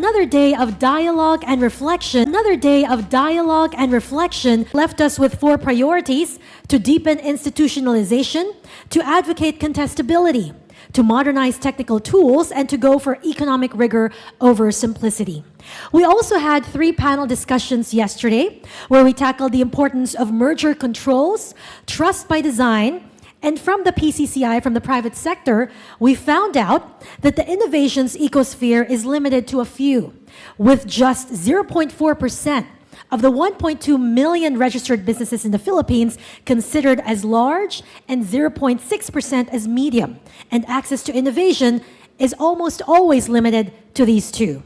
another day of dialogue and reflection. Another day of dialogue and reflection left us with 4 priorities: to deepen institutionalization, to advocate contestability, to modernize technical tools, and to go for economic rigor over simplicity. We also had 3 panel discussions yesterday where we tackled the importance of merger controls, trust by design, and from the PCCI, from the private sector, we found out that the innovations ecosphere is limited to a few, with just 0.4% of the 1.2 million registered businesses in the Philippines considered as large and 0.6% as medium. And access to innovation is almost always limited to these 2.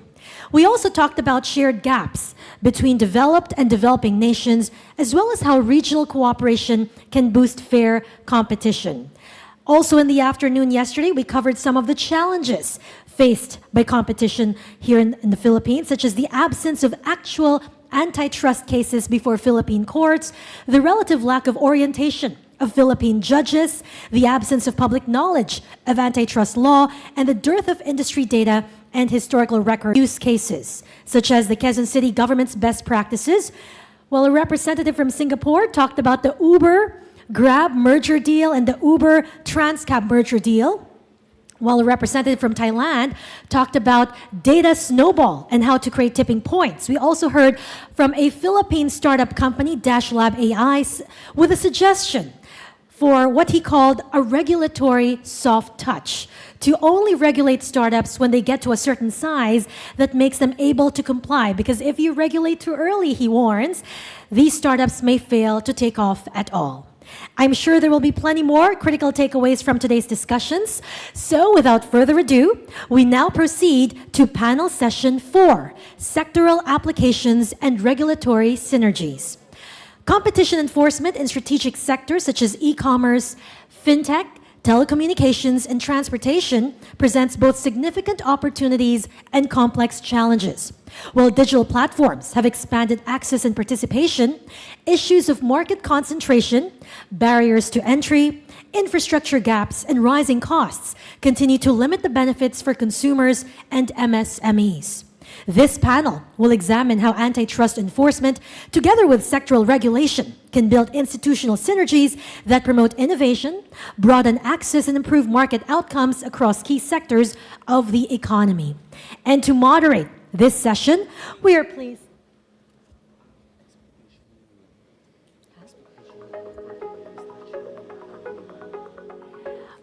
We also talked about shared gaps between developed and developing nations, as well as how regional cooperation can boost fair competition. Also in the afternoon yesterday, we covered some of the challenges faced by competition here in the Philippines, such as the absence of actual antitrust cases before Philippine courts, the relative lack of orientation of Philippine judges, the absence of public knowledge of antitrust law, and the dearth of industry data and historical record use cases, such as the Quezon City government's best practices, while a representative from Singapore talked about the Uber-Grab merger deal and the Uber-Transcab merger deal, while a representative from Thailand talked about data snowball and how to create tipping points. We also heard from a Philippine startup company, Dash Lab AI, with a suggestion for what he called a regulatory soft touch, to only regulate startups when they get to a certain size that makes them able to comply. Because if you regulate too early, he warns, these startups may fail to take off at all. I'm sure there will be plenty more critical takeaways from today's discussions. So without further ado, we now proceed to panel session 4, Sectoral Applications and Regulatory Synergies. Competition enforcement in strategic sectors such as e-commerce, fintech, telecommunications, and transportation presents both significant opportunities and complex challenges. While digital platforms have expanded access and participation, issues of market concentration, barriers to entry, infrastructure gaps, and rising costs continue to limit the benefits for consumers and MSMEs. This panel will examine how antitrust enforcement, together with sectoral regulation, can build institutional synergies that promote innovation, broaden access, and improve market outcomes across key sectors of the economy. And to moderate this session, we are pleased.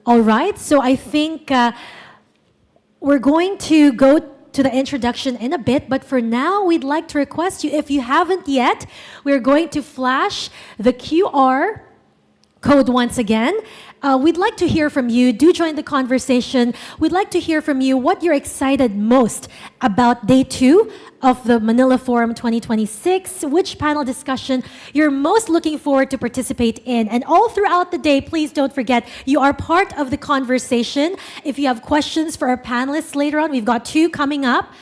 All right, so I think we're going to go to the introduction in a bit, but for now, we'd like to request you, if you haven't yet, we're going to flash the QR code once again. We'd like to hear from you. Do join the conversation. We'd like to hear from you what you're excited most about day 2 of the Manila Forum 2026, which panel discussion you're most looking forward to participate in. And all throughout the day, please don't forget, you are part of the conversation. If you have questions for our panelists later on, we've got 2 coming up.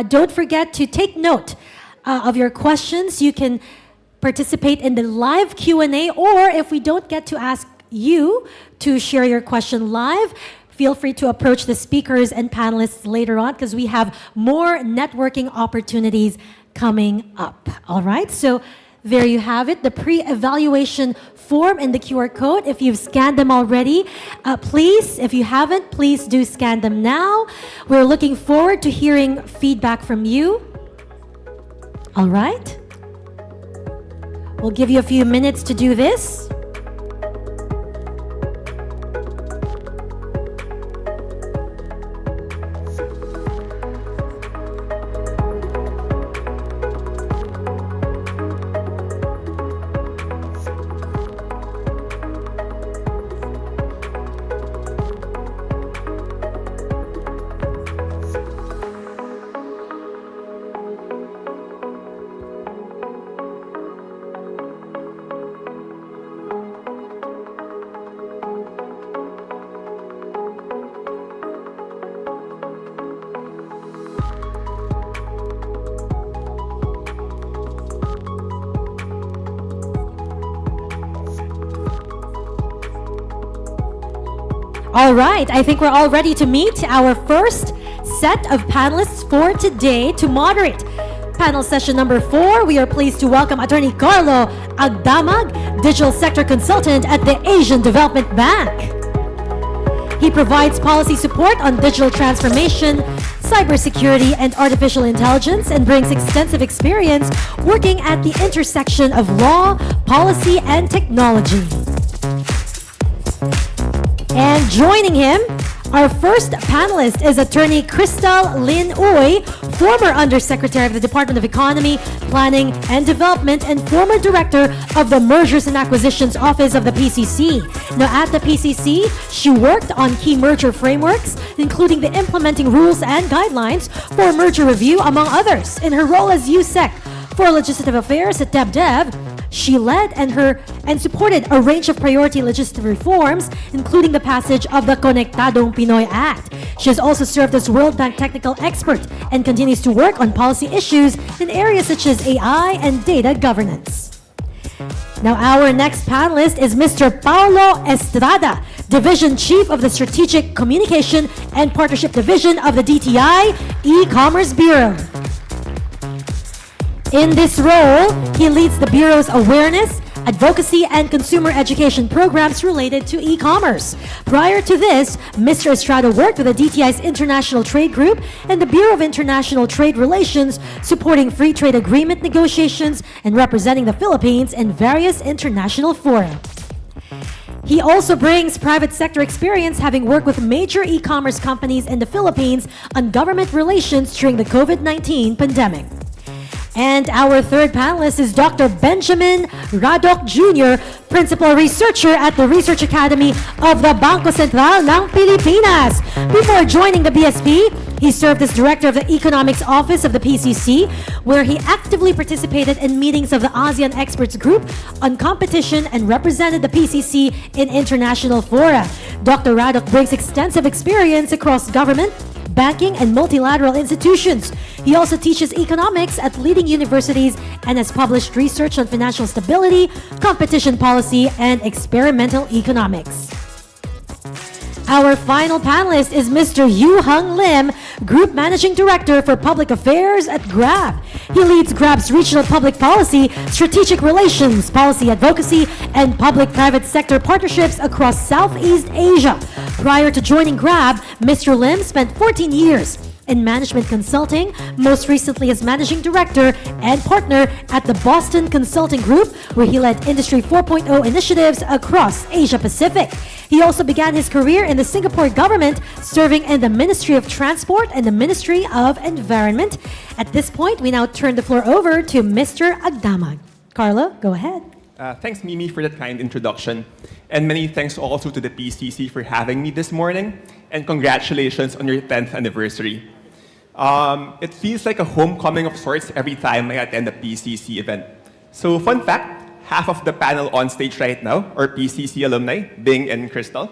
Don't forget to take note of your questions. You can participate in the live Q&A, or if we don't get to ask you to share your question live, feel free to approach the speakers and panelists later on, because we have more networking opportunities coming up. All right, so there you have it, the pre-evaluation form and the QR code. If you've scanned them already, please, if you haven't, please do scan them now. We're looking forward to hearing feedback from you. All right. We'll give you a few minutes to do this. All right, I think we're all ready to meet our first set of panelists for today to moderate panel session number 4. We are pleased to welcome Attorney Carlo Agdamag, Digital Sector Consultant at the Asian Development Bank. He provides policy support on digital transformation, cybersecurity, and artificial intelligence, and brings extensive experience working at the intersection of law, policy, and technology. And joining him, our first panelist is Attorney Crystal Lin Uy, former Undersecretary of the Department of Economy, Planning and Development, and former Director of the Mergers and Acquisitions Office of the PCC. Now, at the PCC, she worked on key merger frameworks, including the implementing rules and guidelines for merger review, among others. In her role as USEC for Legislative Affairs at DepDev, she led and supported a range of priority legislative reforms, including the passage of the Konektadong Pinoy Act. She has also served as World Bank technical expert and continues to work on policy issues in areas such as AI and data governance. Now, our next panelist is Mr. Paulo Estrada, Division Chief of the Strategic Communication and Partnership Division of the DTI E-Commerce Bureau. In this role, he leads the Bureau's awareness, advocacy, and consumer education programs related to e-commerce. Prior to this, Mr. Estrada worked with the DTI's International Trade Group and the Bureau of International Trade Relations, supporting free trade agreement negotiations and representing the Philippines in various international fora. He also brings private sector experience, having worked with major e-commerce companies in the Philippines on government relations during the COVID-19 pandemic. And our third panelist is Dr. Benjamin Radok Jr., Principal Researcher at the Research Academy of the Bangko Sentral ng Pilipinas. Before joining the BSP, he served as Director of the Economics Office of the PCC, where he actively participated in meetings of the ASEAN Experts Group on competition and represented the PCC in international fora. Dr. Radok brings extensive experience across government, banking, and multilateral institutions. He also teaches economics at leading universities and has published research on financial stability, competition policy, and experimental economics. Our final panelist is Mr. Yu Hung Lim, Group Managing Director for Public Affairs at Grab. He leads Grab's regional public policy, strategic relations, policy advocacy, and public-private sector partnerships across Southeast Asia. Prior to joining Grab, Mr. Lim spent 14 years in management consulting, most recently as Managing Director and Partner at the Boston Consulting Group, where he led Industry 4.0 initiatives across Asia Pacific. He also began his career in the Singapore government, serving in the Ministry of Transport and the Ministry of Environment. At this point, we now turn the floor over to Mr. Agdamag. Carlo, go ahead. Thanks, Mimi, for that kind introduction. And many thanks also to the PCC for having me this morning. And congratulations on your 10th anniversary. It feels like a homecoming of sorts every time I attend a PCC event. So, fun fact, half of the panel on stage right now are PCC alumni, Bing and Crystal.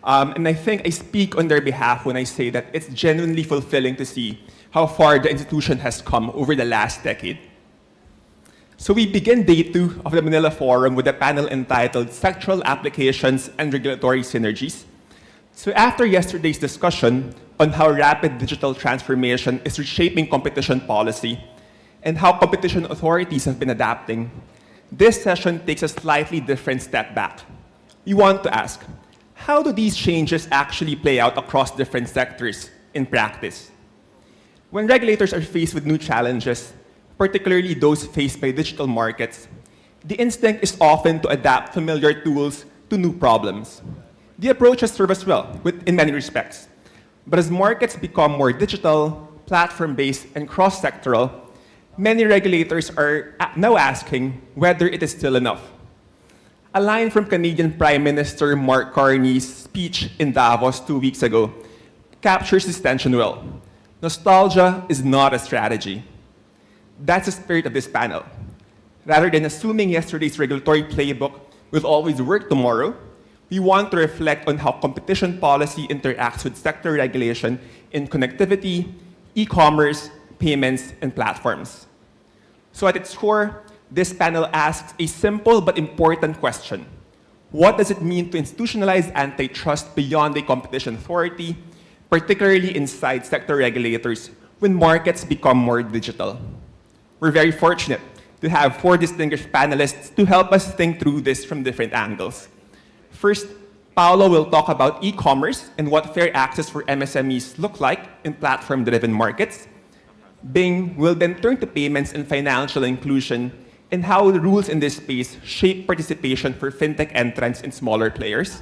And I think I speak on their behalf when I say that it's genuinely fulfilling to see how far the institution has come over the last decade. So we begin day 2 of the Manila Forum with a panel entitled Sectoral Applications and Regulatory Synergies. So after yesterday's discussion on how rapid digital transformation is reshaping competition policy and how competition authorities have been adapting, this session takes a slightly different step back. We want to ask, how do these changes actually play out across different sectors in practice? When regulators are faced with new challenges, particularly those faced by digital markets, the instinct is often to adapt familiar tools to new problems. The approach has served us well in many respects. But as markets become more digital, platform-based, and cross-sectoral, many regulators are now asking whether it is still enough. A line from Canadian Prime Minister Mark Carney's speech in Davos 2 weeks ago captures this tension well. Nostalgia is not a strategy. That's the spirit of this panel. Rather than assuming yesterday's regulatory playbook will always work tomorrow, we want to reflect on how competition policy interacts with sector regulation in connectivity, e-commerce, payments, and platforms. So at its core, this panel asks a simple but important question. What does it mean to institutionalize antitrust beyond a competition authority, particularly inside sector regulators when markets become more digital. We're very fortunate to have 4 distinguished panelists to help us think through this from different angles. First, Paolo will talk about e-commerce and what fair access for MSMEs look like in platform-driven markets. Bing will then turn to payments and financial inclusion and how the rules in this space shape participation for fintech entrants and smaller players.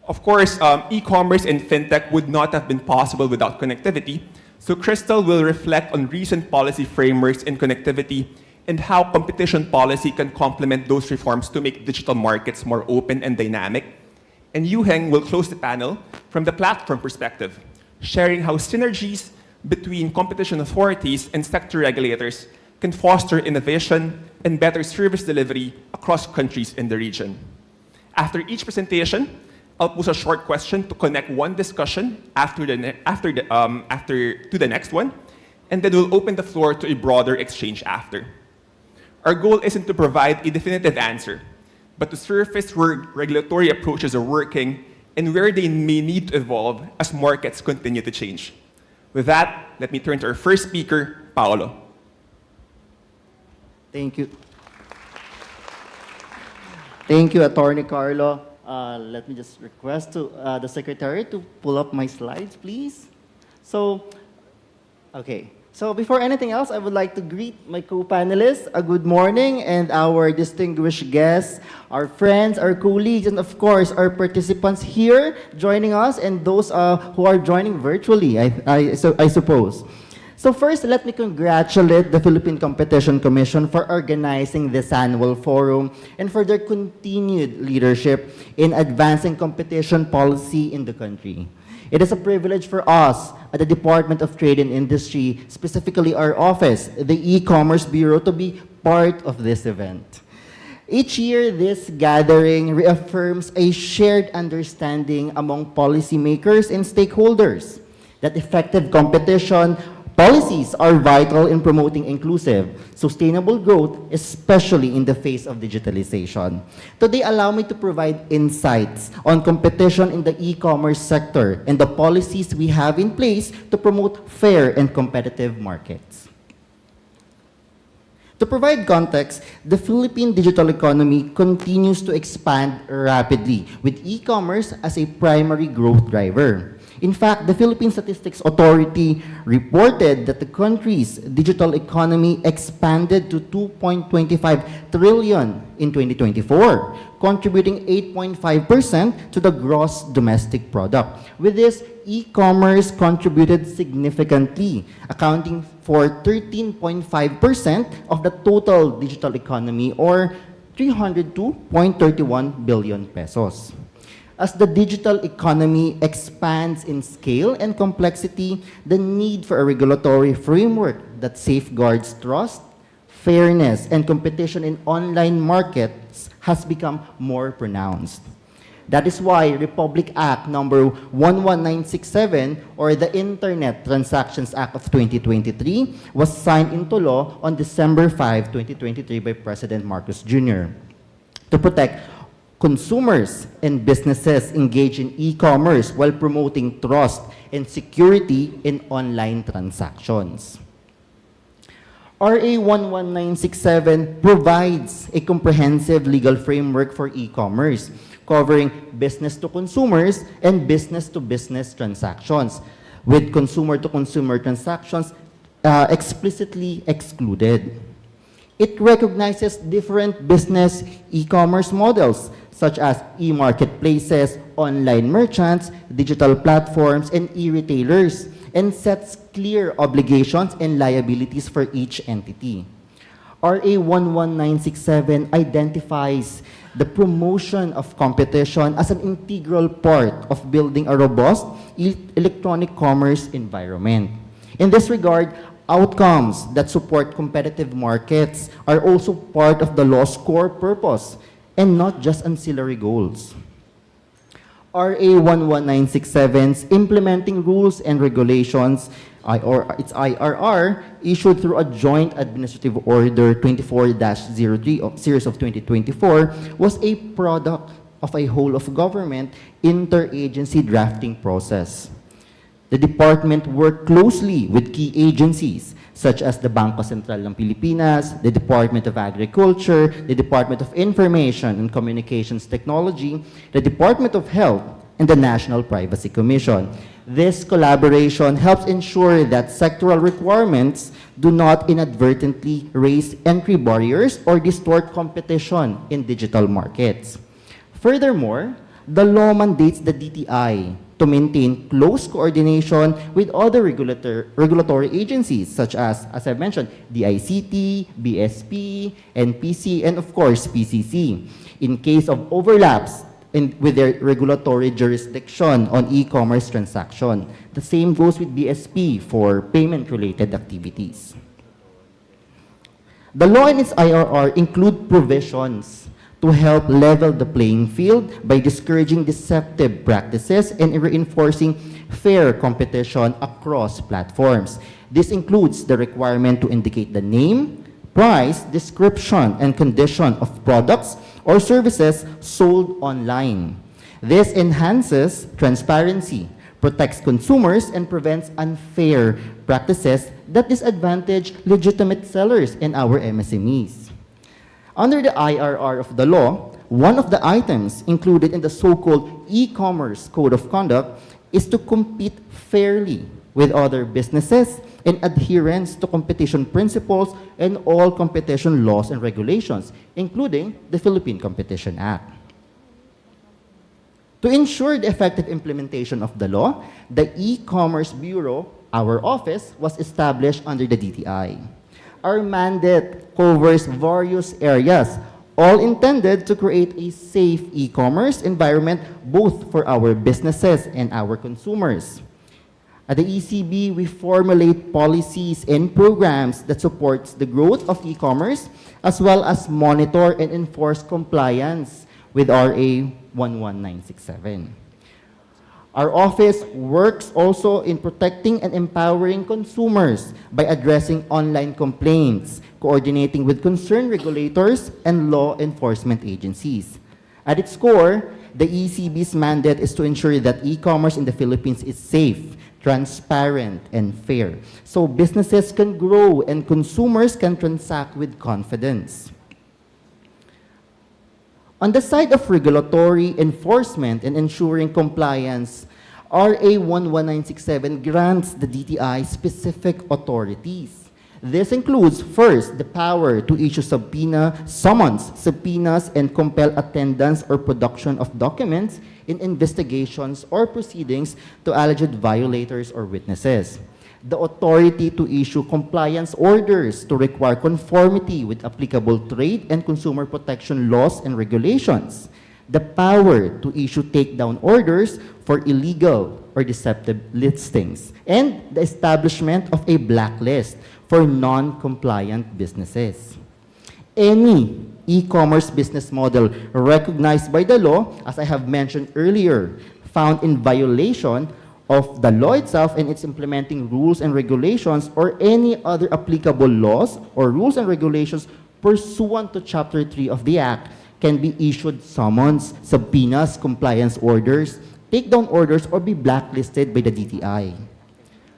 Of course, e-commerce and fintech would not have been possible without connectivity, so Crystal will reflect on recent policy frameworks in connectivity and how competition policy can complement those reforms to make digital markets more open and dynamic. And Yuheng will close the panel from the platform perspective, sharing how synergies between competition authorities and sector regulators can foster innovation and better service delivery across countries in the region. After each presentation, I'll pose a short question to connect one discussion to the next one, and then we'll open the floor to a broader exchange after. Our goal isn't to provide a definitive answer, but to surface where regulatory approaches are working and where they may need to evolve as markets continue to change. With that, let me turn to our first speaker, Paolo. Thank you. Thank you, Attorney Carlo. Let me just request to the Secretary to pull up my slides, please. Okay. So before anything else, I would like to greet my co-panelists, a good morning, and our distinguished guests, our friends, our colleagues, and of course, our participants here joining us, and those who are joining virtually, I suppose. So first, let me congratulate the Philippine Competition Commission for organizing this annual forum and for their continued leadership in advancing competition policy in the country. It is a privilege for us at the Department of Trade and Industry, specifically our office, the E-Commerce Bureau, to be part of this event. Each year, this gathering reaffirms a shared understanding among policymakers and stakeholders that effective competition policies are vital in promoting inclusive, sustainable growth, especially in the face of digitalization. Today, allow me to provide insights on competition in the e-commerce sector and the policies we have in place to promote fair and competitive markets. To provide context, the Philippine digital economy continues to expand rapidly, with e-commerce as a primary growth driver. In fact, the Philippine Statistics Authority reported that the country's digital economy expanded to 2.25 trillion in 2024, contributing 8.5% to the gross domestic product. With this, e-commerce contributed significantly, accounting for 13.5% of the total digital economy, or 302.31 billion pesos. As the digital economy expands in scale and complexity, the need for a regulatory framework that safeguards trust, fairness, and competition in online markets has become more pronounced. That is why Republic Act number 11967, or the Internet Transactions Act of 2023, was signed into law on December 5, 2023 by President Marcos Jr. to protect consumers and businesses engage in e-commerce while promoting trust and security in online transactions. RA 11967 provides a comprehensive legal framework for e-commerce, covering business-to-consumers and business-to-business transactions, with consumer-to-consumer transactions explicitly excluded. It recognizes different business e-commerce models, such as e-marketplaces, online merchants, digital platforms, and e-retailers, and sets clear obligations and liabilities for each entity. RA 11967 identifies the promotion of competition as an integral part of building a robust electronic commerce environment. In this regard, outcomes that support competitive markets are also part of the law's core purpose and not just ancillary goals. RA 11967's implementing rules and regulations, its IRR, issued through a Joint Administrative Order 24-03 series of 2024, was a product of a whole-of-government interagency drafting process. The department worked closely with key agencies such as the Bangko Sentral ng Pilipinas, the Department of Agriculture, the Department of Information and Communications Technology, the Department of Health, and the National Privacy Commission. This collaboration helps ensure that sectoral requirements do not inadvertently raise entry barriers or distort competition in digital markets. Furthermore, the law mandates the DTI to maintain close coordination with other regulatory agencies such as I've mentioned, the ICT, BSP, NPC, and of course, PCC. In case of overlaps with their regulatory jurisdiction on e-commerce transaction. The same goes with BSP for payment-related activities. The law and its IRR include provisions to help level the playing field by discouraging deceptive practices and reinforcing fair competition across platforms. This includes the requirement to indicate the name, price, description, and condition of products or services sold online. This enhances transparency, protects consumers, and prevents unfair practices that disadvantage legitimate sellers and our MSMEs. Under the IRR of the law, one of the items included in the so-called e-commerce code of conduct is to compete fairly with other businesses in adherence to competition principles and all competition laws and regulations, including the Philippine Competition Act. To ensure the effective implementation of the law, the E-Commerce Bureau, our office, was established under the DTI. Our mandate covers various areas, all intended to create a safe e-commerce environment both for our businesses and our consumers. At the ECB, we formulate policies and programs that supports the growth of e-commerce as well as monitor and enforce compliance with RA 11967. Our office works also in protecting and empowering consumers by addressing online complaints, coordinating with concerned regulators and law enforcement agencies. At its core, the ECB's mandate is to ensure that e-commerce in the Philippines is safe, transparent, and fair, so businesses can grow and consumers can transact with confidence. On the side of regulatory enforcement and ensuring compliance, RA 11967 grants the DTI specific authorities. This includes, first, the power to issue summons, subpoenas, and compel attendance or production of documents in investigations or proceedings to alleged violators or witnesses. The authority to issue compliance orders to require conformity with applicable trade and consumer protection laws and regulations. The power to issue takedown orders for illegal or deceptive listings. And the establishment of a blacklist for non-compliant businesses. Any e-commerce business model recognized by the law, as I have mentioned earlier, found in violation of the law itself and its implementing rules and regulations or any other applicable laws or rules and regulations pursuant to Chapter 3 of the Act can be issued summons, subpoenas, compliance orders, takedown orders, or be blacklisted by the DTI.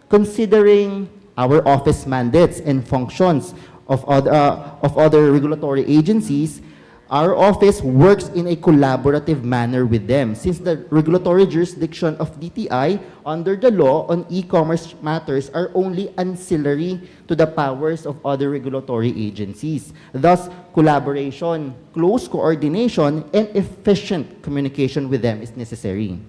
Considering our office mandates and functions of other regulatory agencies, our office works in a collaborative manner with them since the regulatory jurisdiction of DTI under the law on e-commerce matters are only ancillary to the powers of other regulatory agencies. Thus, collaboration, close coordination, and efficient communication with them is necessary.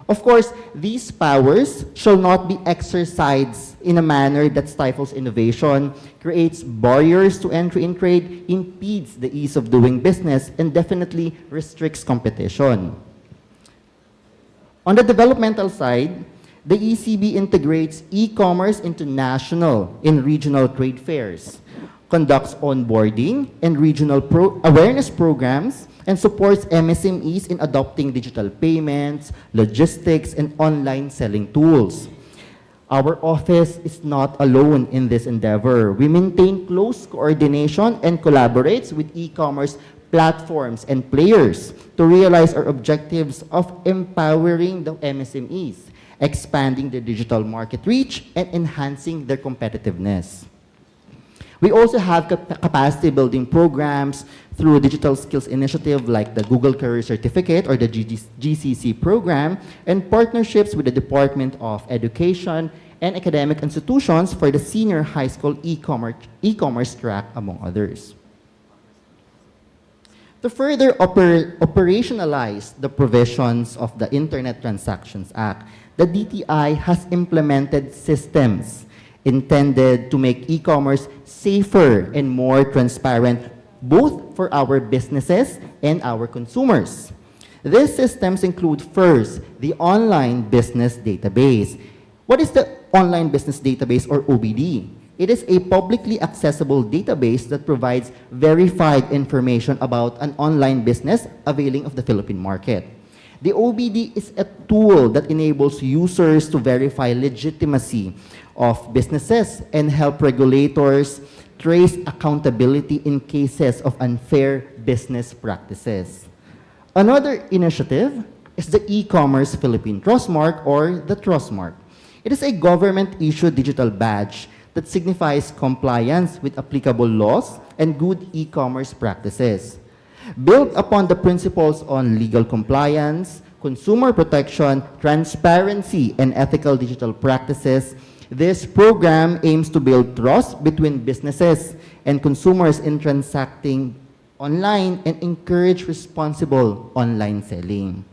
Of course, these powers shall not be exercised in a manner that stifles innovation, creates barriers to entry in trade, impedes the ease of doing business, and definitely restricts competition. On the developmental side, the ECB integrates e-commerce into national and regional trade fairs, conducts onboarding and regional awareness programs, and supports MSMEs in adopting digital payments, logistics, and online selling tools. Our office is not alone in this endeavor. We maintain close coordination and collaborates with e-commerce platforms, and players to realize our objectives of empowering the MSMEs, expanding their digital market reach, and enhancing their competitiveness. We also have capacity building programs through digital skills initiative like the Google Career Certificate or the GCC program, and partnerships with the Department of Education and academic institutions for the senior high school e-commerce track, among others. To further operationalize the provisions of the Internet Transactions Act, the DTI has implemented systems intended to make e-commerce safer and more transparent, both for our businesses and our consumers. These systems include, first, the Online Business Database. What is the Online Business Database, or OBD? It is a publicly accessible database that provides verified information about an online business availing of the Philippine market. The OBD is a tool that enables users to verify legitimacy of businesses and help regulators trace accountability in cases of unfair business practices. Another initiative is the e-commerce Philippine Trust Mark, or the Trust Mark. It is a government-issued digital badge that signifies compliance with applicable laws and good e-commerce practices. Built upon the principles on legal compliance, consumer protection, transparency, and ethical digital practices, this program aims to build trust between businesses and consumers in transacting online and encourage responsible online selling.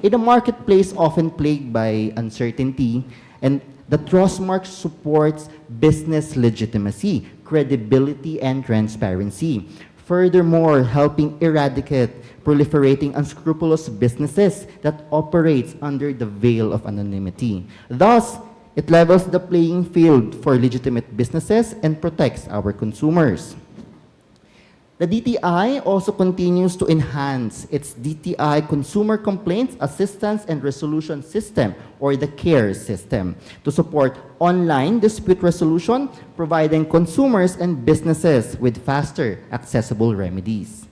In a marketplace often plagued by uncertainty, and the Trust Mark supports business legitimacy, credibility, and transparency. Furthermore, helping eradicate proliferating unscrupulous businesses that operates under the veil of anonymity. Thus, it levels the playing field for legitimate businesses and protects our consumers. The DTI also continues to enhance its DTI Consumer Complaints Assistance and Resolution System, or the CARE system, to support online dispute resolution, providing consumers and businesses with faster, accessible remedies.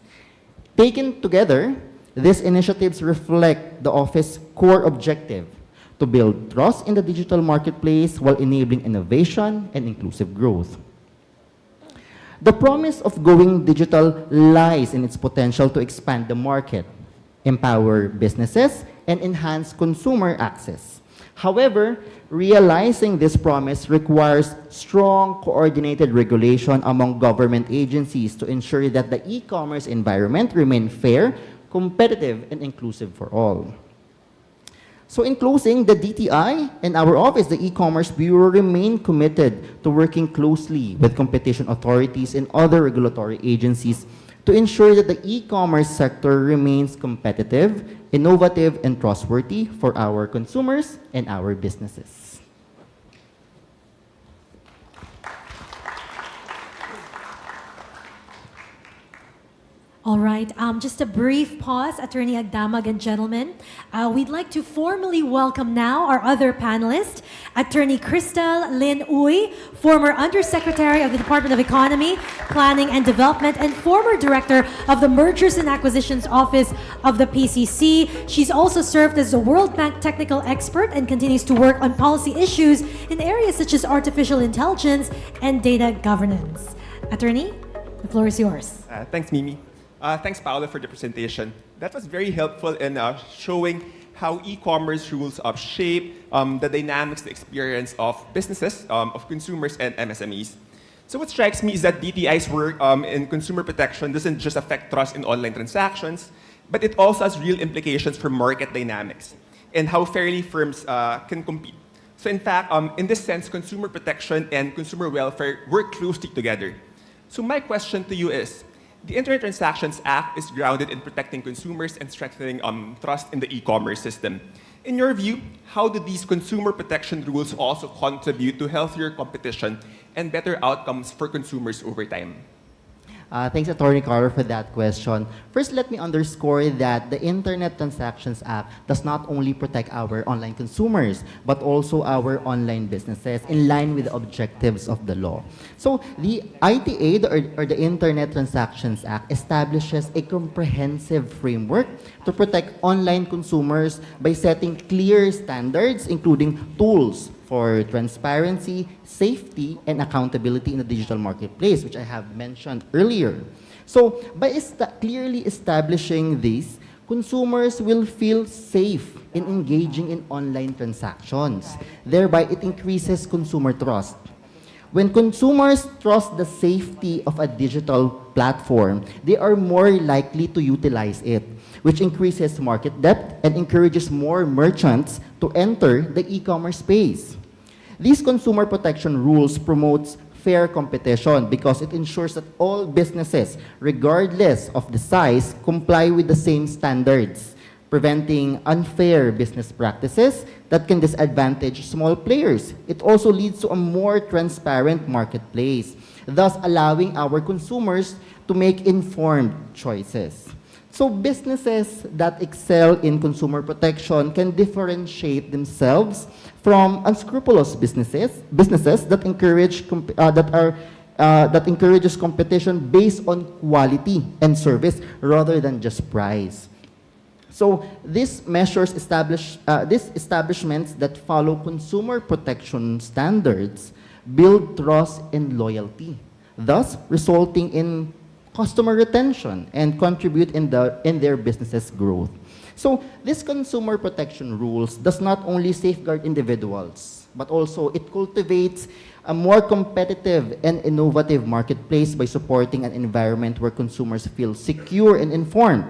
Taken together, these initiatives reflect the Office's core objective to build trust in the digital marketplace while enabling innovation and inclusive growth. The promise of going digital lies in its potential to expand the market, empower businesses, and enhance consumer access. However, realizing this promise requires strong, coordinated regulation among government agencies to ensure that the e-commerce environment remains fair, competitive, and inclusive for all. So in closing, the DTI and our office, the E-commerce Bureau, remain committed to working closely with competition authorities and other regulatory agencies to ensure that the e-commerce sector remains competitive, innovative, and trustworthy for our consumers and our businesses. All right, just a brief pause, Attorney Agdamag and gentlemen. We'd like to formally welcome now our other panelist, Attorney Crystal Lynn Uy, former Undersecretary of the Department of Economy, Planning and Development, and former Director of the Mergers and Acquisitions Office of the PCC. She's also served as a World Bank technical expert and continues to work on policy issues in areas such as artificial intelligence and data governance. Attorney, the floor is yours. Thanks, Mimi. Thanks, Paolo, for the presentation. That was very helpful in showing how e-commerce rules shape the dynamics, the experience of businesses, of consumers, and MSMEs. So what strikes me is that DTI's work in consumer protection doesn't just affect trust in online transactions, but it also has real implications for market dynamics and how fairly firms can compete. So in fact, in this sense, consumer protection and consumer welfare work closely together. So my question to you is, the Internet Transactions Act is grounded in protecting consumers and strengthening trust in the e-commerce system. In your view, how do these consumer protection rules also contribute to healthier competition and better outcomes for consumers over time? Thanks, Attorney Carter, for that question. First, let me underscore that the Internet Transactions Act does not only protect our online consumers, but also our online businesses in line with the objectives of the law. So, the ITA, or the Internet Transactions Act, establishes a comprehensive framework to protect online consumers by setting clear standards, including tools for transparency, safety, and accountability in the digital marketplace, which I have mentioned earlier. So, by clearly establishing these, consumers will feel safe in engaging in online transactions. Thereby, it increases consumer trust. When consumers trust the safety of a digital platform, they are more likely to utilize it, which increases market depth and encourages more merchants to enter the e-commerce space. These consumer protection rules promotes fair competition because it ensures that all businesses, regardless of the size, comply with the same standards, preventing unfair business practices that can disadvantage small players. It also leads to a more transparent marketplace, thus allowing our consumers to make informed choices. So businesses that excel in consumer protection can differentiate themselves from unscrupulous businesses that encourages competition based on quality and service rather than just price. So these establishments that follow consumer protection standards build trust and loyalty, thus resulting in customer retention and contribute in their business's growth. So these consumer protection rules does not only safeguard individuals, but also it cultivates a more competitive and innovative marketplace by supporting an environment where consumers feel secure and informed.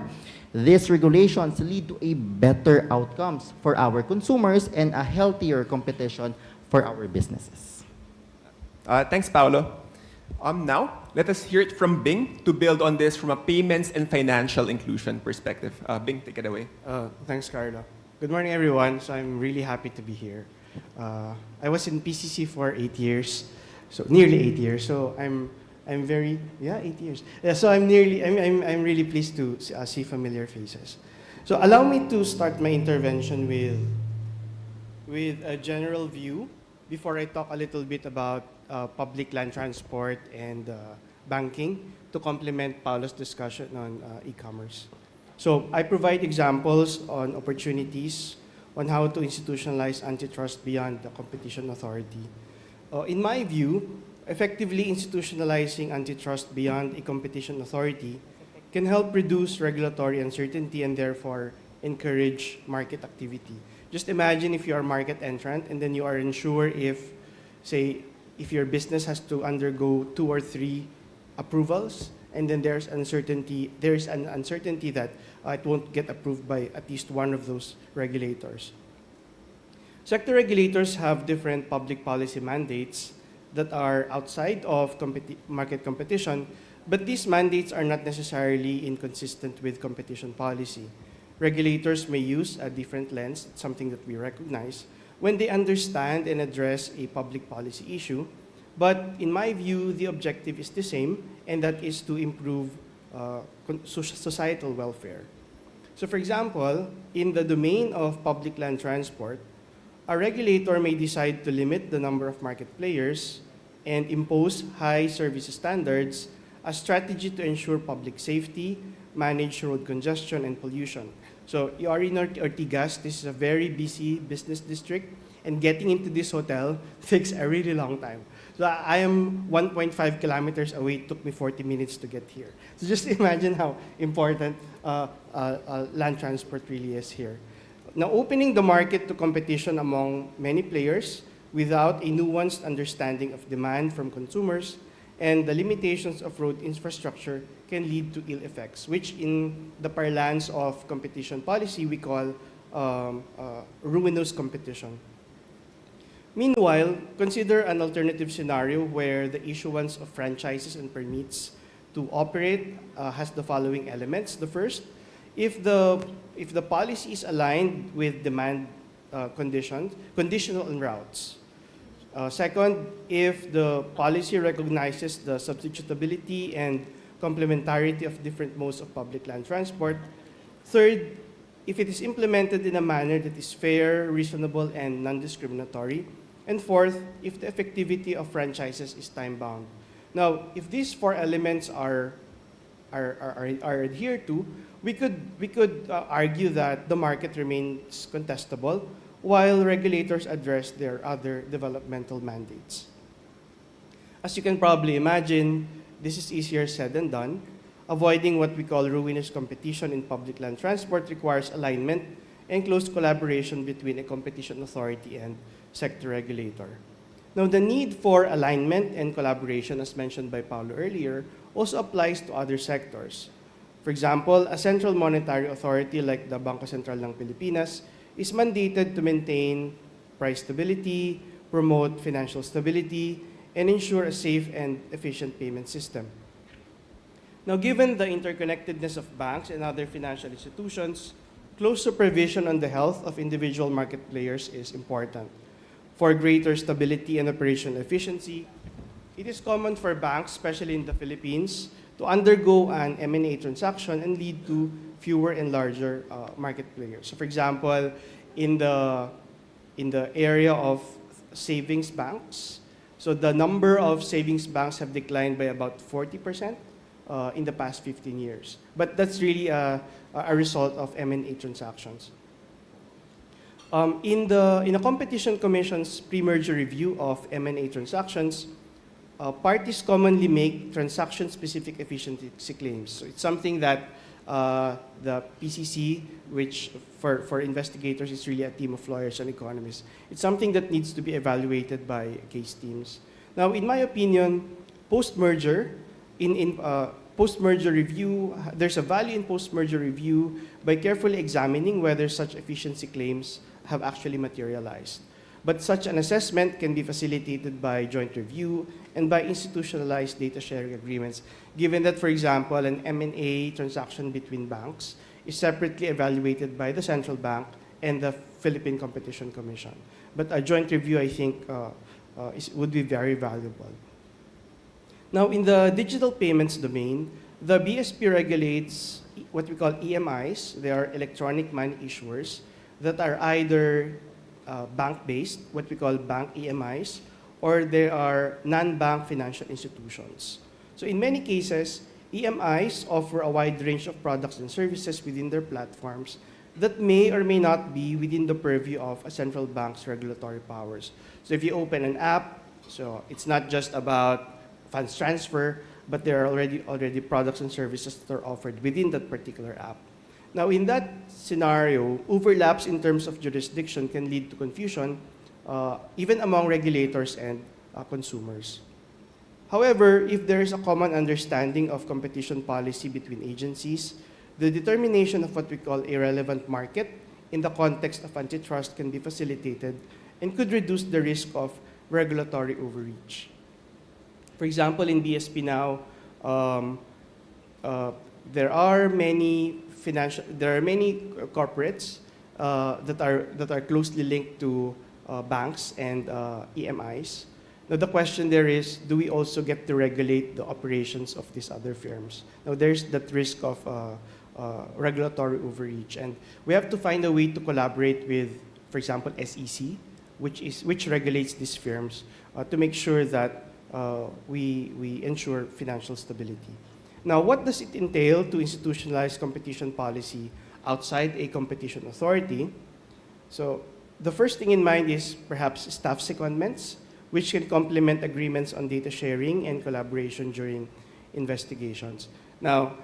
These regulations lead to a better outcomes for our consumers and a healthier competition for our businesses. Thanks, Paolo. Now, let us hear it from Bing to build on this from a payments and financial inclusion perspective. Bing, take it away. Thanks, Carlo. Good morning, everyone. So I'm really happy to be here. I was in PCC for 8 years, so nearly 8 years. So I'm 8 years. Yeah, so I'm really pleased to see familiar faces. So allow me to start my intervention with a general view before I talk a little bit about public land transport and banking to complement Paolo's discussion on e-commerce. So I provide examples on opportunities on how to institutionalize antitrust beyond the competition authority. In my view, effectively institutionalizing antitrust beyond a competition authority can help reduce regulatory uncertainty and therefore encourage market activity. Just imagine if you are a market entrant and then you are unsure if, say, if your business has to undergo 2 or 3 approvals, and then there's an uncertainty that it won't get approved by at least one of those regulators. Sector regulators have different public policy mandates that are outside of market competition, but these mandates are not necessarily inconsistent with competition policy. Regulators may use a different lens, something that we recognize, when they understand and address a public policy issue. But in my view, the objective is the same, and that is to improve societal welfare. So for example, in the domain of public land transport, a regulator may decide to limit the number of market players and impose high service standards, a strategy to ensure public safety, manage road congestion and pollution. So you are in Ortigas, this is a very busy business district, and getting into this hotel takes a really long time. So I am 1.5 kilometers away, it took me 40 minutes to get here. So just imagine how important land transport really is here. Now, opening the market to competition among many players without a nuanced understanding of demand from consumers and the limitations of road infrastructure can lead to ill effects, which in the parlance of competition policy we call ruinous competition. Meanwhile, consider an alternative scenario where the issuance of franchises and permits to operate has the following elements. The first, if the policy is aligned with demand conditional on routes. Second, if the policy recognizes the substitutability and complementarity of different modes of public land transport. Third, if it is implemented in a manner that is fair, reasonable, and non-discriminatory. And fourth, if the effectivity of franchises is time-bound. Now, if these four elements are adhered to, we could argue that the market remains contestable while regulators address their other developmental mandates. As you can probably imagine, this is easier said than done. Avoiding what we call ruinous competition in public land transport requires alignment and close collaboration between a competition authority and sector regulator. Now, the need for alignment and collaboration, as mentioned by Paulo earlier, also applies to other sectors. For example, a central monetary authority like the Bangko Sentral ng Pilipinas is mandated to maintain price stability, promote financial stability, and ensure a safe and efficient payment system. Now, given the interconnectedness of banks and other financial institutions, close supervision on the health of individual market players is important. For greater stability and operational efficiency, it is common for banks, especially in the Philippines, to undergo an M&A transaction and lead to fewer and larger market players. So, for example, in the area of savings banks, so the number of savings banks have declined by about 40% in the past 15 years. But that's really a result of M&A transactions. In the Competition Commission's pre-merger review of M&A transactions, parties commonly make transaction-specific efficiency claims. So it's something that the PCC, which for investigators is really a team of lawyers and economists, it's something that needs to be evaluated by case teams. Now, in my opinion, post-merger, post-merger review, there's a value in post-merger review by carefully examining whether such efficiency claims have actually materialized. But such an assessment can be facilitated by joint review and by institutionalized data sharing agreements, given that, for example, an M&A transaction between banks is separately evaluated by the central bank and the Philippine Competition Commission. But a joint review, I think, would be very valuable. Now, in the digital payments domain, the BSP regulates what we call EMIs. They are electronic money issuers that are either bank-based, what we call bank EMIs, or they are non-bank financial institutions. So in many cases, EMIs offer a wide range of products and services within their platforms that may or may not be within the purview of a central bank's regulatory powers. So if you open an app, so it's not just about funds transfer, but there are already products and services that are offered within that particular app. Now, in that scenario, overlaps in terms of jurisdiction can lead to confusion, even among regulators and consumers. However, if there is a common understanding of competition policy between agencies, the determination of what we call a relevant market in the context of antitrust can be facilitated and could reduce the risk of regulatory overreach. For example, in BSP now, there are many corporates that are closely linked to banks and EMIs. Now the question there is, do we also get to regulate the operations of these other firms? Now there's that risk of regulatory overreach, and we have to find a way to collaborate with, for example, SEC, which regulates these firms, to make sure that we ensure financial stability. Now, what does it entail to institutionalize competition policy outside a competition authority? So the first thing in mind is perhaps staff secondments, which can complement agreements on data sharing and collaboration during investigations. Now,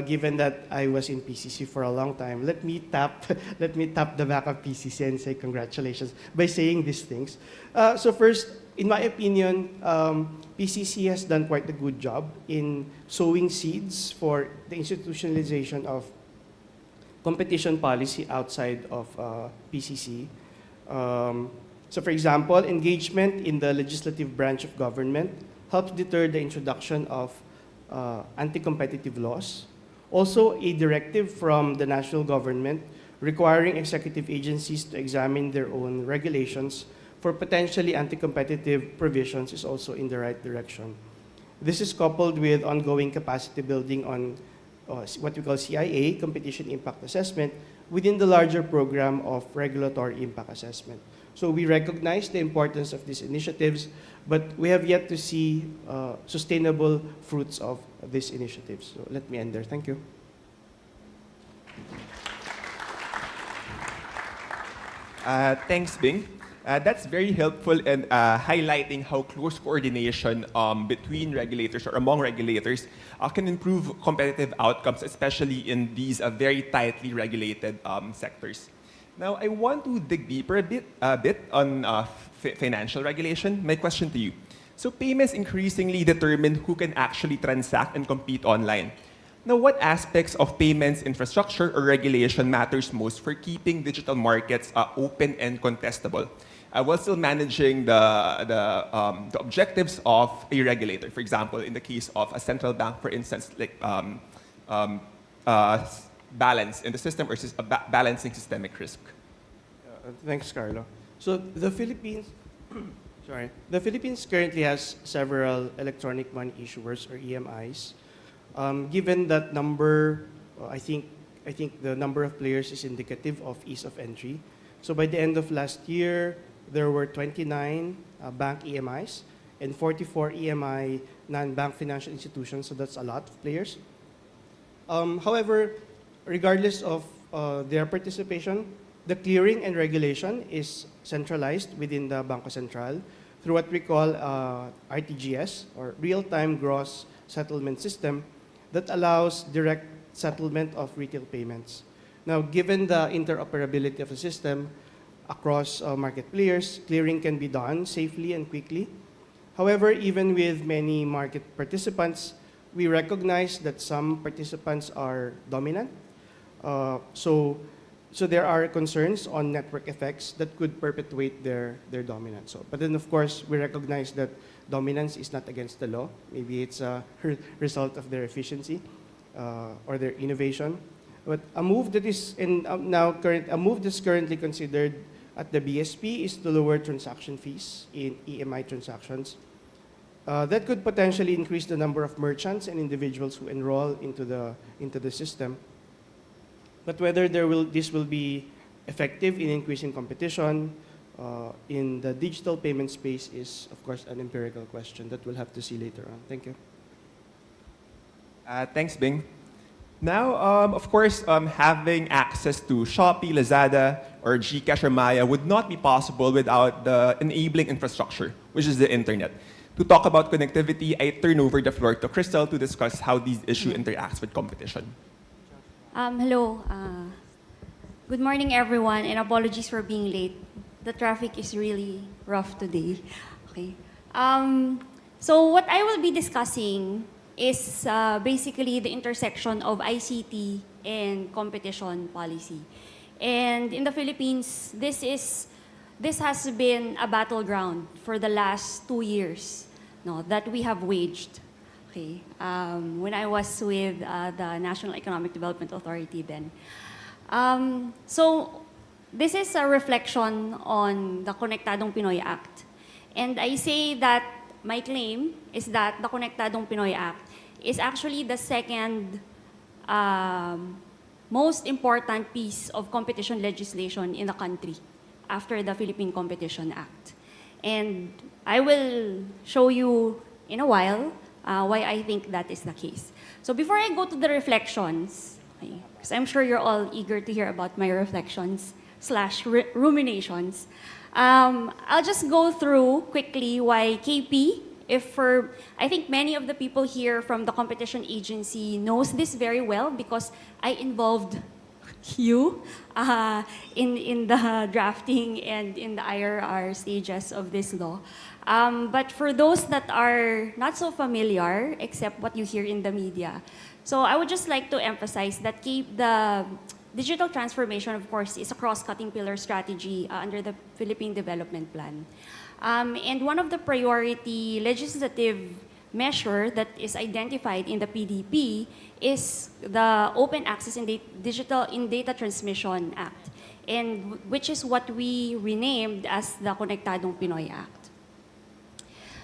given that I was in PCC for a long time, let me tap the back of PCC and say congratulations by saying these things. So first, in my opinion, PCC has done quite a good job in sowing seeds for the institutionalization of competition policy outside of PCC. So for example, engagement in the legislative branch of government helps deter the introduction of anti-competitive laws. Also, a directive from the national government requiring executive agencies to examine their own regulations for potentially anti-competitive provisions is also in the right direction. This is coupled with ongoing capacity building on what we call CIA, Competition Impact Assessment, within the larger program of regulatory impact assessment. So we recognize the importance of these initiatives, but we have yet to see sustainable fruits of these initiatives. So let me end there. Thank you. Thanks, Bing. That's very helpful in highlighting how close coordination between regulators or among regulators can improve competitive outcomes, especially in these very tightly regulated sectors. Now, I want to dig deeper a bit on financial regulation. My question to you. So payments increasingly determine who can actually transact and compete online. Now, what aspects of payments infrastructure or regulation matters most for keeping digital markets open and contestable, while still managing the objectives of a regulator? For example, in the case of a central bank, for instance, like balance in the system or balancing systemic risk. Thanks, Carlo. So the Philippines, the Philippines currently has several electronic money issuers or EMIs. Given that number, I think the number of players is indicative of ease of entry. So by the end of last year, there were 29 bank EMIs and 44 EMI non-bank financial institutions. So that's a lot of players. However, regardless of their participation, the clearing and regulation is centralized within the Bangko Sentral through what we call RTGS, or Real-Time Gross Settlement System, that allows direct settlement of retail payments. Now, given the interoperability of the system across market players, clearing can be done safely and quickly. However, even with many market participants, we recognize that some participants are dominant. So there are concerns on network effects that could perpetuate their dominance. But then, of course, we recognize that dominance is not against the law. Maybe it's a result of their efficiency or their innovation. But a move that is currently considered at the BSP is to lower transaction fees in EMI transactions. That could potentially increase the number of merchants and individuals who enroll into the system. But whether this will be effective in increasing competition in the digital payment space is, of course, an empirical question that we'll have to see later on. Thank you. Thanks, Bing. Now, of course, having access to Shopee, Lazada, or GCash or Maya would not be possible without the enabling infrastructure, which is the internet. To talk about connectivity, I turn over the floor to Crystal to discuss how these issues interacts with competition. Hello. Good morning, everyone, and apologies for being late. The traffic is really rough today. Okay. So what I will be discussing is basically the intersection of ICT and competition policy. And in the Philippines, this has been a battleground for the last 2 years, that we have waged. Okay. When I was with the National Economic Development Authority then. So this is a reflection on the Konektadong Pinoy Act. And I say that my claim is that the Konektadong Pinoy Act is actually the second most important piece of competition legislation in the country after the Philippine Competition Act. And I will show you in a while why I think that is the case. So before I go to the reflections, because I'm sure you're all eager to hear about my reflections / ruminations, I'll just go through quickly why KP, I think many of the people here from the competition agency knows this very well because I involved you in the drafting and in the IRR stages of this law. But for those that are not so familiar, except what you hear in the media, so I would just like to emphasize that the digital transformation, of course, is a cross-cutting pillar strategy under the Philippine Development Plan. And one of the priority legislative measure that is identified in the PDP is the Open Access in Data Transmission Act, and which is what we renamed as the Konektadong Pinoy Act.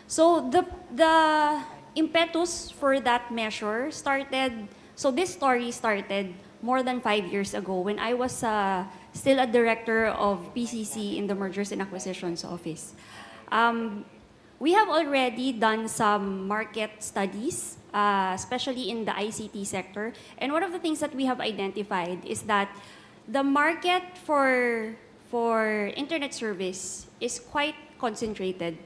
So the impetus for that measure started, so this story started more than 5 years ago when I was still a director of PCC in the Mergers and Acquisitions Office. We have already done some market studies, especially in the ICT sector. And one of the things that we have identified is that the market for internet service is quite concentrated.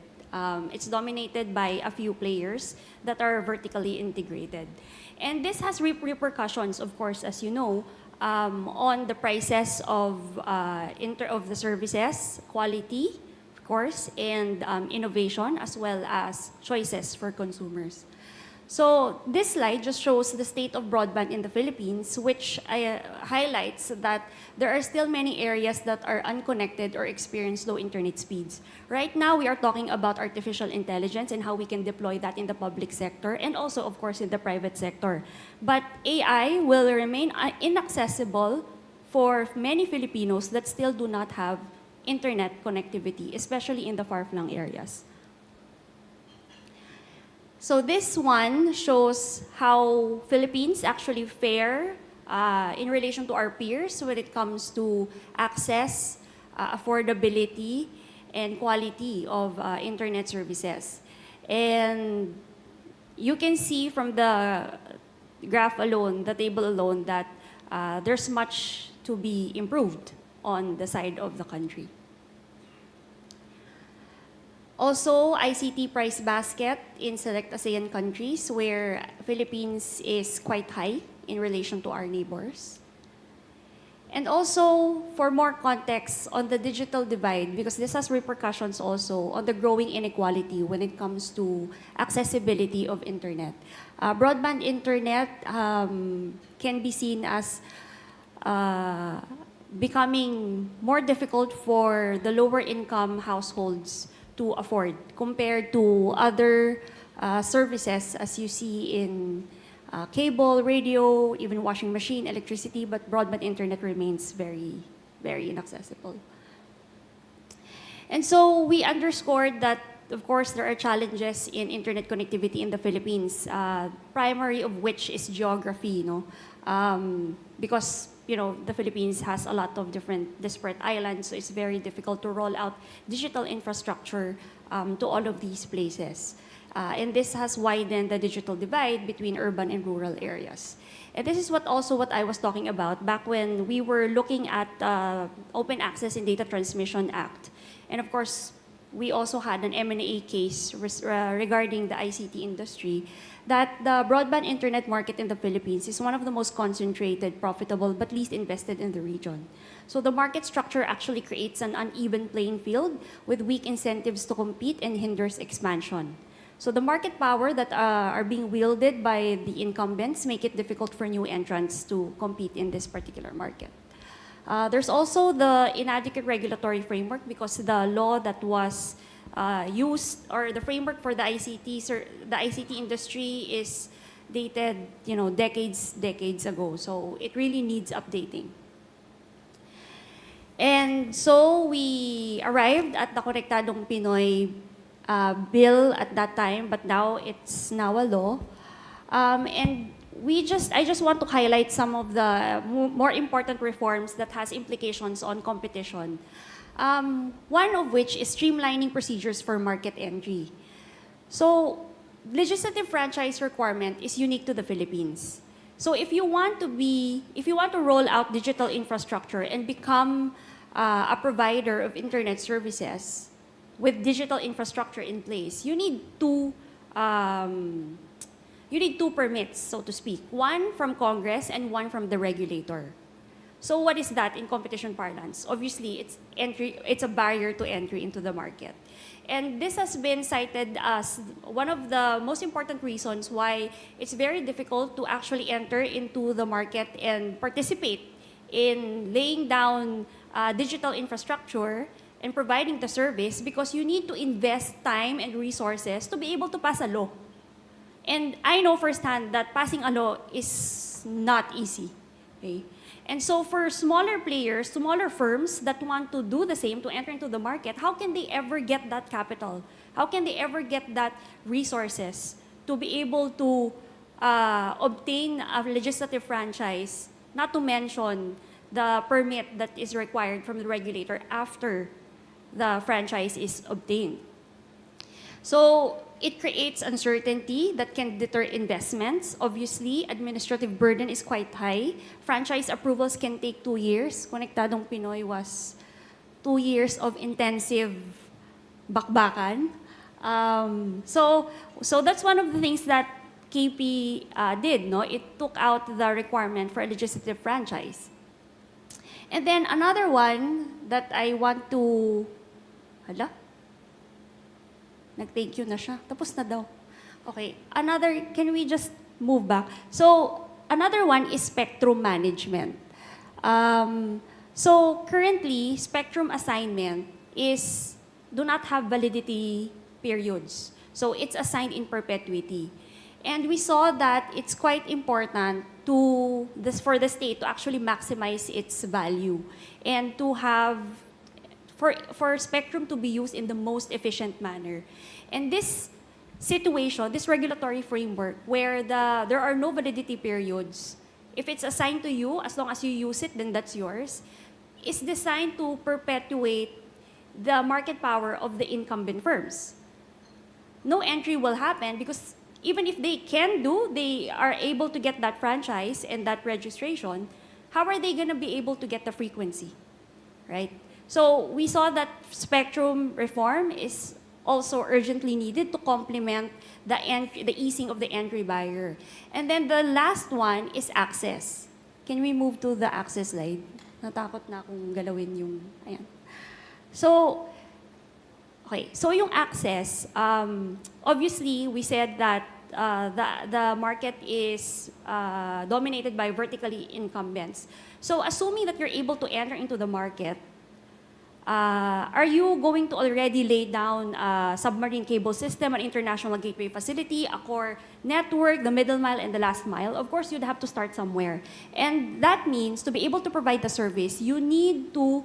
It's dominated by a few players that are vertically integrated. And this has repercussions, of course, as you know, on the prices of the services, quality, of course, and innovation, as well as choices for consumers. So this slide just shows the state of broadband in the Philippines, which highlights that there are still many areas that are unconnected or experience low internet speeds. Right now, we are talking about artificial intelligence and how we can deploy that in the public sector and also, of course, in the private sector. But AI will remain inaccessible for many Filipinos that still do not have internet connectivity, especially in the far-flung areas. So this one shows how Philippines actually fare in relation to our peers when it comes to access, affordability, and quality of internet services. And you can see from the graph alone, the table alone, that there's much to be improved on the side of the country. Also, ICT price basket in select ASEAN countries where Philippines is quite high in relation to our neighbors. And also, for more context on the digital divide, because this has repercussions also on the growing inequality when it comes to accessibility of internet. Broadband internet can be seen as becoming more difficult for the lower income households to afford compared to other services as you see in cable, radio, even washing machine, electricity, but broadband internet remains very, very inaccessible. And so we underscored that, of course, there are challenges in internet connectivity in the Philippines, primary of which is geography, because the Philippines has a lot of different disparate islands, so it's very difficult to roll out digital infrastructure to all of these places. And this has widened the digital divide between urban and rural areas. And this is what I was talking about back when we were looking at Open Access and Data Transmission Act. And of course, we also had an M&A case regarding the ICT industry, that the broadband internet market in the Philippines is one of the most concentrated, profitable, but least invested in the region. So the market structure actually creates an uneven playing field with weak incentives to compete and hinders expansion. So the market power that are being wielded by the incumbents make it difficult for new entrants to compete in this particular market. There's also the inadequate regulatory framework because the law that was used, or the framework for the ICT industry is dated, decades ago. So it really needs updating. And so we arrived at the Konektadong Pinoy bill at that time, but now it's now a law. And I just want to highlight some of the more important reforms that has implications on competition. One of which is streamlining procedures for market entry. So, legislative franchise requirement is unique to the Philippines. So if you want to roll out digital infrastructure and become a provider of internet services with digital infrastructure in place, you need two permits, so to speak. One from Congress and one from the regulator. So what is that in competition parlance? Obviously, it's a barrier to entry into the market. And this has been cited as one of the most important reasons why it's very difficult to actually enter into the market and participate in laying down digital infrastructure and providing the service, because you need to invest time and resources to be able to pass a law. And I know firsthand that passing a law is not easy. Okay? And so for smaller players, smaller firms that want to do the same, to enter into the market, how can they ever get that capital? How can they ever get that resources to be able to obtain a legislative franchise, not to mention the permit that is required from the regulator after the franchise is obtained. So it creates uncertainty that can deter investments. Obviously, administrative burden is quite high. Franchise approvals can take 2 years. Konektadong Pinoy was 2 years of intensive bakbakan. So that's one of the things that KP did. No, it took out the requirement for a legislative franchise. And then another one that I want to, nag-thank you na siya. Tapos na daw. Okay. Another, can we just move back? So, another one is spectrum management. So, currently, spectrum assignment do not have validity periods. So, it's assigned in perpetuity. And we saw that it's quite important for the state to actually maximize its value and to have for spectrum to be used in the most efficient manner. And this situation, this regulatory framework where there are no validity periods, if it's assigned to you, as long as you use it, then that's yours, is designed to perpetuate the market power of the incumbent firms. No entry will happen because even if they are able to get that franchise and that registration, how are they going to be able to get the frequency, right? So we saw that spectrum reform is also urgently needed to complement the easing of the entry barrier. And then the last one is access. Can we move to the access slide? Natakot na akong galawin yung, ayan. So, okay, so yung access, obviously we said that the market is dominated by vertically incumbents. So assuming that you're able to enter into the market, are you going to already lay down a submarine cable system, an international gateway facility, a core network, the middle mile, and the last mile? Of course, you'd have to start somewhere. And that means to be able to provide the service, you need to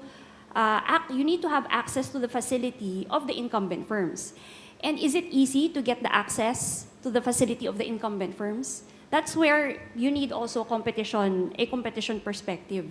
have access to the facility of the incumbent firms. And is it easy to get the access to the facility of the incumbent firms? That's where you need also a competition perspective.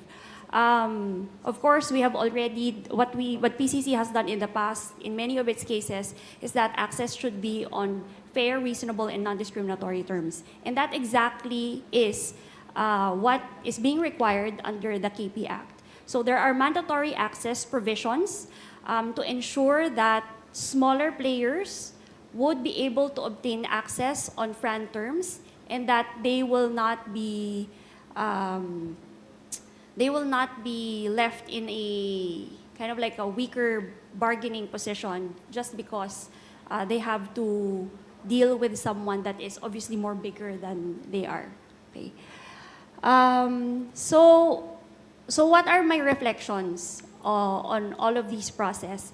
Of course, we have already, what PCC has done in the past, in many of its cases, is that access should be on fair, reasonable, and non-discriminatory terms. And that exactly is what is being required under the KP Act. So there are mandatory access provisions to ensure that smaller players would be able to obtain access on FRAN terms and that they will not be left in a kind of like a weaker bargaining position just because they have to deal with someone that is obviously more bigger than they are. Okay. So what are my reflections on all of these process?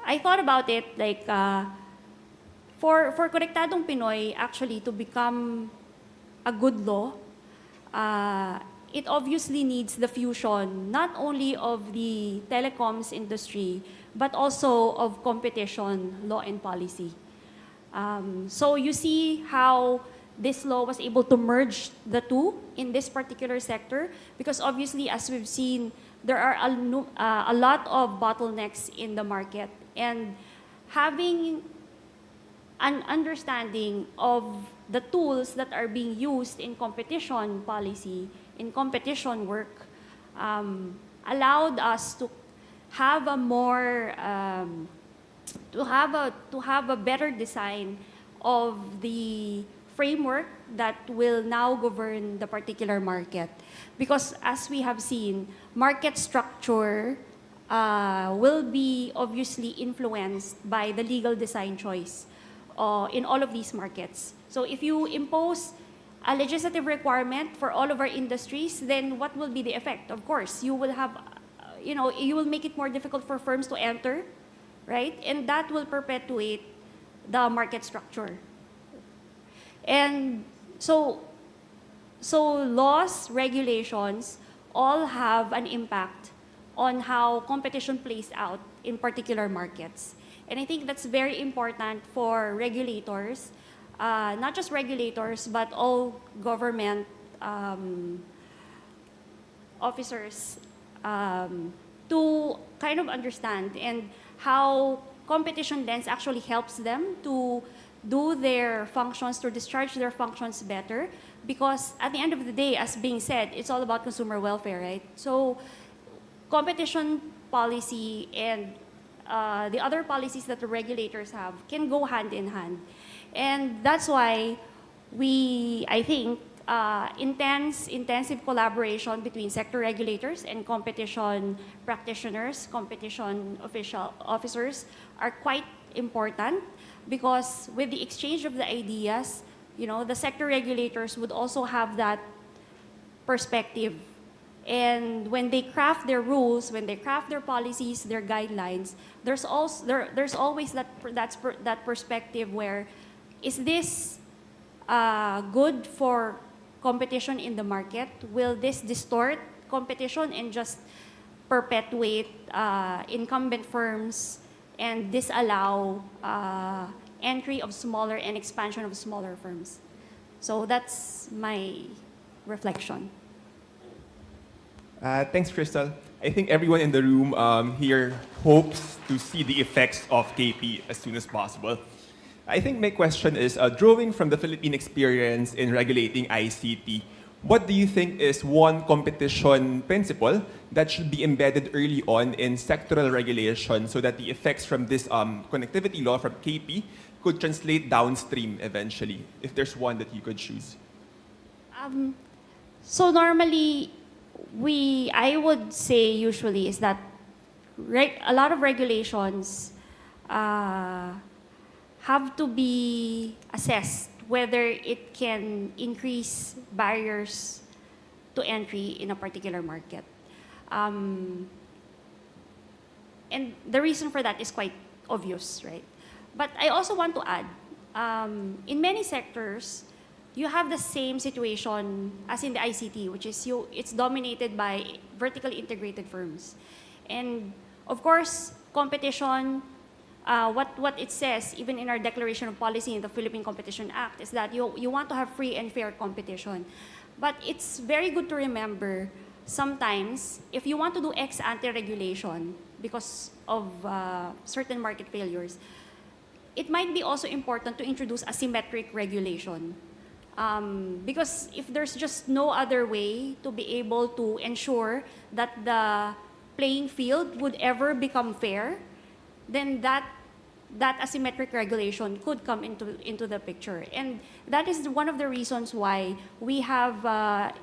I thought about it like for Konektadong Pinoy actually to become a good law, it obviously needs the fusion not only of the telecoms industry but also of competition, law, and policy. So you see how this law was able to merge the two in this particular sector because obviously, as we've seen, there are a lot of bottlenecks in the market, and having an understanding of the tools that are being used in competition policy, in competition work, allowed us to have a more to have a better design of the framework that will now govern the particular market. Because as we have seen, market structure will be obviously influenced by the legal design choice in all of these markets. So if you impose a legislative requirement for all of our industries, then what will be the effect? Of course, you will have, you will make it more difficult for firms to enter, right? And that will perpetuate the market structure. And so laws, regulations, all have an impact on how competition plays out in particular markets. And I think that's very important for regulators, not just regulators, but all government officers to kind of understand and how competition lens actually helps them to do their functions, to discharge their functions better. Because at the end of the day, as being said, it's all about consumer welfare, right? So competition policy and the other policies that the regulators have can go hand in hand. And that's why I think, intensive collaboration between sector regulators and competition practitioners, competition officers are quite important, because with the exchange of the ideas, the sector regulators would also have that perspective. And when they craft their rules, when they craft their policies, their guidelines, there's always that perspective where, is this good for competition in the market? Will this distort competition and just perpetuate incumbent firms and disallow entry of smaller and expansion of smaller firms? So that's my reflection. Thanks, Crystal. I think everyone in the room here hopes to see the effects of KP as soon as possible. I think my question is, drawing from the Philippine experience in regulating ICT, what do you think is one competition principle that should be embedded early on in sectoral regulation so that the effects from this connectivity law from KP could translate downstream eventually, if there's one that you could choose? So normally, I would say usually is that a lot of regulations have to be assessed whether it can increase barriers to entry in a particular market. And the reason for that is quite obvious, right? But I also want to add, in many sectors, you have the same situation as in the ICT, which is it's dominated by vertically integrated firms. And of course, competition, what it says, even in our declaration of policy in the Philippine Competition Act, is that you want to have free and fair competition. But it's very good to remember, sometimes, if you want to do ex-ante regulation because of certain market failures, it might be also important to introduce asymmetric regulation. Because if there's just no other way to be able to ensure that the playing field would ever become fair, then that asymmetric regulation could come into the picture. And that is one of the reasons why we have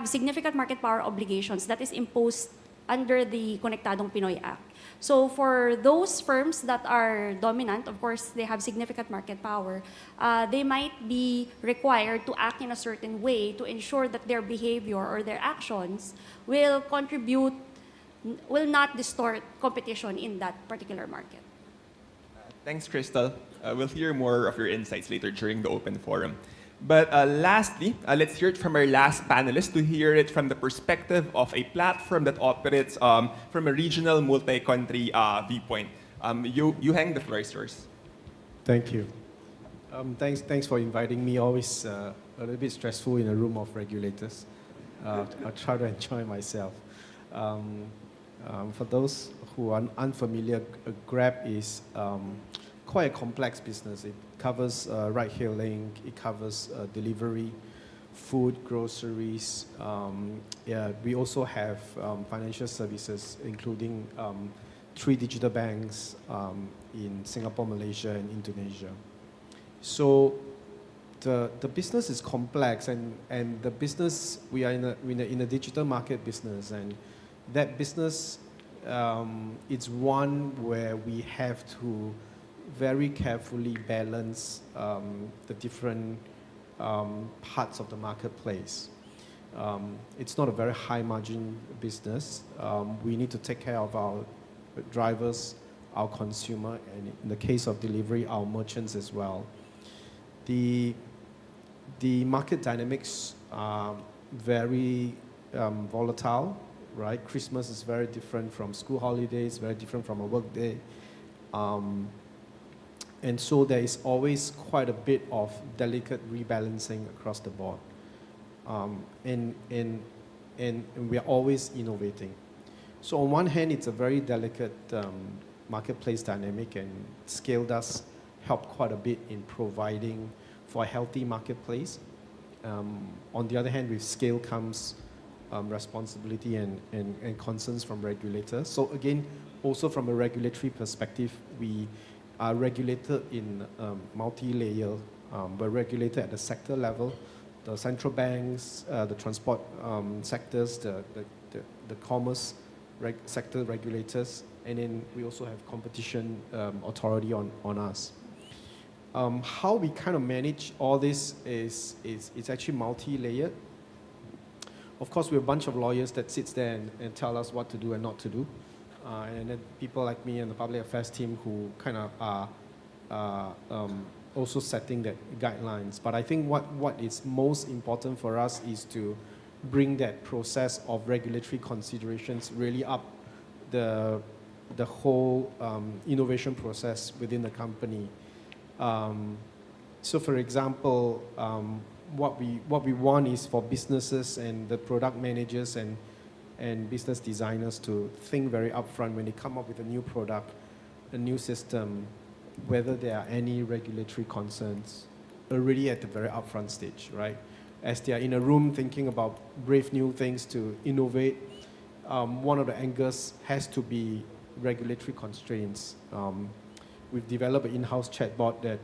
significant market power obligations that is imposed under the Konektadong Pinoy Act. So for those firms that are dominant, of course, they have significant market power, they might be required to act in a certain way to ensure that their behavior or their actions will not distort competition in that particular market. Thanks, Crystal. We'll hear more of your insights later during the open forum. But lastly, let's hear it from our last panelist to hear it from the perspective of a platform that operates from a regional, multi-country viewpoint. Hang, the floor is yours. Thank you. Thanks for inviting me. Always a little bit stressful in a room of regulators. I'll try to enjoy myself. For those who are unfamiliar, Grab is quite a complex business. It covers ride-hailing, it covers delivery, food, groceries. We also have financial services, including 3 digital banks in Singapore, Malaysia, and Indonesia. So the business is complex, and the business, we are in a digital market business, and that business, it's one where we have to very carefully balance the different parts of the marketplace. It's not a very high margin business. We need to take care of our drivers, our consumer, and in the case of delivery, our merchants as well. The market dynamics are very volatile, right? Christmas is very different from school holidays, very different from a work day. And so there is always quite a bit of delicate rebalancing across the board. And we are always innovating. So on one hand, it's a very delicate marketplace dynamic, and scale does help quite a bit in providing for a healthy marketplace. On the other hand, with scale comes responsibility and concerns from regulators. So again, also from a regulatory perspective, we are regulated in multi-layer. We're regulated at the sector level, the central banks, the transport sectors, the commerce sector regulators, and then we also have competition authority on us. How we kind of manage all this is it's actually multi-layered. Of course, we're a bunch of lawyers that sits there and tell us what to do and not to do. And then people like me and the public affairs team who kind of are also setting the guidelines. But I think what is most important for us is to bring that process of regulatory considerations really up the whole innovation process within the company. So for example, what we want is for businesses and the product managers and business designers to think very upfront when they come up with a new product, a new system, whether there are any regulatory concerns already at the very upfront stage, right? As they are in a room thinking about brave new things to innovate, one of the angles has to be regulatory constraints. We've developed an in-house chatbot that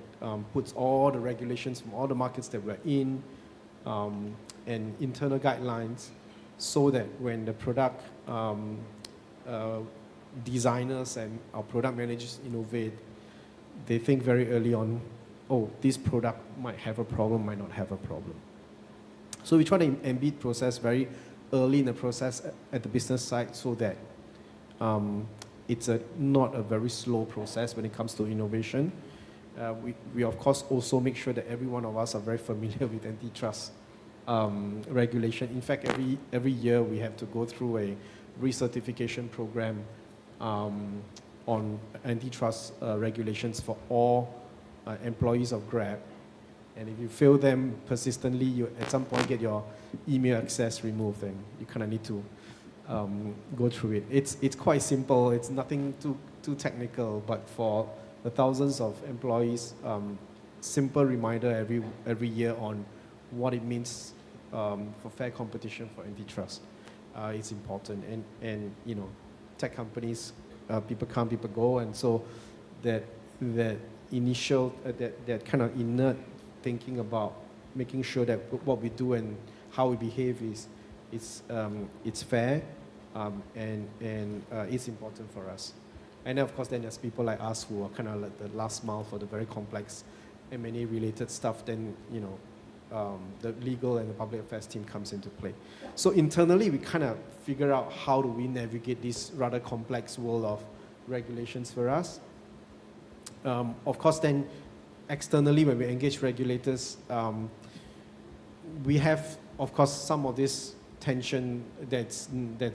puts all the regulations from all the markets that we're in and internal guidelines, so that when the product designers and our product managers innovate, they think very early on, oh, this product might have a problem, might not have a problem. So we try to embed process very early in the process at the business side, so that it's not a very slow process when it comes to innovation. We of course also make sure that every one of us are very familiar with antitrust regulation. In fact, every year we have to go through a recertification program on antitrust regulations for all employees of Grab. And if you fail them persistently, you at some point get your email access removed, and you kind of need to go through it. It's quite simple. It's nothing too technical, but for the thousands of employees, simple reminder every year on what it means for fair competition for antitrust. It's important, and you know, tech companies, people come, people go, and so that initial that kind of inert thinking about making sure that what we do and how we behave it's fair, and it's important for us. And then of course, then there's people like us who are kind of like the last mile for the very complex M&A related stuff. Then you know, the legal and the public affairs team comes into play. So internally, we kind of figure out how do we navigate this rather complex world of regulations for us. Of course, then externally, when we engage regulators, we have, of course, some of this tension that's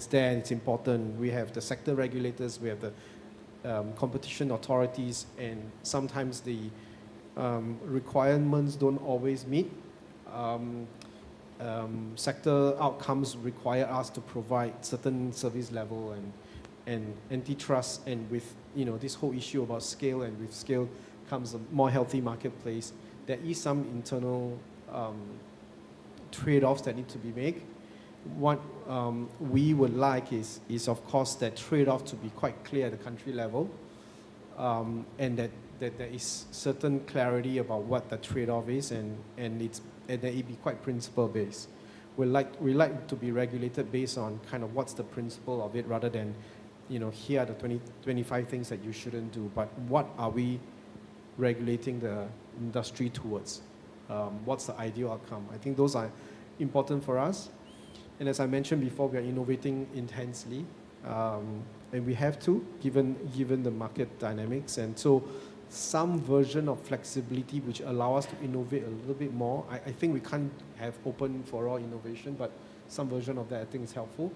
there, and it's important. We have the sector regulators, we have the competition authorities, and sometimes the requirements don't always meet. Sector outcomes require us to provide certain service level and antitrust, and with this whole issue about scale, and with scale comes a more healthy marketplace. There is some internal trade-offs that need to be made. What we would like is of course that trade-off to be quite clear at the country level, and that there is certain clarity about what the trade-off is, and that it be quite principle-based. We like to be regulated based on kind of what's the principle of it, rather than here are the 25 things that you shouldn't do, but what are we regulating the industry towards? What's the ideal outcome? I think those are important for us. And as I mentioned before, we are innovating intensely, and we have to, given the market dynamics. And so some version of flexibility which allow us to innovate a little bit more. I think we can't have open for all innovation, but some version of that I think is helpful.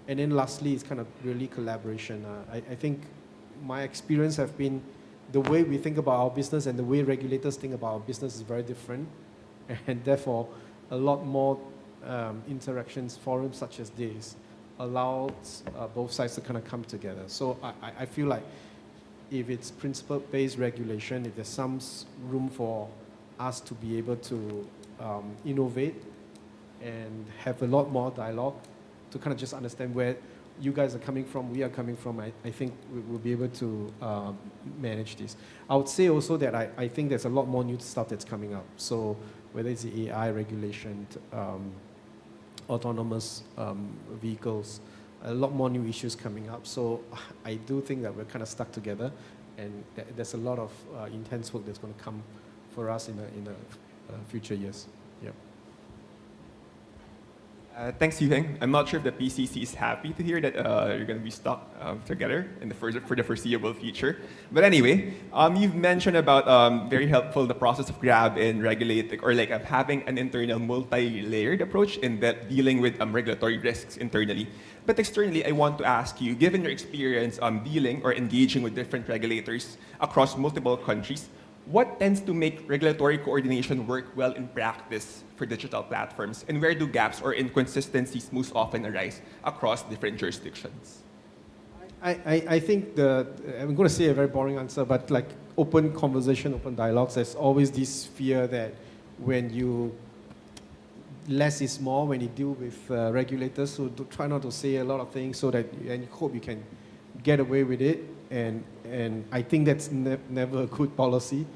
And then lastly, it's kind of really collaboration. I think my experience have been the way we think about our business and the way regulators think about our business is very different, and therefore a lot more interactions, forums such as this allows both sides to kind of come together. So I feel like if it's principle-based regulation, if there's some room for us to be able to innovate and have a lot more dialogue to kind of just understand where you guys are coming from, we are coming from, I think we'll be able to manage this. I would say also that I think there's a lot more new stuff that's coming up. So whether it's the AI regulation, autonomous vehicles, a lot more new issues coming up. So I do think that we're kind of stuck together, and there's a lot of intense work that's going to come for us in the future years. Yeah. Thanks, Yuheng. I'm not sure if the PCC is happy to hear that you're going to be stuck together for the foreseeable future. But anyway, you've mentioned about very helpful the process of GRAB in regulating or like having an internal multi-layered approach in that dealing with regulatory risks internally. But externally, I want to ask you, given your experience dealing or engaging with different regulators across multiple countries, what tends to make regulatory coordination work well in practice for digital platforms, and where do gaps or inconsistencies most often arise across different jurisdictions? I think I'm going to say a very boring answer, but like open conversation, open dialogues, there's always this fear that when you, less is more when you deal with regulators, so try not to say a lot of things so that, and you hope you can get away with it. And I think that's never a good policy.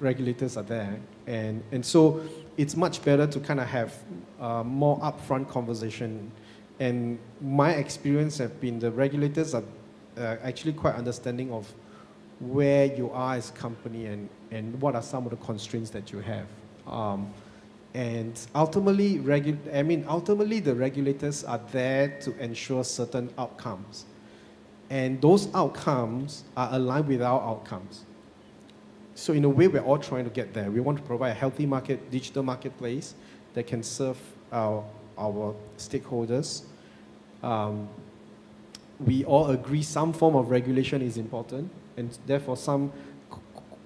Regulators are there, and so it's much better to kind of have more upfront conversation. And my experience have been the regulators are actually quite understanding of where you are as a company and what are some of the constraints that you have. And ultimately, ultimately the regulators are there to ensure certain outcomes. And those outcomes are aligned with our outcomes. So in a way, we're all trying to get there. We want to provide a healthy digital marketplace that can serve our stakeholders. We all agree some form of regulation is important, and therefore some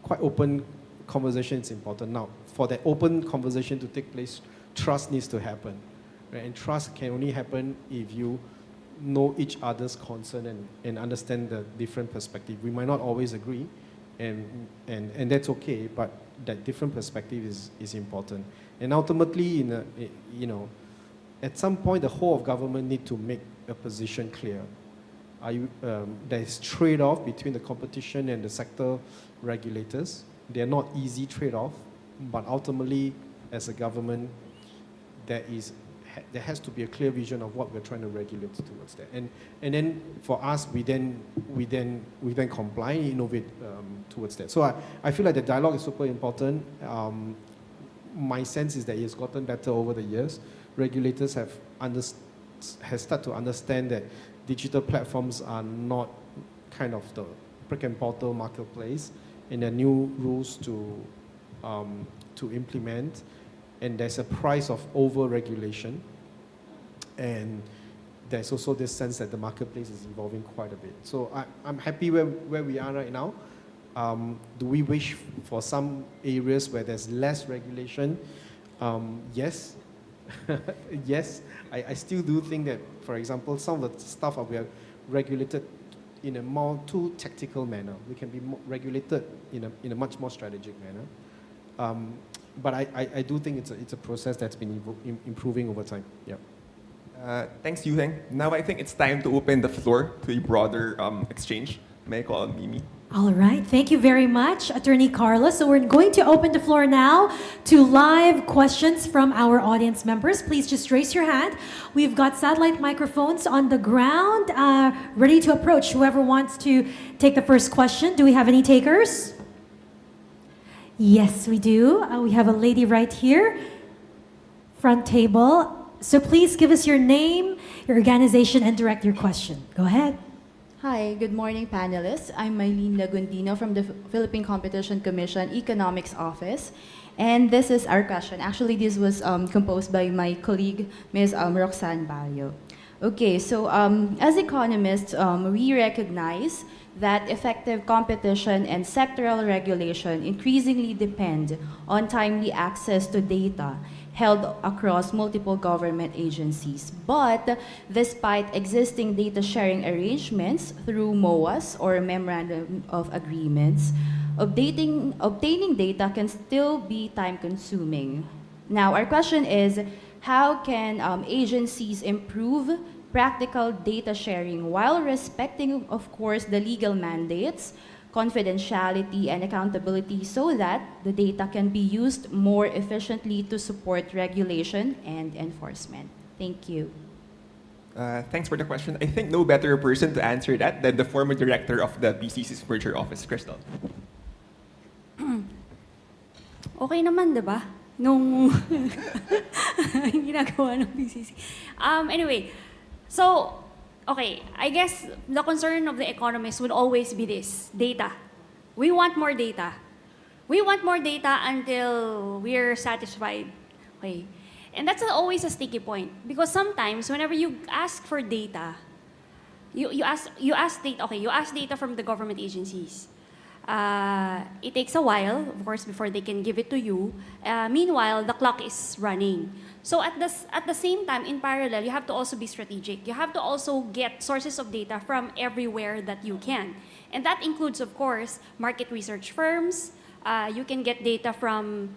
quite open conversation is important. Now, for that open conversation to take place, trust needs to happen. Right? And trust can only happen if you know each other's concern and understand the different perspective. We might not always agree, and that's okay, but that different perspective is important. And ultimately, at some point, the whole of government need to make a position clear. There's trade-off between the competition and the sector regulators. They're not easy trade-off, but ultimately, as a government, there has to be a clear vision of what we're trying to regulate towards that. And then for us, we then comply and innovate towards that. So I feel like the dialogue is super important. My sense is that it has gotten better over the years. Regulators have started to understand that digital platforms are not kind of the brick and mortar marketplace, and there are new rules to implement, and there's a price of over-regulation, and there's also this sense that the marketplace is evolving quite a bit. So I'm happy where we are right now. Do we wish for some areas where there's less regulation? Yes. Yes, I still do think that, for example, some of the stuff we are regulated in a more too tactical manner. We can be regulated in a much more strategic manner. But I do think it's a process that's been improving over time. Yeah. Thanks, Yuheng. Now I think it's time to open the floor to a broader exchange. May I call on Mimi? All right, thank you very much, Attorney Carlos. So we're going to open the floor now to live questions from our audience members. Please just raise your hand. We've got satellite microphones on the ground, ready to approach whoever wants to take the first question. Do we have any takers? Yes, we do. We have a lady right here, front table. So please give us your name, your organization, and direct your question. Go ahead. Hi, good morning, panelists. I'm Mylene Lagundino from the Philippine Competition Commission Economics Office. And this is our question. Actually, this was composed by my colleague, Ms. Roxanne Bayo. Okay, so as economists, we recognize that effective competition and sectoral regulation increasingly depend on timely access to data held across multiple government agencies. But despite existing data sharing arrangements through MOAs or Memorandum of Agreements, obtaining data can still be time consuming. Now, our question is, how can agencies improve practical data sharing while respecting, of course, the legal mandates, confidentiality, and accountability so that the data can be used more efficiently to support regulation and enforcement? Thank you. Thanks for the question. I think no better person to answer that than the former director of the PCC's merger office, Crystal. Okay naman, di ba? Nung ginagawa ng PCC. Anyway, so, okay, I guess the concern of the economists would always be this, data. We want more data. We want more data until we're satisfied. Okay. And that's always a sticky point because sometimes whenever you ask for data, you ask data from the government agencies. It takes a while, of course, before they can give it to you. Meanwhile, the clock is running. So at the same time, in parallel, you have to also be strategic. You have to also get sources of data from everywhere that you can. And that includes, of course, market research firms. You can get data from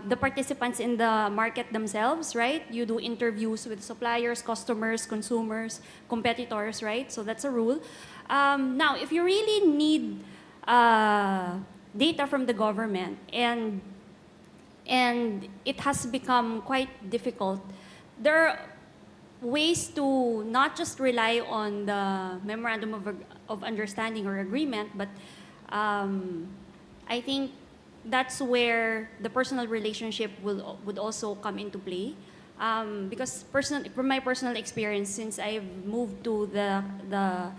the participants in the market themselves, right? You do interviews with suppliers, customers, consumers, competitors, right? So that's a rule. Now, if you really need data from the government and it has become quite difficult, there are ways to not just rely on the memorandum of understanding or agreement, but I think that's where the personal relationship would also come into play. Because from my personal experience, since I've moved to the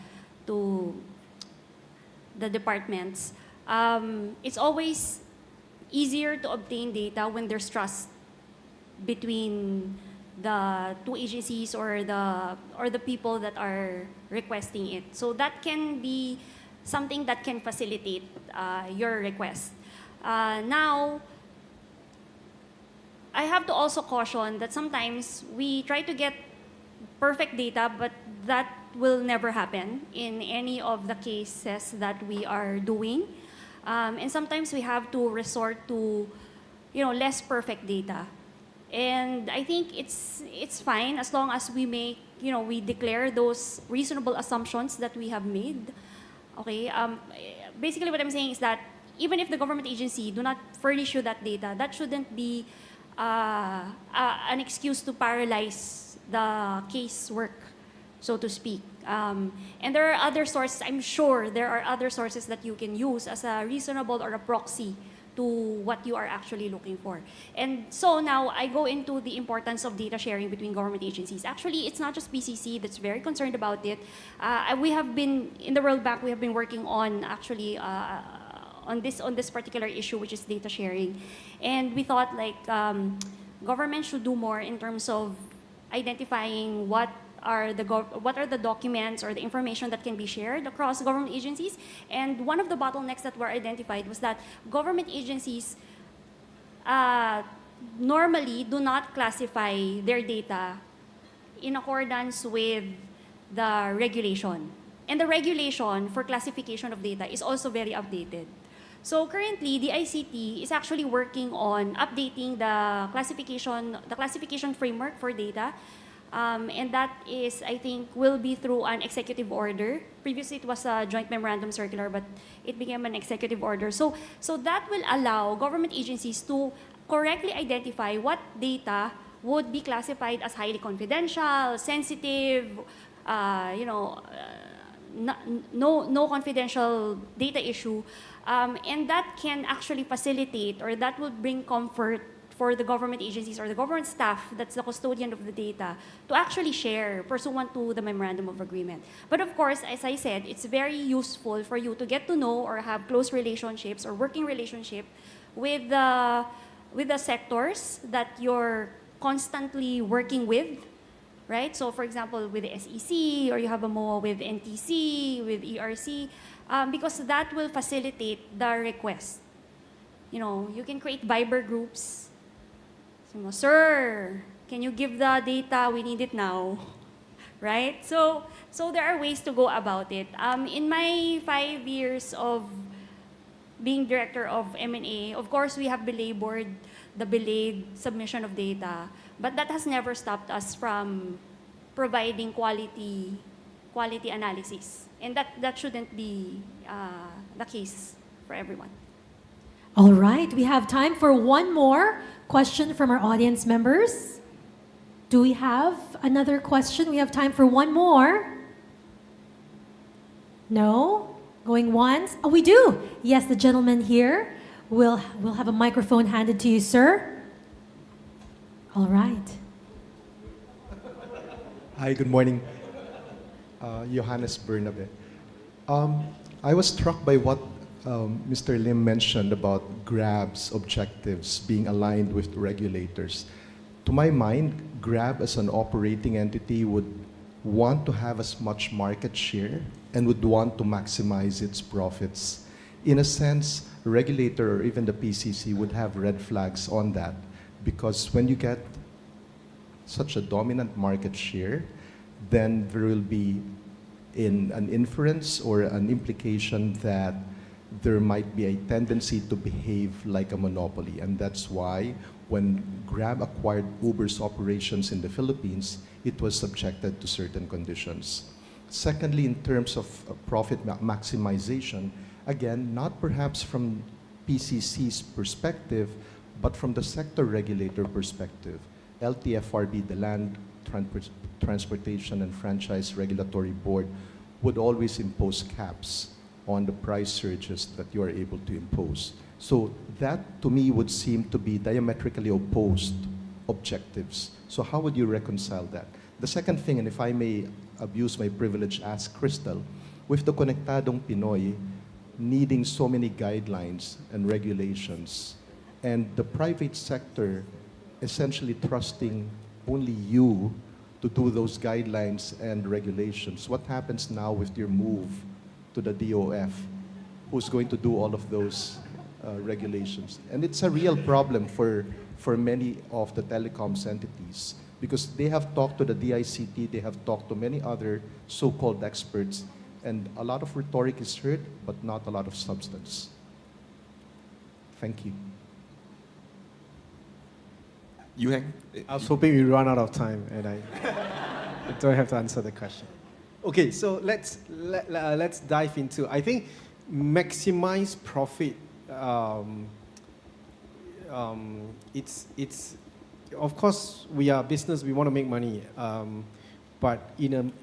departments, it's always easier to obtain data when there's trust between the two agencies or the people that are requesting it. So that can be something that can facilitate your request. Now, I have to also caution that sometimes we try to get perfect data, but that will never happen in any of the cases that we are doing. And sometimes we have to resort to, less perfect data. And I think it's fine as long as we make, we declare those reasonable assumptions that we have made. Okay. Basically, what I'm saying is that even if the government agency do not furnish you that data, that shouldn't be an excuse to paralyze the case work, so to speak. And there are other sources, I'm sure there are other sources that you can use as a reasonable or a proxy to what you are actually looking for. And so now I go into the importance of data sharing between government agencies. Actually, it's not just PCC that's very concerned about it. We have been, in the World Bank, we have been working on actually on this particular issue, which is data sharing. And we thought government should do more in terms of identifying what are the documents or the information that can be shared across government agencies. And one of the bottlenecks that were identified was that government agencies normally do not classify their data in accordance with the regulation. And the regulation for classification of data is also very outdated. So currently, the ICT is actually working on updating the classification framework for data. And that is, I think, will be through an executive order. Previously, it was a joint memorandum circular, but it became an executive order. So that will allow government agencies to correctly identify what data would be classified as highly confidential, sensitive, no confidential data issue. And that can actually facilitate, or that will bring comfort for the government agencies or the government staff that's the custodian of the data to actually share pursuant to the memorandum of agreement. But of course, as I said, it's very useful for you to get to know or have close relationships or working relationship with the sectors that you're constantly working with. right? So for example, with the SEC, or you have a MOA with NTC, with ERC, because that will facilitate the request. You know, you can create Viber groups. So, sir, can you give the data? We need it now, right? So there are ways to go about it. In my 5 years of being director of M&A, of course, we have belabored the delayed submission of data, but that has never stopped us from providing quality analysis. And that shouldn't be the case for everyone. All right, we have time for one more question from our audience members. Do we have another question? We have time for one more. No? Going once? Oh, we do. Yes, the gentleman here. We'll have a microphone handed to you, sir. All right. Hi, good morning. Johannes Bernabe. I was struck by what Mr. Lim mentioned about Grab's objectives being aligned with regulators. To my mind, Grab as an operating entity would want to have as much market share and would want to maximize its profits. In a sense, a regulator or even the PCC would have red flags on that, because when you get such a dominant market share, then there will be an inference or an implication that there might be a tendency to behave like a monopoly. And that's why when Grab acquired Uber's operations in the Philippines, it was subjected to certain conditions. Secondly, in terms of profit maximization, again, not perhaps from PCC's perspective, but from the sector regulator perspective. LTFRB, the Land Transportation and Franchise Regulatory Board, would always impose caps on the price surges that you are able to impose. So that, to me, would seem to be diametrically opposed objectives. So how would you reconcile that? The second thing, and if I may abuse my privilege, ask Crystal, with the Konektadong Pinoy needing so many guidelines and regulations, and the private sector essentially trusting only you to do those guidelines and regulations, what happens now with your move to the DOF? Who's going to do all of those regulations? And it's a real problem for many of the telecoms entities, because they have talked to the DICT, they have talked to many other so-called experts, and a lot of rhetoric is heard, but not a lot of substance. Thank you. I was hoping we run out of time, and I don't have to answer the question. Okay, so let's dive into. I think maximize profit. It's of course we are business. We want to make money, but in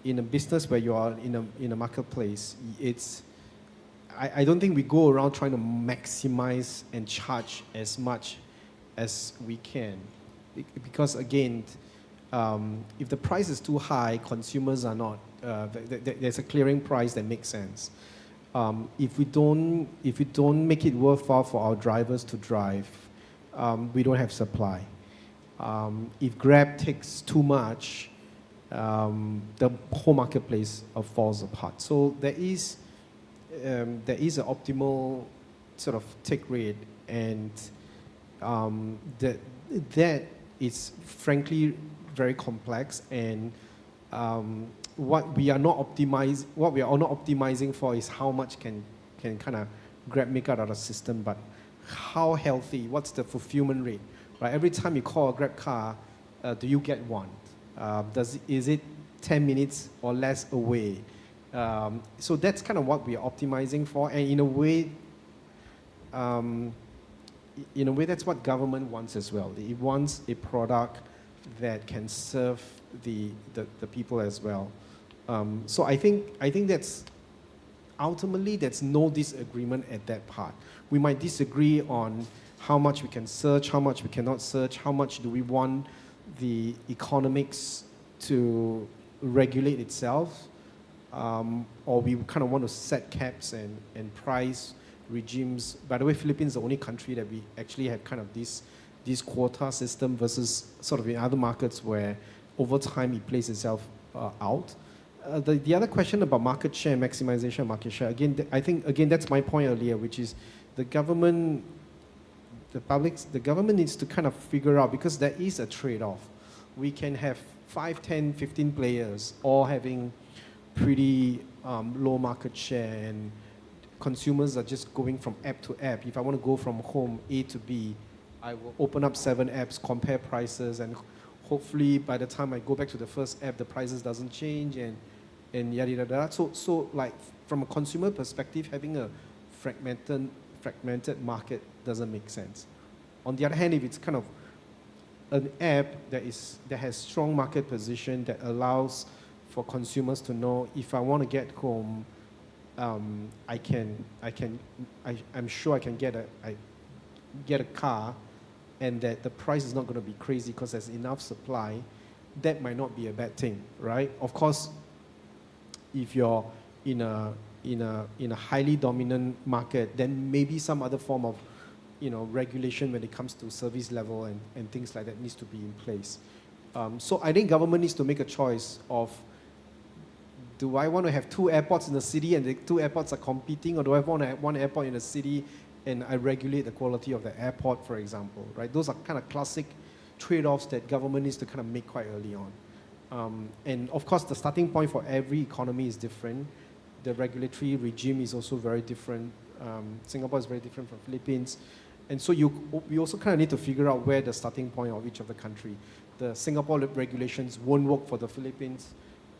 a business where you are in a marketplace, I don't think we go around trying to maximize and charge as much as we can, because again, if the price is too high, consumers are not. There's a clearing price that makes sense. If we don't make it worthwhile for our drivers to drive, we don't have supply. If Grab takes too much, the whole marketplace falls apart. So there is an optimal sort of take rate, and that is frankly very complex, and what we are not optimizing for is how much can kind of Grab make out of the system, but how healthy, what's the fulfillment rate, right? Every time you call a Grab car, do you get one? Is it 10 minutes or less away? So that's kind of what we are optimizing for, and in a way, that's what government wants as well. It wants a product that can serve the people as well. So I think that's ultimately there's no disagreement at that part. We might disagree on how much we can search, how much we cannot search, how much do we want the economics to regulate itself, or we kind of want to set caps and price regimes. By the way, Philippines is the only country that we actually have kind of this quota system versus sort of in other markets where over time it plays itself out. The other question about market share and maximization of market share, again, I think, again, that's my point earlier, which is the government needs to kind of figure out, because there is a trade-off. We can have 5, 10, 15 players all having pretty low market share, and consumers are just going from app to app. If I want to go from home A to B, I will open up 7 apps, compare prices, and hopefully by the time I go back to the first app, the prices doesn't change, and yada yada yada. So like from a consumer perspective, having a fragmented market doesn't make sense. On the other hand, if it's kind of an app that has strong market position that allows for consumers to know, if I want to get home, I'm sure I can get a car, and that the price is not going to be crazy because there's enough supply. That might not be a bad thing, right? Of course, if you're in a highly dominant market, then maybe some other form of regulation when it comes to service level and things like that needs to be in place. So I think government needs to make a choice of, do I want to have 2 airports in the city and the 2 airports are competing, or do I want to have 1 airport in the city and I regulate the quality of the airport, for example, right? Those are kind of classic trade-offs that government needs to kind of make quite early on. And of course, the starting point for every economy is different. The regulatory regime is also very different. Singapore is very different from Philippines. And so we also kind of need to figure out where the starting point of each of the country. The Singapore regulations won't work for the Philippines.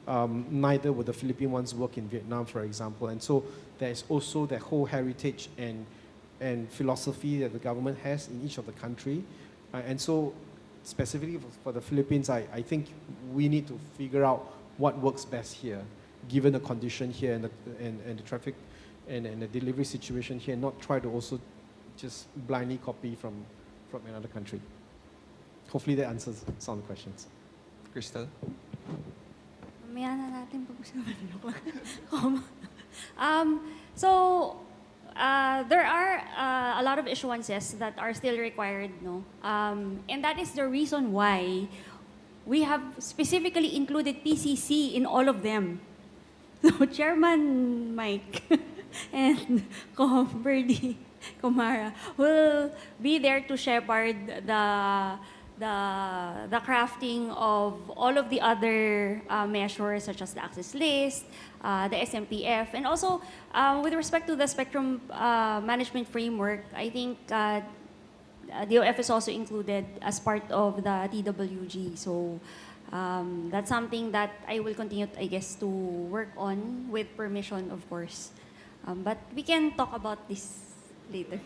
Neither would the Philippine ones work in Vietnam, for example. And so there's also that whole heritage and philosophy that the government has in each of the country. And so specifically for the Philippines, I think we need to figure out what works best here, given the condition here and the traffic and the delivery situation here, not try to also just blindly copy from another country. Hopefully that answers some of the questions. Crystal? Mamaya na natin pag-usapan. So, there are a lot of issuances that are still required, no? And that is the reason why we have specifically included PCC in all of them. So, Chairman Mike and Birdie Kumara will be there to shepherd the crafting of all of the other measures, such as the access list, the SMPF, and also with respect to the spectrum management framework, I think DOF is also included as part of the TWG. So that's something that I will continue, I guess, to work on with permission, of course. But we can talk about this later.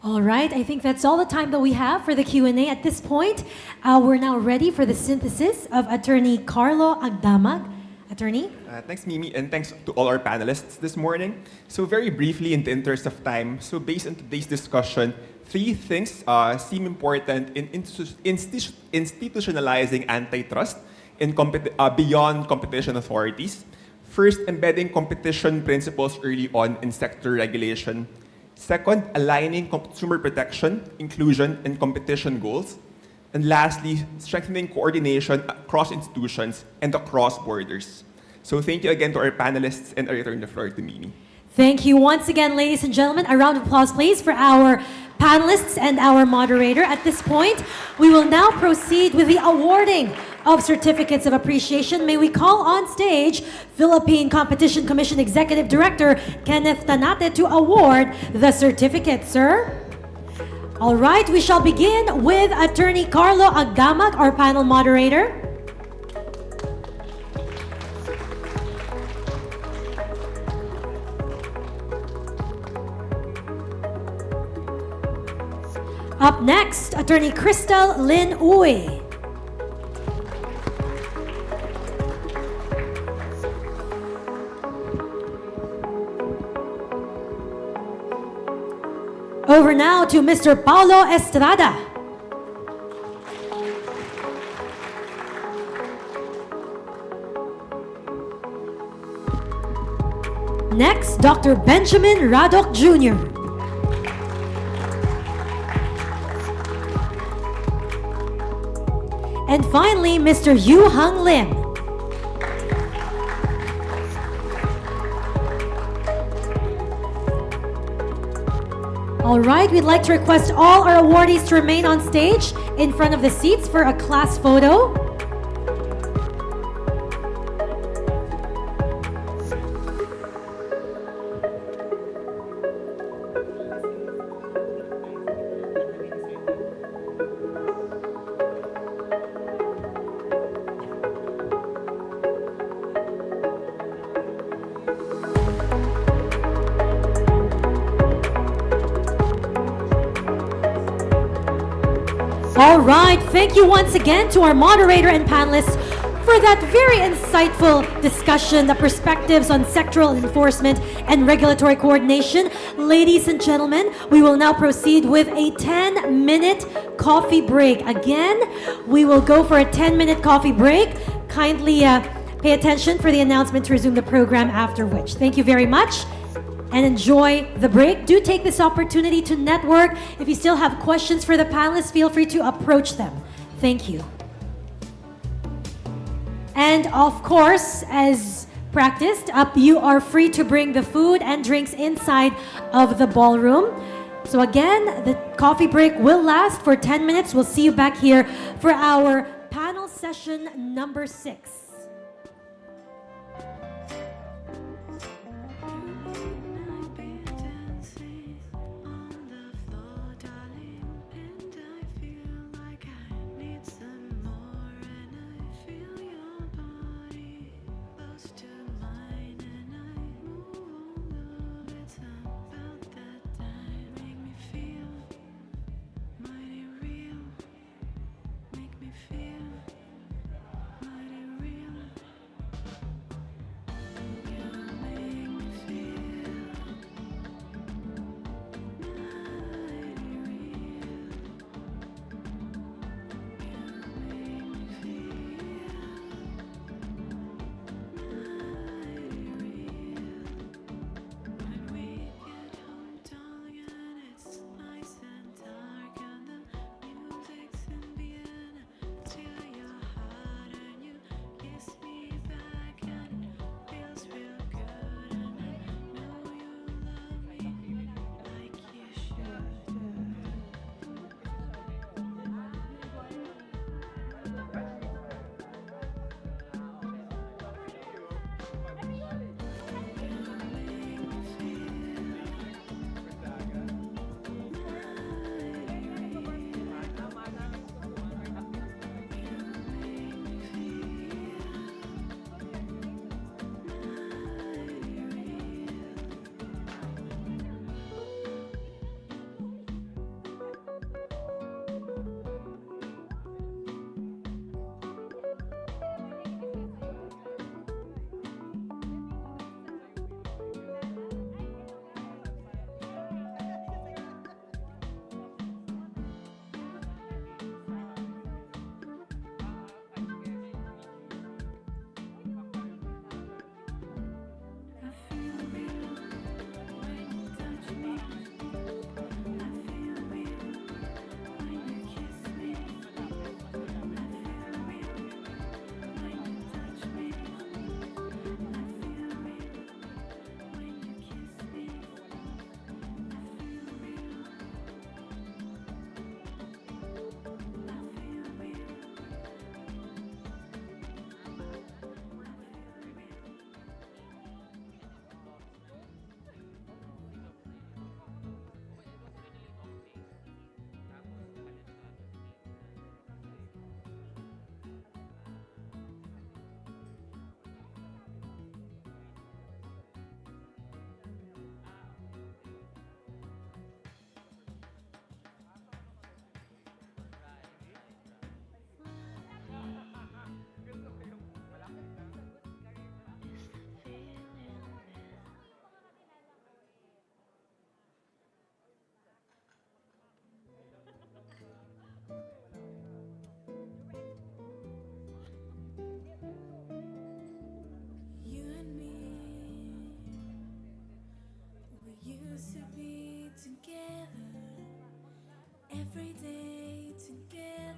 All right, I think that's all the time that we have for the Q&A at this point. We're now ready for the synthesis of Attorney Carlo Agdamag. Attorney? Thanks, Mimi, and thanks to all our panelists this morning. So very briefly, in the interest of time, so based on today's discussion, 3 things seem important in institutionalizing antitrust in beyond competition authorities. First, embedding competition principles early on in sector regulation. Second, aligning consumer protection, inclusion, and competition goals. And lastly, strengthening coordination across institutions and across borders. So thank you again to our panelists, and I return the floor to Mimi. Thank you once again, ladies and gentlemen. A round of applause, please, for our panelists and our moderator. At this point, we will now proceed with the awarding of certificates of appreciation. May we call on stage Philippine Competition Commission Executive Director Kenneth Tanate to award the certificate, sir. All right, we shall begin with Attorney Carlo Agdamag, our panel moderator. Up next, Attorney Crystal Lynn Uy. Over now to Mr. Paulo Estrada. Next, Dr. Benjamin Radok Jr. And finally, Mr. Yu Hung Lim. All right, we'd like to request all our awardees to remain on stage in front of the seats for a class photo. All right, thank you once again to our moderator and panelists for that very insightful discussion, the perspectives on sectoral enforcement and regulatory coordination. Ladies and gentlemen, we will now proceed with a 10-minute coffee break. Again, we will go for a 10-minute coffee break. Kindly pay attention for the announcement to resume the program after which. Thank you very much. And enjoy the break. Do take this opportunity to network. If you still have questions for the panelists, feel free to approach them. Thank you. And of course, as practiced, you are free to bring the food and drinks inside of the ballroom. So again, the coffee break will last for 10 minutes. We'll see you back here for our panel session number 6. Every day together,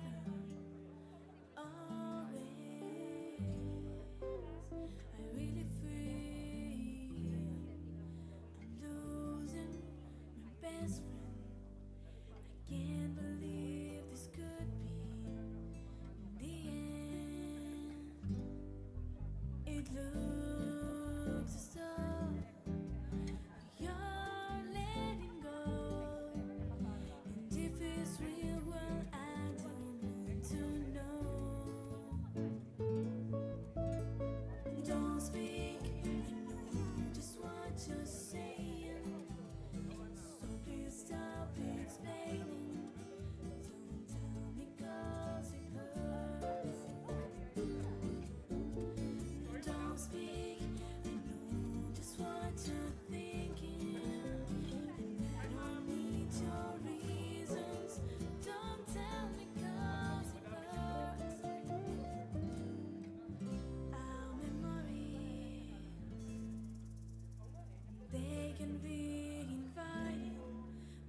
best friend. I can't believe this could be the end. It looks as though you're letting go, and if it's real, well, I don't want to know. Don't speak, I know just what you're saying, so please stop explaining. Don't tell me 'cause it hurts. Don't speak, I know just what you're thinking, and I don't need your reasons. Don't tell me 'cause it hurts. Our memories, they can be inviting,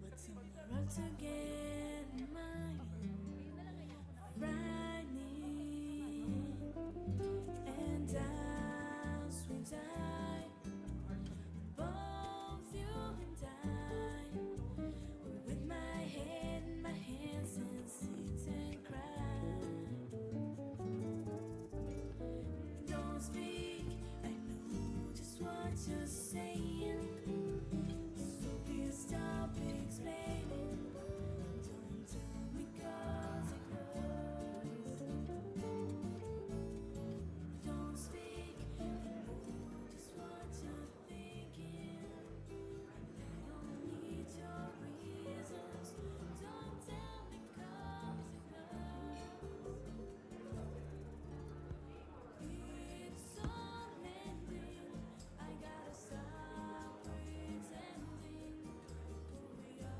but tomorrow to get mine, frightening. And as we die, both you and I, with my head in my hands and sit and cry. Don't speak, I know just what you're saying, so please stop explaining. Don't tell me 'cause it hurts. Don't speak, I know just what you're thinking, and I don't need your reasons. Don't tell me 'cause it hurts. It's all ending, I gotta stop pretending who we are.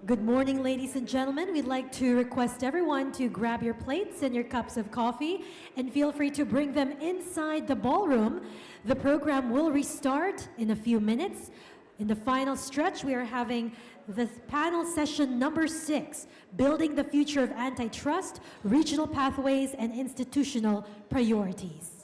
Good morning, ladies and gentlemen. We'd like to request everyone to grab your plates and your cups of coffee and feel free to bring them inside the ballroom. The program will restart in a few minutes. In the final stretch, we are having the panel session number 6, Building the Future of Antitrust, Regional Pathways and Institutional Priorities.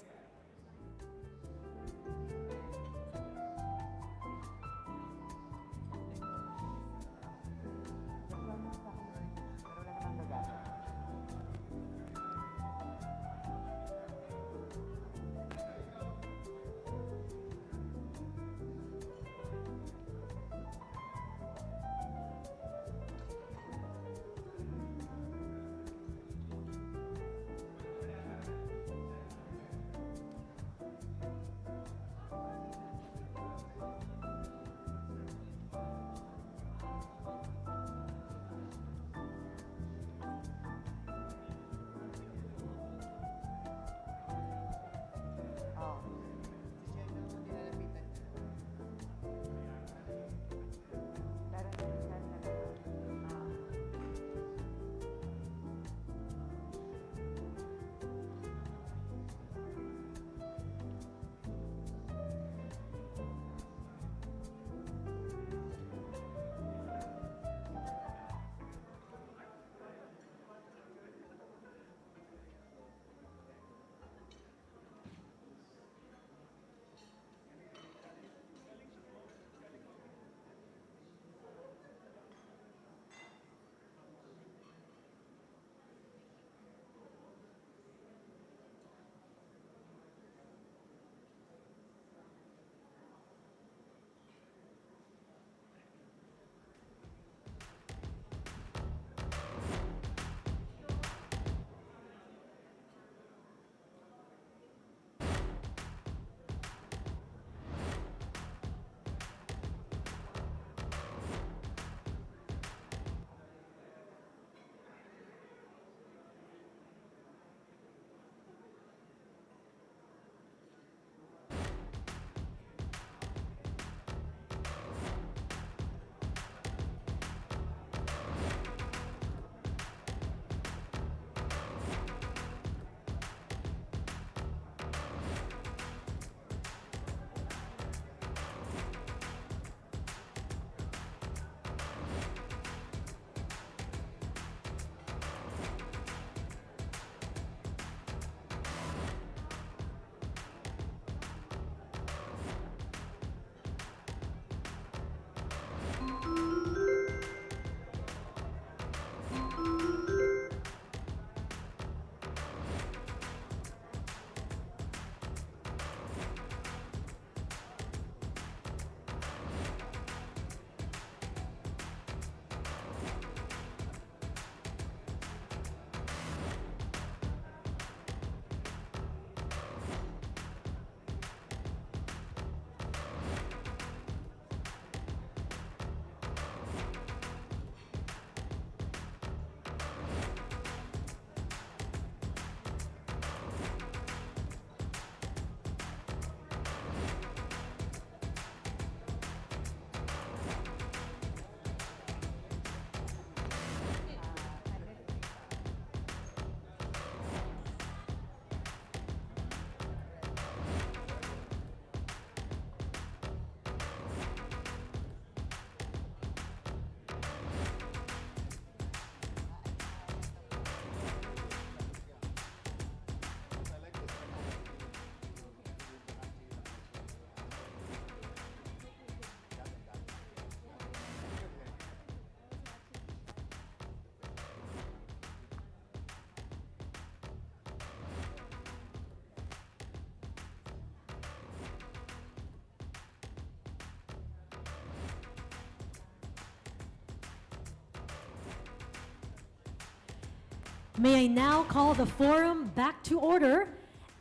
May I now call the forum back to order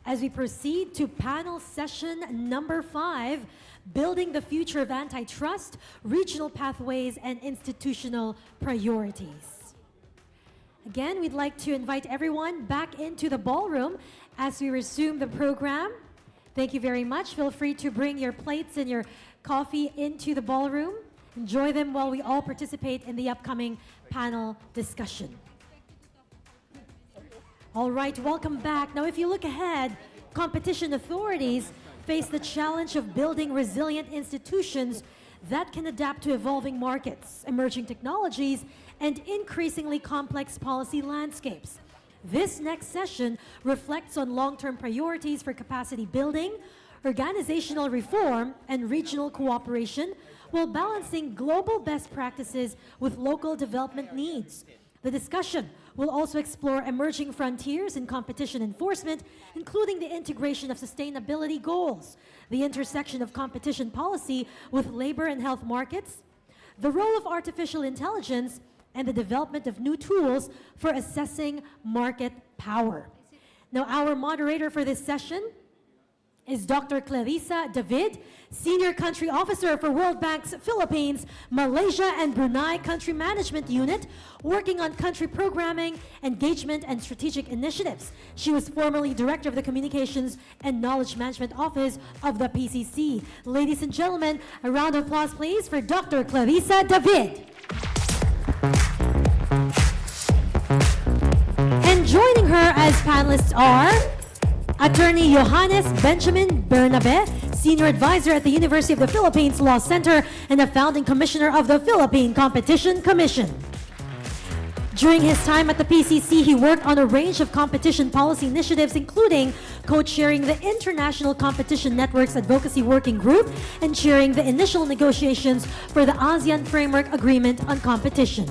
as we proceed to panel session number 5, Building the Future of Antitrust, Regional Pathways and Institutional Priorities. Again, we'd like to invite everyone back into the ballroom as we resume the program. Thank you very much. Feel free to bring your plates and your coffee into the ballroom. Enjoy them while we all participate in the upcoming panel discussion. All right, welcome back. Now, if you look ahead, competition authorities face the challenge of building resilient institutions that can adapt to evolving markets, emerging technologies, and increasingly complex policy landscapes. This next session reflects on long-term priorities for capacity building, organizational reform, and regional cooperation, while balancing global best practices with local development needs. The discussion will also explore emerging frontiers in competition enforcement, including the integration of sustainability goals, the intersection of competition policy with labor and health markets, the role of artificial intelligence, and the development of new tools for assessing market power. Now, our moderator for this session is Dr. Clarissa David, Senior Country Officer for World Bank's Philippines, Malaysia, and Brunei Country Management Unit, working on country programming, engagement, and strategic initiatives. She was formerly Director of the Communications and Knowledge Management Office of the PCC. Ladies and gentlemen, a round of applause, please, for Dr. Clarissa David. And joining her as panelists are Attorney Johannes Benjamin Bernabe, Senior Advisor at the University of the Philippines Law Center and a founding commissioner of the Philippine Competition Commission. During his time at the PCC, he worked on a range of competition policy initiatives, including co-chairing the International Competition Network's Advocacy Working Group and chairing the initial negotiations for the ASEAN Framework Agreement on Competition.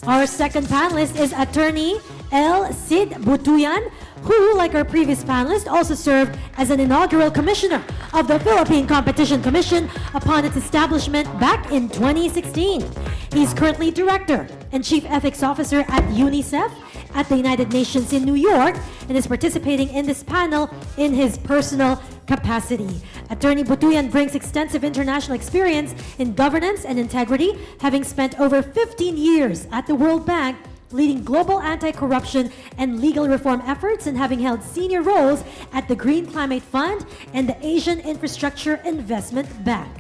Our second panelist is Attorney L. Sid Butuyan, who, like our previous panelist, also served as an inaugural commissioner of the Philippine Competition Commission upon its establishment back in 2016. He's currently Director and Chief Ethics Officer at UNICEF at the United Nations in New York and is participating in this panel in his personal capacity. Attorney Butuyan brings extensive international experience in governance and integrity, having spent over 15 years at the World Bank leading global anti-corruption and legal reform efforts and having held senior roles at the Green Climate Fund and the Asian Infrastructure Investment Bank.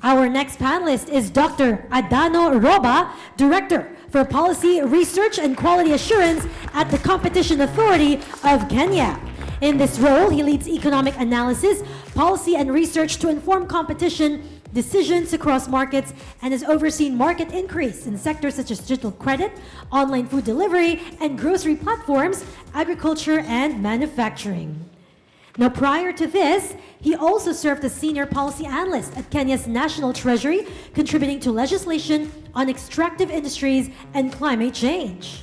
Our next panelist is Dr. Adano Roba, Director for Policy Research and Quality Assurance at the Competition Authority of Kenya. In this role, he leads economic analysis, policy, and research to inform competition decisions across markets and has overseen market increase in sectors such as digital credit, online food delivery, and grocery platforms, agriculture, and manufacturing. Now, prior to this, he also served as senior policy analyst at Kenya's National Treasury, contributing to legislation on extractive industries and climate change.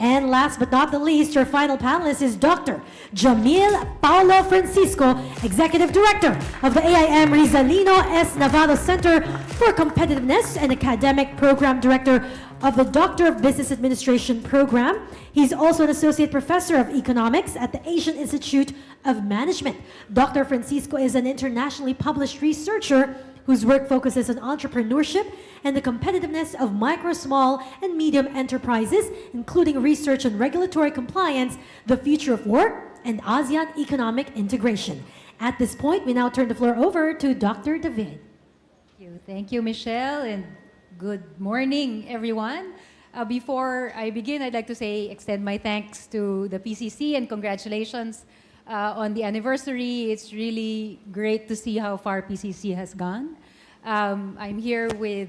And last but not the least, your final panelist is Dr. Jamil Paulo Francisco, Executive Director of the AIM Rizalino S. Navarro Center for Competitiveness and Academic Program Director of the Doctor of Business Administration program. He's also an Associate Professor of Economics at the Asian Institute of Management. Dr. Francisco is an internationally published researcher whose work focuses on entrepreneurship and the competitiveness of micro, small, and medium enterprises, including research on regulatory compliance, the future of work, and ASEAN economic integration. At this point, we now turn the floor over to Dr. David. Thank you, Michelle, and good morning, everyone. Before I begin, I'd like to extend my thanks to the PCC and congratulations on the anniversary. It's really great to see how far PCC has gone. I'm here with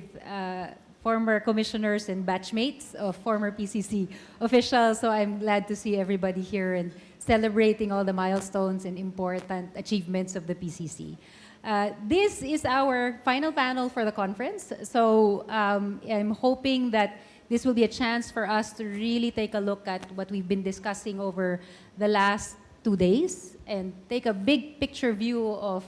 former commissioners and batchmates of former PCC officials, so I'm glad to see everybody here and celebrating all the milestones and important achievements of the PCC. This is our final panel for the conference, so I'm hoping that this will be a chance for us to really take a look at what we've been discussing over the last 2 days and take a big picture view of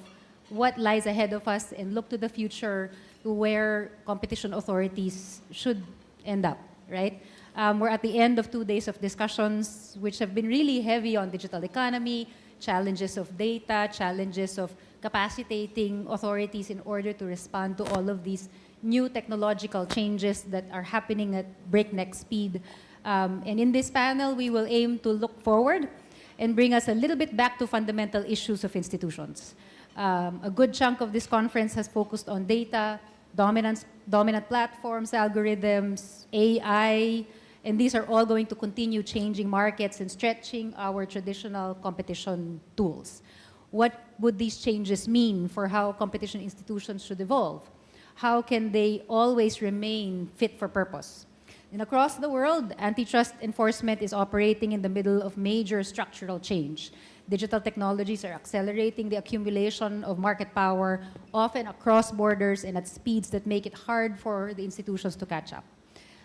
what lies ahead of us and look to the future to where competition authorities should end up, right? We're at the end of 2 days of discussions, which have been really heavy on digital economy, challenges of data, challenges of capacitating authorities in order to respond to all of these new technological changes that are happening at breakneck speed. And in this panel, we will aim to look forward and bring us a little bit back to fundamental issues of institutions. A good chunk of this conference has focused on data, dominant platforms, algorithms, AI, and these are all going to continue changing markets and stretching our traditional competition tools. What would these changes mean for how competition institutions should evolve? How can they always remain fit for purpose? And across the world, antitrust enforcement is operating in the middle of major structural change. Digital technologies are accelerating the accumulation of market power, often across borders and at speeds that make it hard for the institutions to catch up.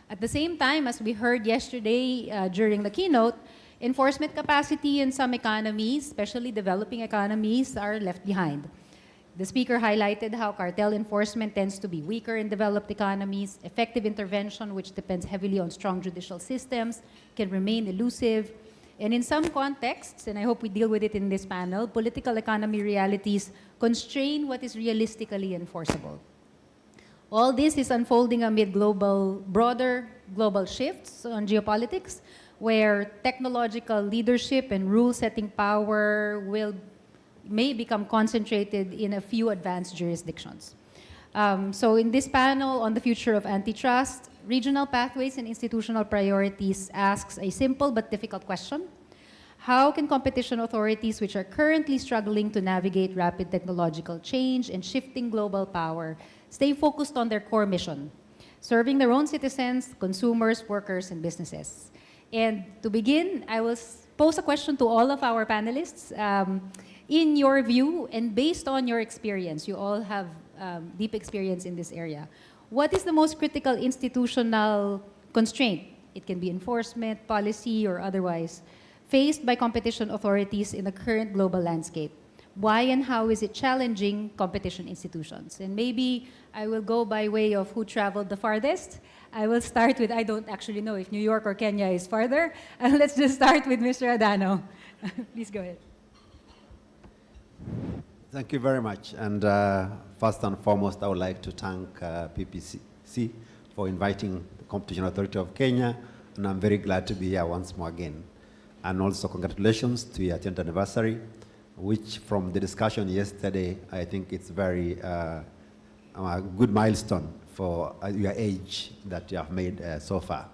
At the same time, as we heard yesterday during the keynote, enforcement capacity in some economies, especially developing economies, are left behind. The speaker highlighted how cartel enforcement tends to be weaker in developed economies. Effective intervention, which depends heavily on strong judicial systems, can remain elusive. And in some contexts, and I hope we deal with it in this panel, political economy realities constrain what is realistically enforceable. All this is unfolding amid broader global shifts on geopolitics, where technological leadership and rule-setting power may become concentrated in a few advanced jurisdictions. So in this panel on the future of antitrust, regional pathways and institutional priorities asks a simple but difficult question. How can competition authorities which are currently struggling to navigate rapid technological change and shifting global power stay focused on their core mission, serving their own citizens, consumers, workers, and businesses? And to begin, I will pose a question to all of our panelists. In your view, and based on your experience, you all have deep experience in this area, what is the most critical institutional constraint? It can be enforcement, policy, or otherwise, faced by competition authorities in the current global landscape. Why and how is it challenging competition institutions? And maybe I will go by way of who traveled the farthest. I will start with, I don't actually know if New York or Kenya is farther. Let's just start with Mr. Adano. Please go ahead. Thank you very much. And first and foremost, I would like to thank PPC for inviting the Competition Authority of Kenya. And I'm very glad to be here once more again. And also congratulations to your 10th anniversary, which from the discussion yesterday, I think it's very a good milestone for your age that you have made so far.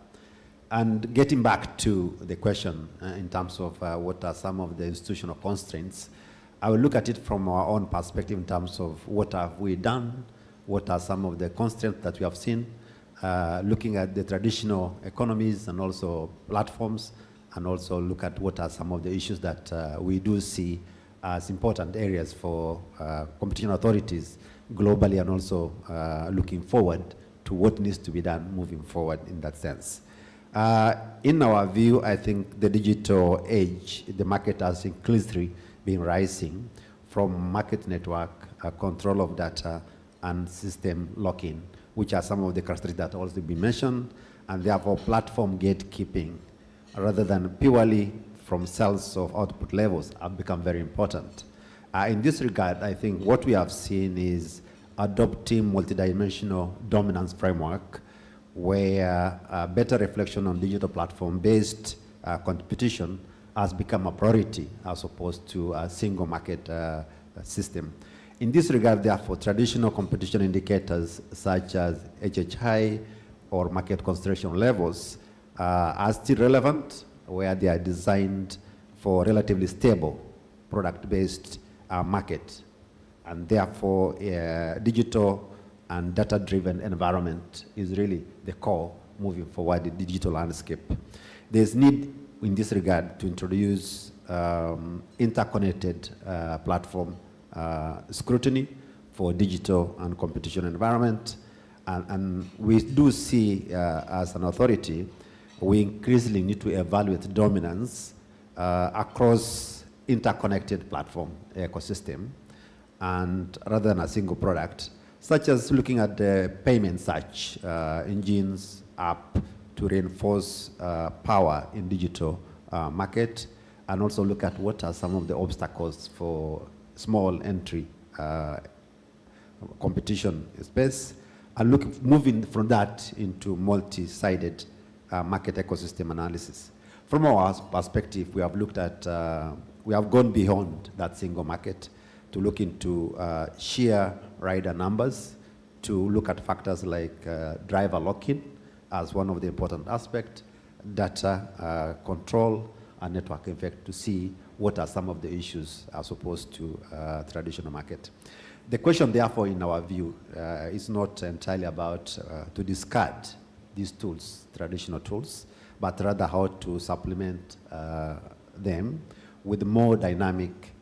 And getting back to the question in terms of what are some of the institutional constraints, I will look at it from our own perspective in terms of what have we done, what are some of the constraints that we have seen, looking at the traditional economies and also platforms, and also look at what are some of the issues that we do see as important areas for competition authorities globally, and also looking forward to what needs to be done moving forward in that sense. In our view, I think the digital age, the market has increasingly been rising from market network, control of data, and system lock-in, which are some of the characteristics that also been mentioned, and therefore platform gatekeeping, rather than purely from sales of output levels, have become very important. In this regard, I think what we have seen is adopting multidimensional dominance framework, where better reflection on digital platform-based competition has become a priority as opposed to a single market system. In this regard, therefore, traditional competition indicators such as HHI or market concentration levels are still relevant, where they are designed for relatively stable product-based market. And therefore, digital and data-driven environment is really the core moving forward in the digital landscape. There's need in this regard to introduce interconnected platform scrutiny for digital and competition environment. And we do see as an authority, we increasingly need to evaluate dominance across interconnected platform ecosystem, and rather than a single product, such as looking at the payment search engines, app, to reinforce power in digital market, and also look at what are some of the obstacles for small entry competition space, and moving from that into multi-sided market ecosystem analysis. From our perspective, we have looked at, we have gone beyond that single market to look into sheer rider numbers, to look at factors like driver lock-in as one of the important aspects, data control, and network effect, to see what are some of the issues as opposed to traditional market. The question, therefore, in our view, is not entirely about to discard these tools, traditional tools, but rather how to supplement them with more dynamic,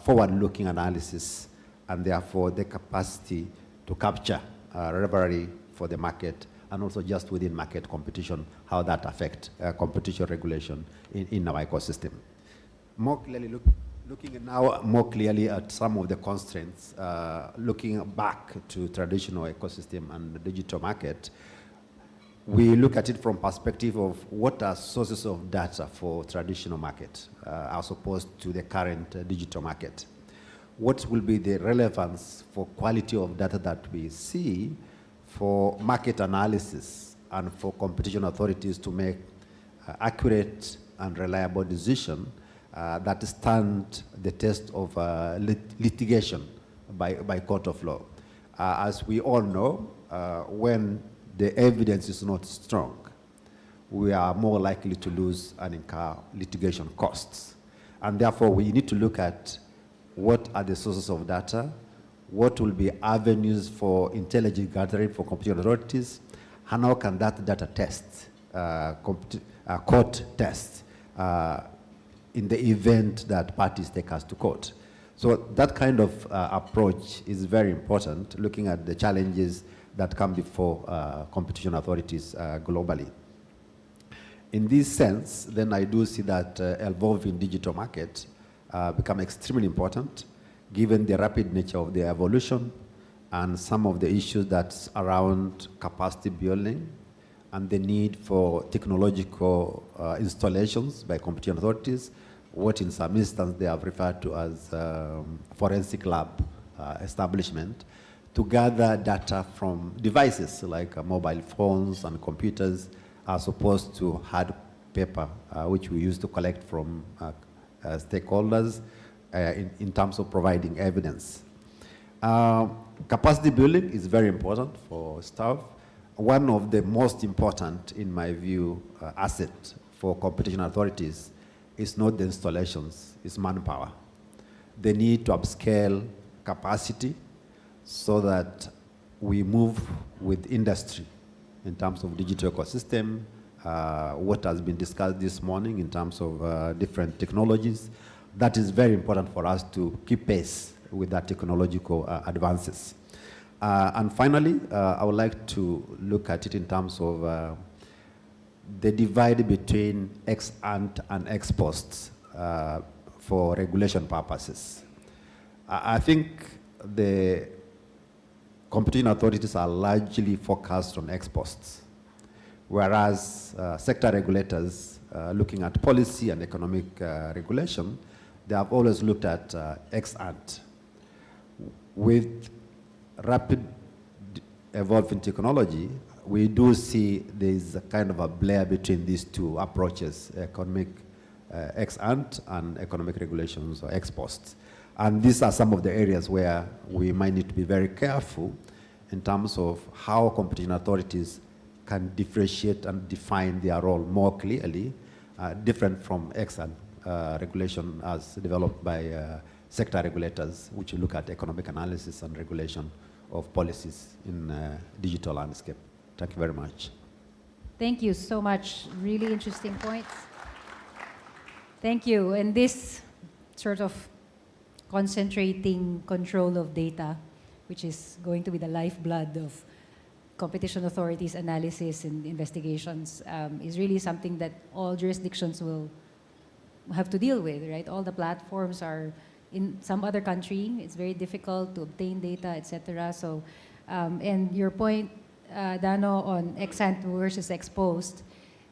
forward-looking analysis, and therefore the capacity to capture rivalry for the market, and also just within market competition, how that affects competition regulation in our ecosystem. More clearly, looking now more clearly at some of the constraints, looking back to traditional ecosystem and the digital market, we look at it from perspective of what are sources of data for traditional market as opposed to the current digital market. What will be the relevance for quality of data that we see for market analysis and for competition authorities to make accurate and reliable decisions that stand the test of litigation by court of law. As we all know, when the evidence is not strong, we are more likely to lose and incur litigation costs. And therefore, we need to look at what are the sources of data, what will be avenues for intelligence gathering for competition authorities, and how can that data test, court test, in the event that parties take us to court. So that kind of approach is very important, looking at the challenges that come before competition authorities globally. In this sense, then I do see that evolving digital market become extremely important, given the rapid nature of the evolution and some of the issues that's around capacity building and the need for technological installations by competition authorities, what in some instances they have referred to as forensic lab establishment, to gather data from devices like mobile phones and computers, as opposed to hard paper, which we used to collect from stakeholders in terms of providing evidence. Capacity building is very important for staff. One of the most important, in my view, asset for competition authorities is not the installations, it's manpower. They need to upscale capacity so that we move with industry in terms of digital ecosystem, what has been discussed this morning in terms of different technologies. That is very important for us to keep pace with that technological advances. And finally, I would like to look at it in terms of the divide between ex ante and ex post for regulation purposes. I think the competition authorities are largely focused on ex posts, whereas sector regulators looking at policy and economic regulation, they have always looked at ex ante. With rapid evolving technology, we do see there's a kind of a blur between these two approaches, economic ex ante and economic regulations or ex post. And these are some of the areas where we might need to be very careful in terms of how competition authorities can differentiate and define their role more clearly, different from ex ante regulation as developed by sector regulators, which look at economic analysis and regulation of policies in digital landscape. Thank you very much. Thank you so much. Really interesting points. Thank you. And this sort of concentrating control of data, which is going to be the lifeblood of competition authorities' analysis and investigations, is really something that all jurisdictions will have to deal with, right? All the platforms are in some other country. It's very difficult to obtain data, etc. So, and your point, Dano, on ex ante versus ex post,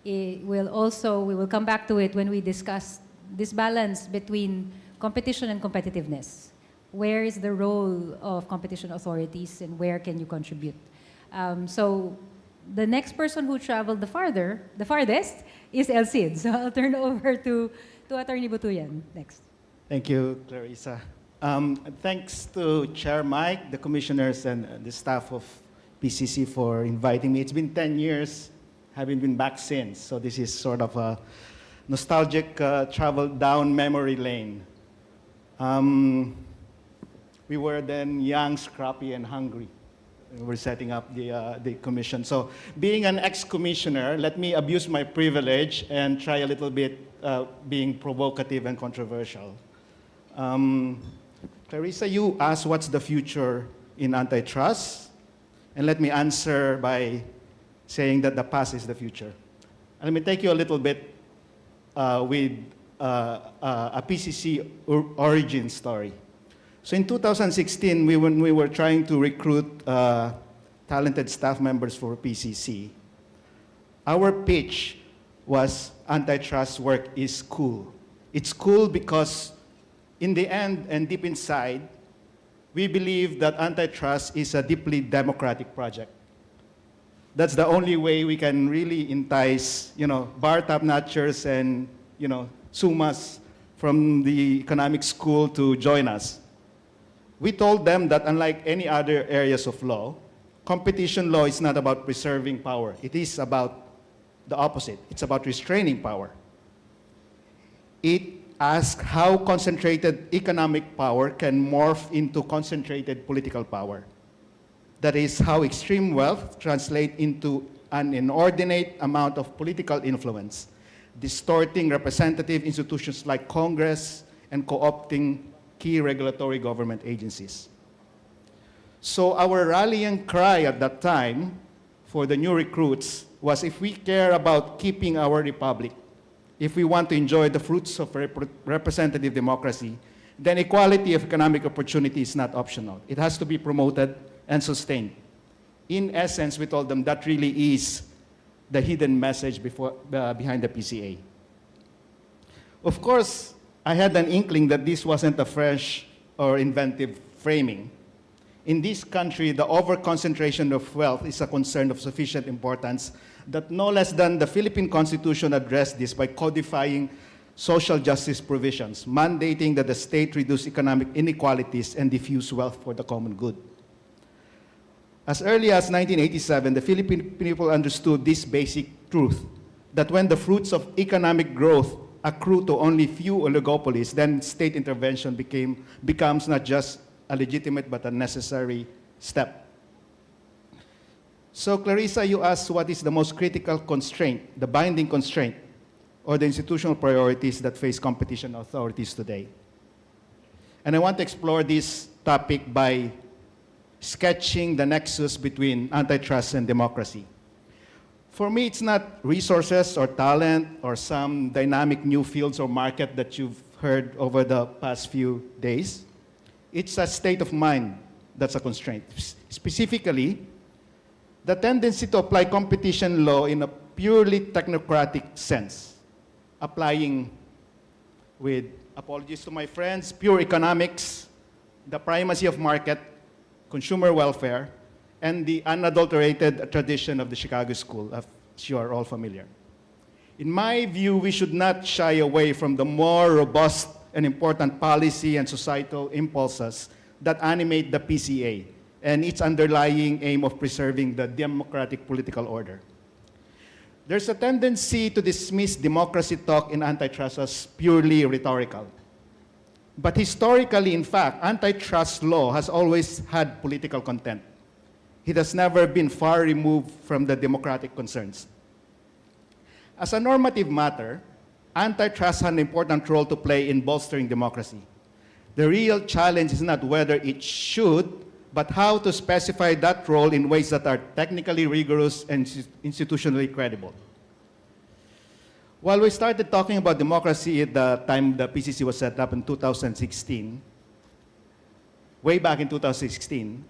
we will come back to it when we discuss this balance between competition and competitiveness. Where is the role of competition authorities and where can you contribute? So the next person who traveled the farthest is El Cid. So I'll turn over to Attorney Butuyan next. Thank you, Clarissa. Thanks to Chair Mike, the commissioners, and the staff of PCC for inviting me. It's been 10 years, haven't been back since. So this is sort of a nostalgic travel down memory lane. We were then young, scrappy, and hungry. We were setting up the commission. So being an ex-commissioner, let me abuse my privilege and try a little bit being provocative and controversial. Clarissa, you asked what's the future in antitrust, and let me answer by saying that the past is the future. And let me take you a little bit with a PCC origin story. So in 2016, when we were trying to recruit talented staff members for PCC, our pitch was antitrust work is cool. It's cool because in the end and deep inside, we believe that antitrust is a deeply democratic project. That's the only way we can really entice, bar top-notchers and, sumas from the economic school to join us. We told them that unlike any other areas of law, competition law is not about preserving power. It is about the opposite. It's about restraining power. It asks how concentrated economic power can morph into concentrated political power. That is how extreme wealth translates into an inordinate amount of political influence, distorting representative institutions like Congress and co-opting key regulatory government agencies. So our rallying cry at that time for the new recruits was, if we care about keeping our republic, if we want to enjoy the fruits of representative democracy, then equality of economic opportunity is not optional. It has to be promoted and sustained. In essence, we told them that really is the hidden message behind the PCA. Of course, I had an inkling that this wasn't a fresh or inventive framing. In this country, the over-concentration of wealth is a concern of sufficient importance that no less than the Philippine Constitution addressed this by codifying social justice provisions, mandating that the state reduce economic inequalities and diffuse wealth for the common good. As early as 1987, the Philippine people understood this basic truth, that when the fruits of economic growth accrue to only few oligopolies, then state intervention becomes not just a legitimate but a necessary step. So Clarissa, you asked what is the most critical constraint, the binding constraint, or the institutional priorities that face competition authorities today. And I want to explore this topic by sketching the nexus between antitrust and democracy. For me, it's not resources or talent or some dynamic new fields or market that you've heard over the past few days. It's a state of mind that's a constraint. Specifically, the tendency to apply competition law in a purely technocratic sense, applying, with apologies to my friends, pure economics, the primacy of market, consumer welfare, and the unadulterated tradition of the Chicago School, as you are all familiar. In my view, we should not shy away from the more robust and important policy and societal impulses that animate the PCA and its underlying aim of preserving the democratic political order. There's a tendency to dismiss democracy talk in antitrust as purely rhetorical. But historically, in fact, antitrust law has always had political content. It has never been far removed from the democratic concerns. As a normative matter, antitrust has an important role to play in bolstering democracy. The real challenge is not whether it should, but how to specify that role in ways that are technically rigorous and institutionally credible. While we started talking about democracy at the time the PCC was set up in 2016, way back in 2016,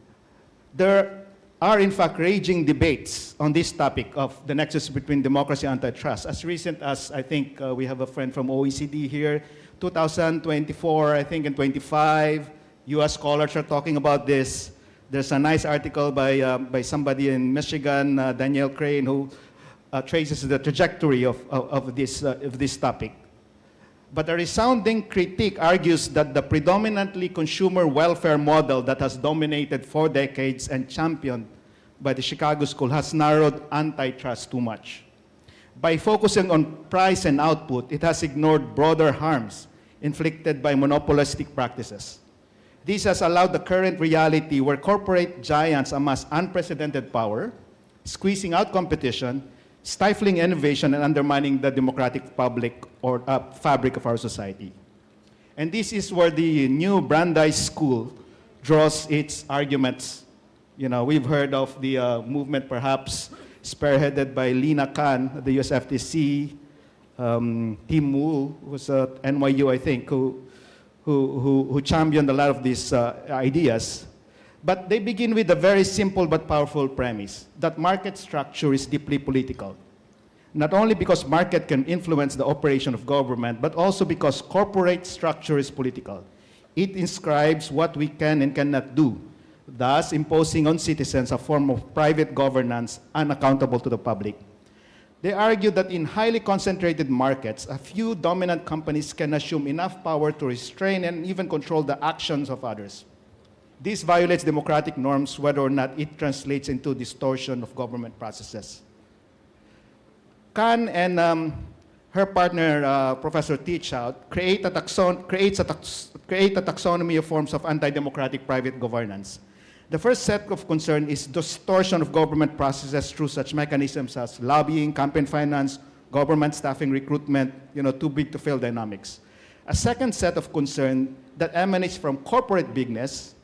there are in fact raging debates on this topic of the nexus between democracy and antitrust. As recent as, I think, we have a friend from OECD here, 2024, I think, and 25, US scholars are talking about this. There's a nice article by somebody in Michigan, Danielle Crane, who traces the trajectory of this topic. But a resounding critique argues that the predominantly consumer welfare model that has dominated for decades and championed by the Chicago School has narrowed antitrust too much. By focusing on price and output, it has ignored broader harms inflicted by monopolistic practices. This has allowed the current reality where corporate giants amass unprecedented power, squeezing out competition, stifling innovation, and undermining the democratic public or fabric of our society. And this is where the new Brandeis School draws its arguments. You know, we've heard of the movement perhaps spearheaded by Lina Khan, the US FTC, Tim Wu, who was at NYU, I think, who championed a lot of these ideas. But they begin with a very simple but powerful premise, that market structure is deeply political. Not only because market can influence the operation of government, but also because corporate structure is political. It inscribes what we can and cannot do, thus imposing on citizens a form of private governance unaccountable to the public. They argue that in highly concentrated markets, a few dominant companies can assume enough power to restrain and even control the actions of others. This violates democratic norms, whether or not it translates into distortion of government processes. Khan and her partner, Professor Teachout, create a taxonomy of forms of anti-democratic private governance. The first set of concern is distortion of government processes through such mechanisms as lobbying, campaign finance, government staffing, recruitment, too big to fail dynamics. A second set of concern that emanates from corporate bigness,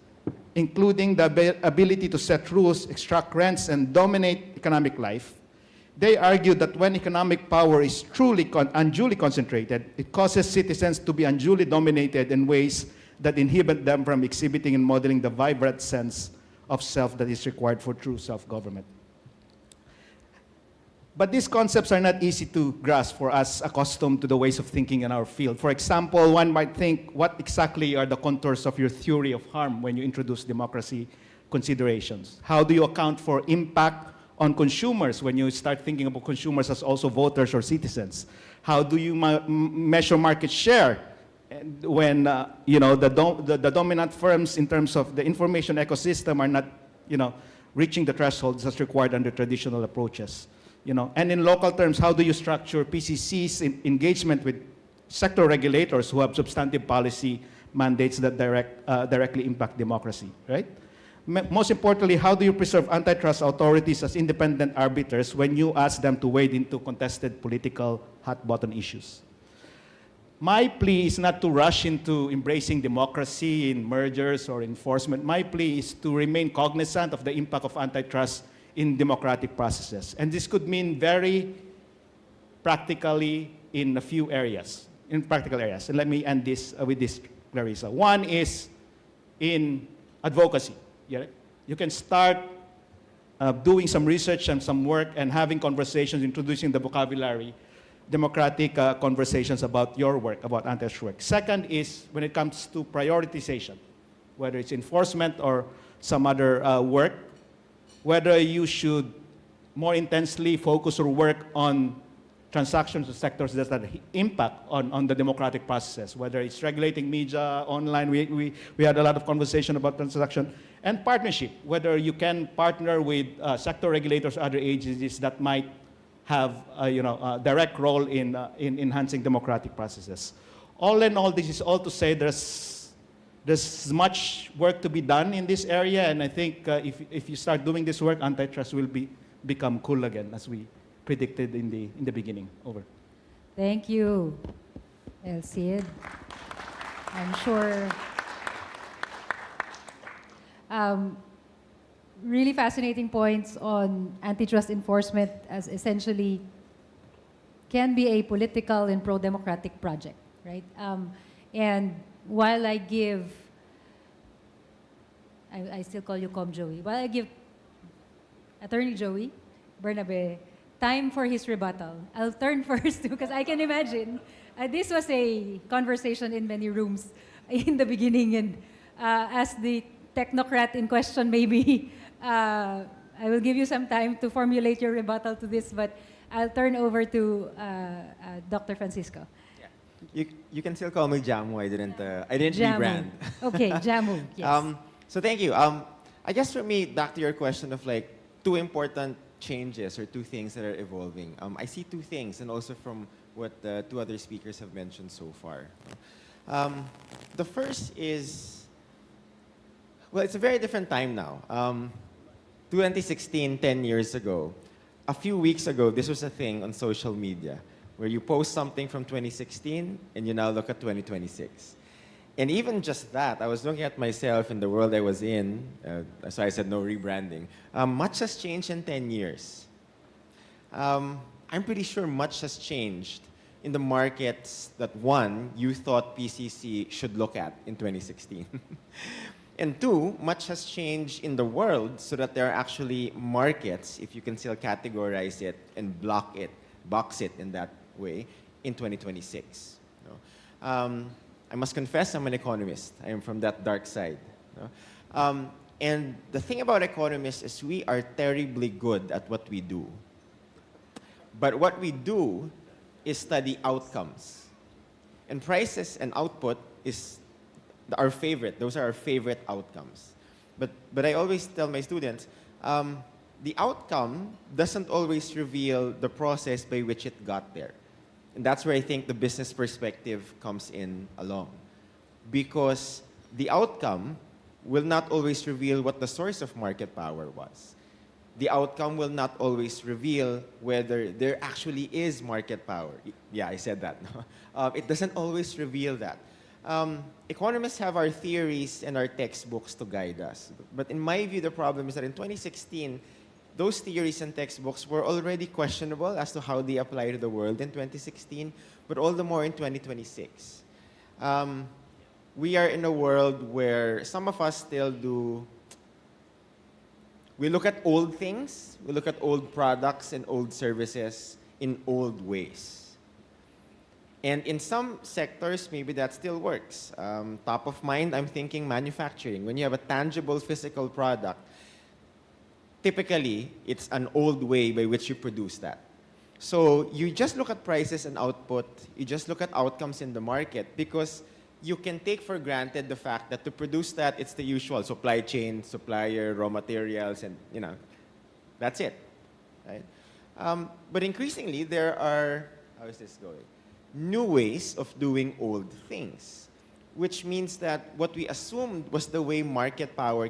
including the ability to set rules, extract rents, and dominate economic life. They argue that when economic power is truly unduly concentrated, it causes citizens to be unduly dominated in ways that inhibit them from exhibiting and modeling the vibrant sense of self that is required for true self-government. But these concepts are not easy to grasp for us accustomed to the ways of thinking in our field. For example, one might think, what exactly are the contours of your theory of harm when you introduce democracy considerations? How do you account for impact on consumers when you start thinking about consumers as also voters or citizens? How do you measure market share when the dominant firms in terms of the information ecosystem are not reaching the thresholds that's required under traditional approaches? And in local terms, how do you structure PCC's engagement with sector regulators who have substantive policy mandates that directly impact democracy, right? Most importantly, how do you preserve antitrust authorities as independent arbiters when you ask them to wade into contested political hot-button issues? My plea is not to rush into embracing democracy in mergers or enforcement. My plea is to remain cognizant of the impact of antitrust in democratic processes. And this could mean very practically in a few areas, in practical areas. And let me end this with this, Clarissa. One is in advocacy. You can start doing some research and some work and having conversations, introducing the vocabulary, democratic conversations about your work, about antitrust work. Second is when it comes to prioritization, whether it's enforcement or some other work, whether you should more intensely focus or work on transactions or sectors that have impact on the democratic processes, whether it's regulating media, online. We had a lot of conversation about transaction, and partnership, whether you can partner with sector regulators, other agencies that might have a direct role in enhancing democratic processes. All in all, this is all to say there's much work to be done in this area, and I think if you start doing this work, antitrust will become cool again, as we predicted in the beginning. Over. Thank you, El Cid. I'm sure really fascinating points on antitrust enforcement as essentially can be a political and pro-democratic project, right? And while I give, I still call you Com Joey, while I give Attorney Joey Bernabe time for his rebuttal. I'll turn first because I can imagine this was a conversation in many rooms in the beginning, and as the technocrat in question, maybe I will give you some time to formulate your rebuttal to this, but I'll turn over to Dr. Francisco. You can still call me Jamu. I didn't Jamu. rebrand. Okay, Jamu. Yes. So thank you. I guess for me, back to your question of like two important changes or two things that are evolving. I see two things, and also from what the two other speakers have mentioned so far. The first is, well, it's a very different time now. 2016, 10 years ago, a few weeks ago, this was a thing on social media where you post something from 2016 and you now look at 2026. And even just that, I was looking at myself in the world I was in, so I said no rebranding. Much has changed in 10 years. I'm pretty sure much has changed in the markets that, one, you thought PCC should look at in 2016. And two, much has changed in the world so that there are actually markets, if you can still categorize it and box it in that way, in 2026. You know? I must confess, I'm an economist. I am from that dark side. You know? And the thing about economists is we are terribly good at what we do. But what we do is study outcomes. And prices and output is our favorite. Those are our favorite outcomes. But I always tell my students, the outcome doesn't always reveal the process by which it got there. And that's where I think the business perspective comes in along. Because the outcome will not always reveal what the source of market power was. The outcome will not always reveal whether there actually is market power. Yeah, I said that. It doesn't always reveal that. Economists have our theories and our textbooks to guide us. But in my view, the problem is that in 2016, those theories and textbooks were already questionable as to how they apply to the world in 2016, but all the more in 2026. We are in a world where some of us still do. We look at old things, we look at old products and old services in old ways. And in some sectors, maybe that still works. Top of mind, I'm thinking manufacturing. When you have a tangible physical product, typically, it's an old way by which you produce that. So you just look at prices and output, you just look at outcomes in the market because you can take for granted the fact that to produce that, it's the usual supply chain, supplier, raw materials, and that's it, right? But increasingly, there are, how is this going? New ways of doing old things, which means that what we assumed was the way market power,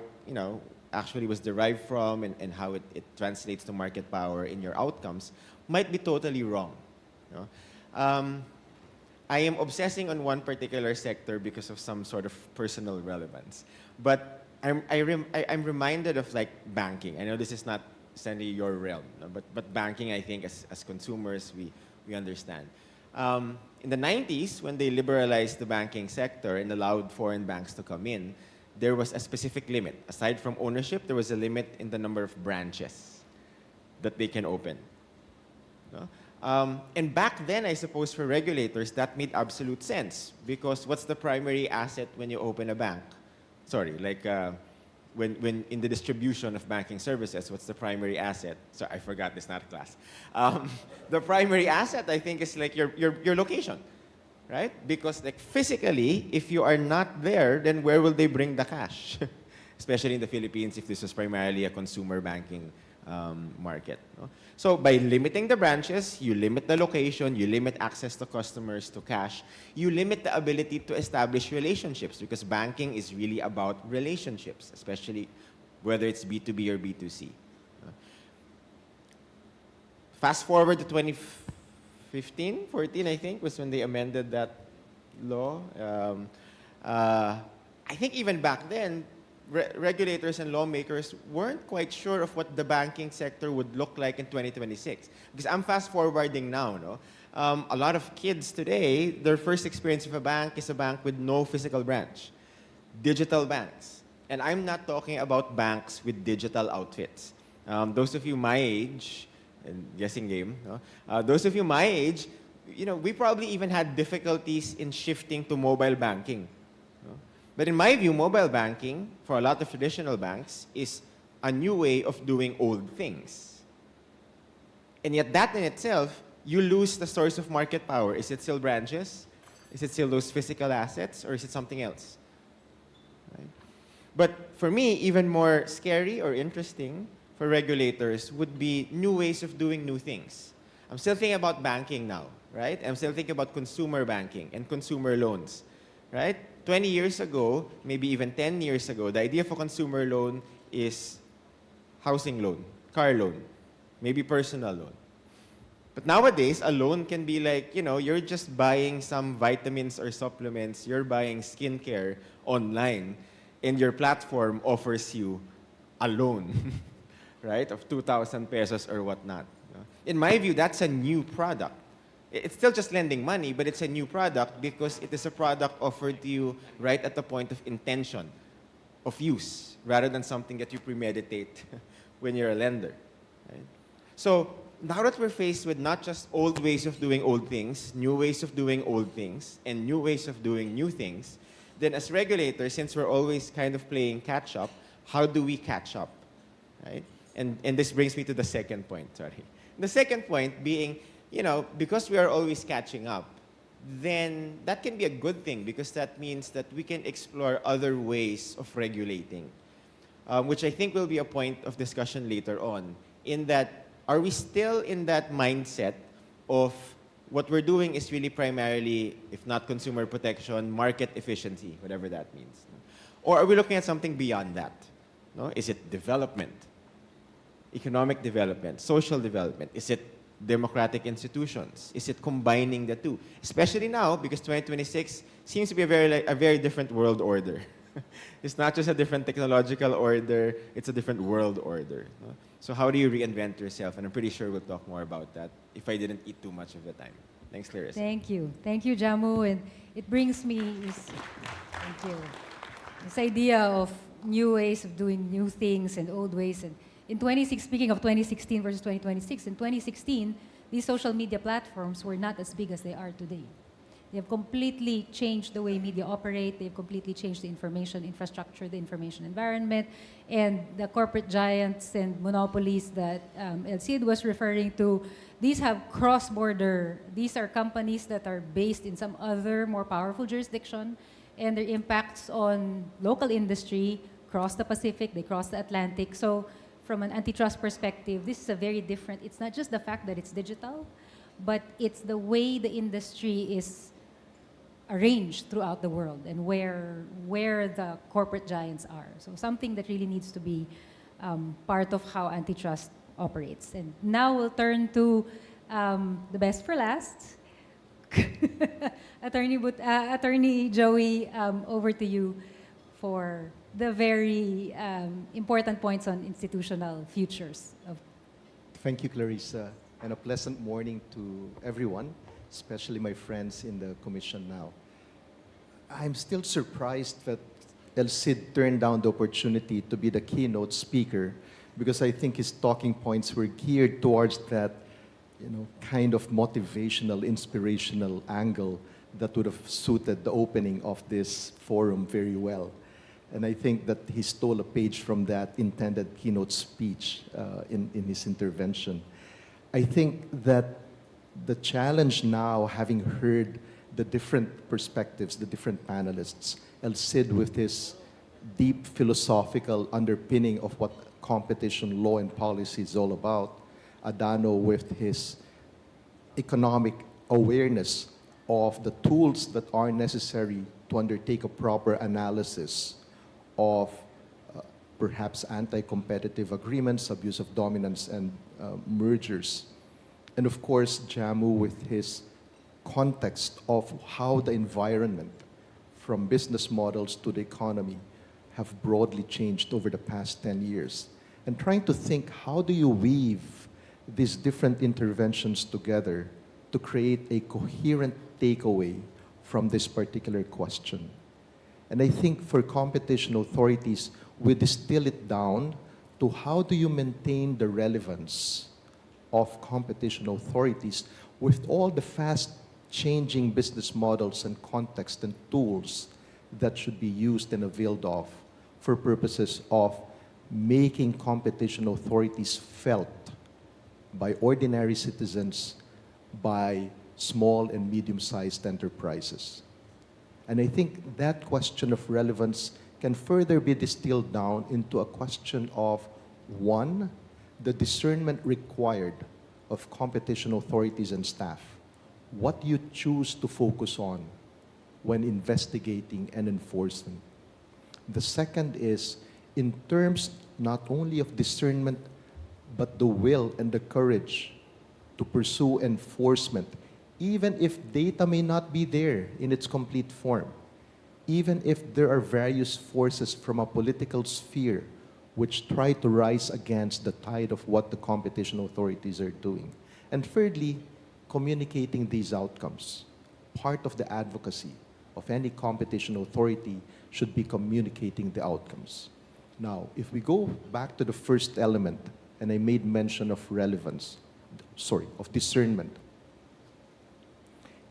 actually was derived from and how it translates to market power in your outcomes might be totally wrong. I am obsessing on one particular sector because of some sort of personal relevance. But I'm reminded of like banking. I know this is not necessarily your realm, but banking, I think, as consumers, we understand. In the 90s, when they liberalized the banking sector and allowed foreign banks to come in, there was a specific limit. Aside from ownership, there was a limit in the number of branches that they can open. And back then, I suppose for regulators, that made absolute sense because what's the primary asset when you open a bank? Sorry, like when in the distribution of banking services, what's the primary asset? Sorry, I forgot this, not a class. The primary asset, I think, is like your location, right? Because like physically, if you are not there, then where will they bring the cash? Especially in the Philippines, if this was primarily a consumer banking market. So by limiting the branches, you limit the location, you limit access to customers to cash, you limit the ability to establish relationships because banking is really about relationships, especially whether it's B2B or B2C. Fast forward to 2015, 14, I think, was when they amended that law. I think even back then, regulators and lawmakers weren't quite sure of what the banking sector would look like in 2026. Because I'm fast forwarding now, a lot of kids today, their first experience of a bank is a bank with no physical branch. Digital banks. And I'm not talking about banks with digital outfits. Those of you my age, and guessing game, no? Those of you my age, we probably even had difficulties in shifting to mobile banking. No? But in my view, mobile banking, for a lot of traditional banks, is a new way of doing old things. And yet that in itself, you lose the source of market power. Is it still branches? Is it still those physical assets? Or is it something else? Right? But for me, even more scary or interesting for regulators would be new ways of doing new things. I'm still thinking about banking now, right? I'm still thinking about consumer banking and consumer loans, right? 20 years ago, maybe even 10 years ago, the idea of a consumer loan is housing loan, car loan, maybe personal loan. But nowadays, a loan can be like, you're just buying some vitamins or supplements, you're buying skincare online, and your platform offers you a loan, right, of 2,000 pesos or whatnot. In my view, that's a new product. It's still just lending money, but it's a new product because it is a product offered to you right at the point of intention, of use, rather than something that you premeditate when you're a lender. Right? So now that we're faced with not just old ways of doing old things, new ways of doing old things, and new ways of doing new things, then as regulators, since we're always kind of playing catch up, how do we catch up? Right? And this brings me to the second point, sorry. The second point being, because we are always catching up, then that can be a good thing because that means that we can explore other ways of regulating, which I think will be a point of discussion later on, in that are we still in that mindset of what we're doing is really primarily, if not consumer protection, market efficiency, whatever that means? Or are we looking at something beyond that? No? Is it development, economic development, social development? Is it democratic institutions? Is it combining the two? Especially now, because 2026 seems to be a very different world order. It's not just a different technological order, it's a different world order. No? So how do you reinvent yourself? And I'm pretty sure we'll talk more about that if I didn't eat too much of the time. Thanks, Clarissa. Thank you. Thank you, Jamu. And it brings me this idea of new ways of doing new things and old ways. And speaking of 2016 versus 2026, in 2016, these social media platforms were not as big as they are today. They have completely changed the way media operate. They've completely changed the information infrastructure, the information environment, and the corporate giants and monopolies that El Cid was referring to. These have cross-border. These are companies that are based in some other more powerful jurisdiction, and their impacts on local industry cross the Pacific, they cross the Atlantic. So from an antitrust perspective, this is a very different, it's not just the fact that it's digital, but it's the way the industry is arranged throughout the world and where the corporate giants are. So something that really needs to be part of how antitrust operates. And now we'll turn to the best for last. Attorney Joey, over to you for the very important points on institutional futures. Thank you, Clarissa, and a pleasant morning to everyone, especially my friends in the commission now. I'm still surprised that El Cid turned down the opportunity to be the keynote speaker because I think his talking points were geared towards that, kind of motivational, inspirational angle that would have suited the opening of this forum very well. And I think that he stole a page from that intended keynote speech in his intervention. I think that the challenge now, having heard the different perspectives, the different panelists, El Cid with his deep philosophical underpinning of what competition law and policy is all about, Adano with his economic awareness of the tools that are necessary to undertake a proper analysis of perhaps anti-competitive agreements, abuse of dominance, and mergers. And of course, Jamu with his context of how the environment, from business models to the economy, have broadly changed over the past 10 years. And trying to think, how do you weave these different interventions together to create a coherent takeaway from this particular question? And I think for competition authorities, we distill it down to how do you maintain the relevance of competition authorities with all the fast changing business models and context and tools that should be used and availed of for purposes of making competition authorities felt by ordinary citizens, by small and medium-sized enterprises. And I think that question of relevance can further be distilled down into a question of, one, the discernment required of competition authorities and staff. What you choose to focus on when investigating and enforcing. The second is, in terms not only of discernment, but the will and the courage to pursue enforcement, even if data may not be there in its complete form, even if there are various forces from a political sphere which try to rise against the tide of what the competition authorities are doing. And thirdly, communicating these outcomes. Part of the advocacy of any competition authority should be communicating the outcomes. Now, if we go back to the first element, and I made mention of relevance, of discernment.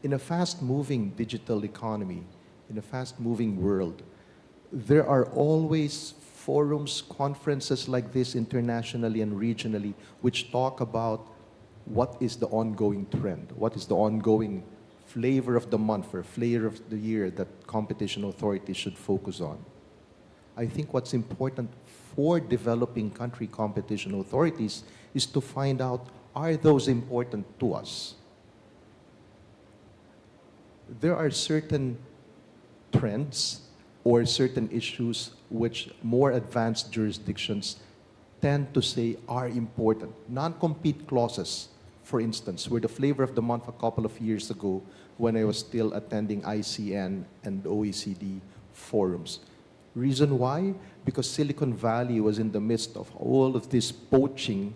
In a fast-moving digital economy, in a fast-moving world, there are always forums, conferences like this internationally and regionally, which talk about what is the ongoing trend, what is the ongoing flavor of the month or flavor of the year that competition authorities should focus on. I think what's important for developing country competition authorities is to find out, are those important to us? There are certain trends or certain issues which more advanced jurisdictions tend to say are important. Non-compete clauses, for instance, were the flavor of the month a couple of years ago when I was still attending ICN and OECD forums. Reason why? Because Silicon Valley was in the midst of all of this poaching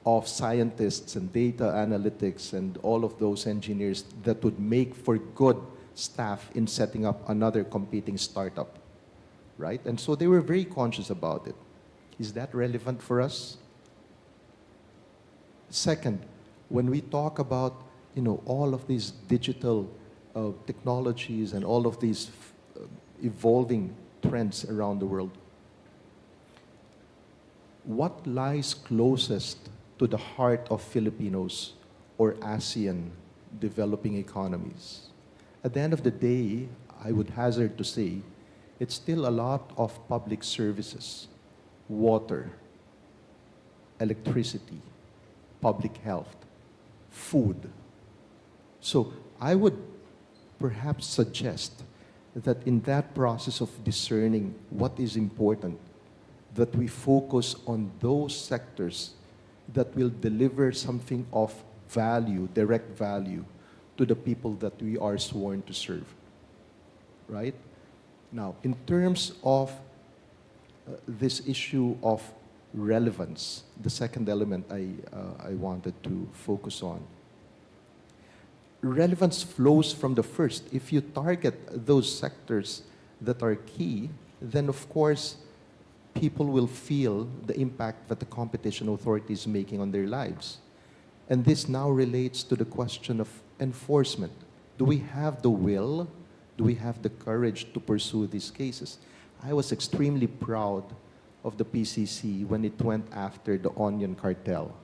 of scientists and data analytics and all of those engineers that would make for good staff in setting up another competing startup, right? And so they were very conscious about it. Is that relevant for us? Second, when we talk about, all of these digital technologies and all of these evolving trends around the world, what lies closest to the heart of Filipinos or ASEAN developing economies? At the end of the day, I would hazard to say, it's still a lot of public services, water, electricity, public health, food. So I would perhaps suggest that in that process of discerning what is important, that we focus on those sectors that will deliver something of value, direct value, to the people that we are sworn to serve, right? Now, in terms of this issue of relevance, the second element I wanted to focus on, relevance flows from the first. If you target those sectors that are key, then of course, people will feel the impact that the competition authority is making on their lives. And this now relates to the question of enforcement. Do we have the will? Do we have the courage to pursue these cases? I was extremely proud of the PCC when it went after the onion cartel,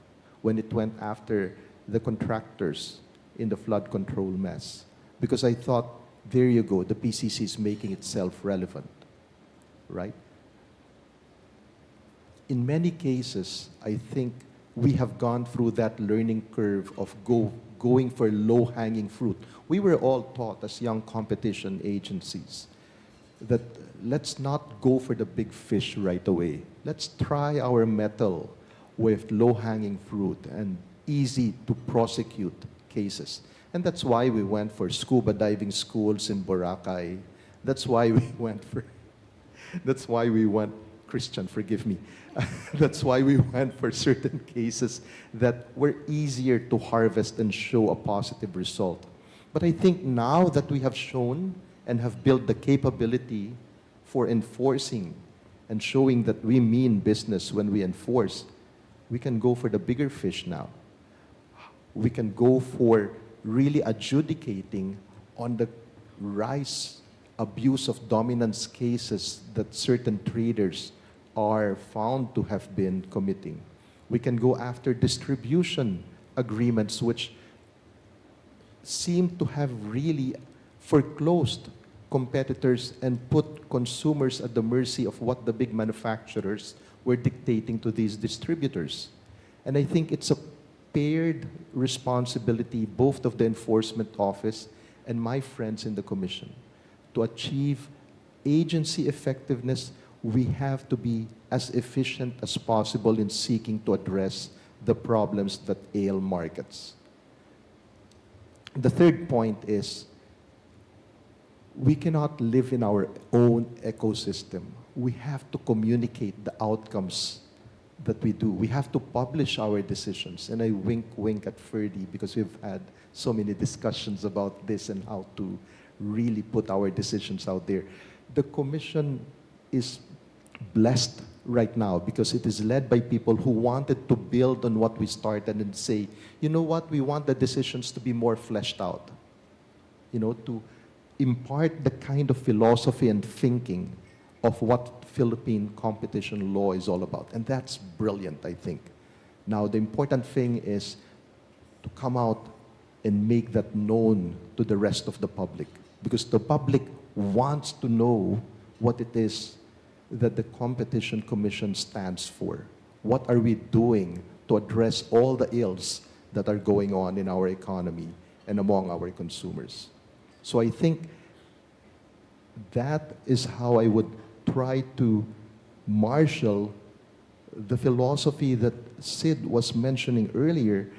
when it went after the contractors in the flood control mess. Because I thought, there you go, the PCC is making itself relevant, right? In many cases, I think we have gone through that learning curve of going for low-hanging fruit. We were all taught as young competition agencies that let's not go for the big fish right away. Let's try our mettle with low-hanging fruit and easy to prosecute cases. And that's why we went for scuba diving schools in Boracay. That's why we went Christian, forgive me. That's why we went for certain cases that were easier to harvest and show a positive result. But I think now that we have shown and have built the capability for enforcing and showing that we mean business when we enforce, we can go for the bigger fish now. We can go for really adjudicating on the rise abuse of dominance cases that certain traders are found to have been committing. We can go after distribution agreements which seem to have really foreclosed competitors and put consumers at the mercy of what the big manufacturers were dictating to these distributors. And I think it's a paired responsibility, both of the enforcement office and my friends in the commission. To achieve agency effectiveness, we have to be as efficient as possible in seeking to address the problems that ail markets. The third point is, we cannot live in our own ecosystem. We have to communicate the outcomes that we do. We have to publish our decisions. And I wink at Ferdy because we've had so many discussions about this and how to really put our decisions out there. The Commission is blessed right now because it is led by people who wanted to build on what we started and say, you know what, we want the decisions to be more fleshed out. You know, to impart the kind of philosophy and thinking of what Philippine competition law is all about. And that's brilliant, I think. Now, the important thing is to come out and make that known to the rest of the public, because the public wants to know what it is that the Competition Commission stands for. What are we doing to address all the ills that are going on in our economy and among our consumers? So I think that is how I would try to marshal the philosophy that Sid was mentioning earlier,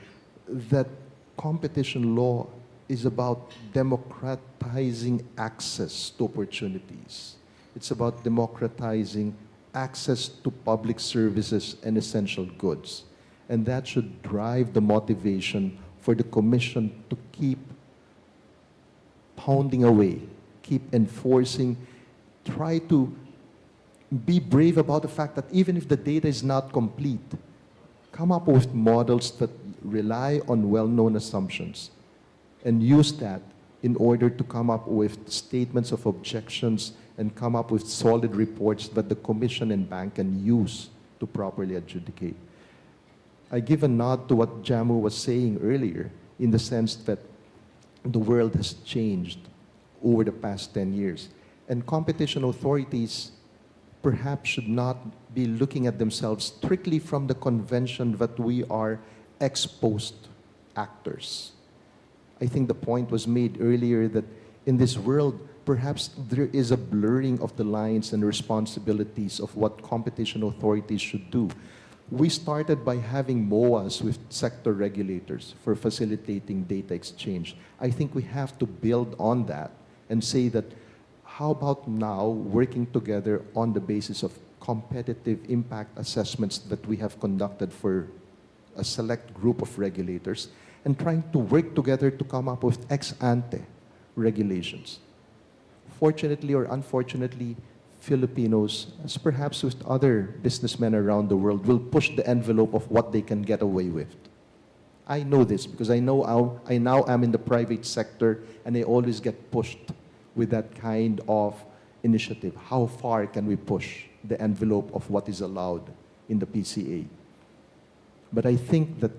that competition law is about democratizing access to opportunities. It's about democratizing access to public services and essential goods. And that should drive the motivation for the Commission to keep pounding away, keep enforcing, try to be brave about the fact that even if the data is not complete, come up with models that rely on well-known assumptions and use that in order to come up with statements of objections and come up with solid reports that the Commission and Bank can use to properly adjudicate. I give a nod to what Jamu was saying earlier, in the sense that the world has changed over the past 10 years. And competition authorities perhaps should not be looking at themselves strictly from the convention that we are ex-post actors. I think the point was made earlier that in this world, perhaps there is a blurring of the lines and responsibilities of what competition authorities should do. We started by having MOAs with sector regulators for facilitating data exchange. I think we have to build on that and say that, how about now working together on the basis of competitive impact assessments that we have conducted for a select group of regulators, and trying to work together to come up with ex-ante regulations. Fortunately or unfortunately, Filipinos, as perhaps with other businessmen around the world, will push the envelope of what they can get away with. I know this because I now am in the private sector, and I always get pushed with that kind of initiative. How far can we push the envelope of what is allowed in the PCA? But I think that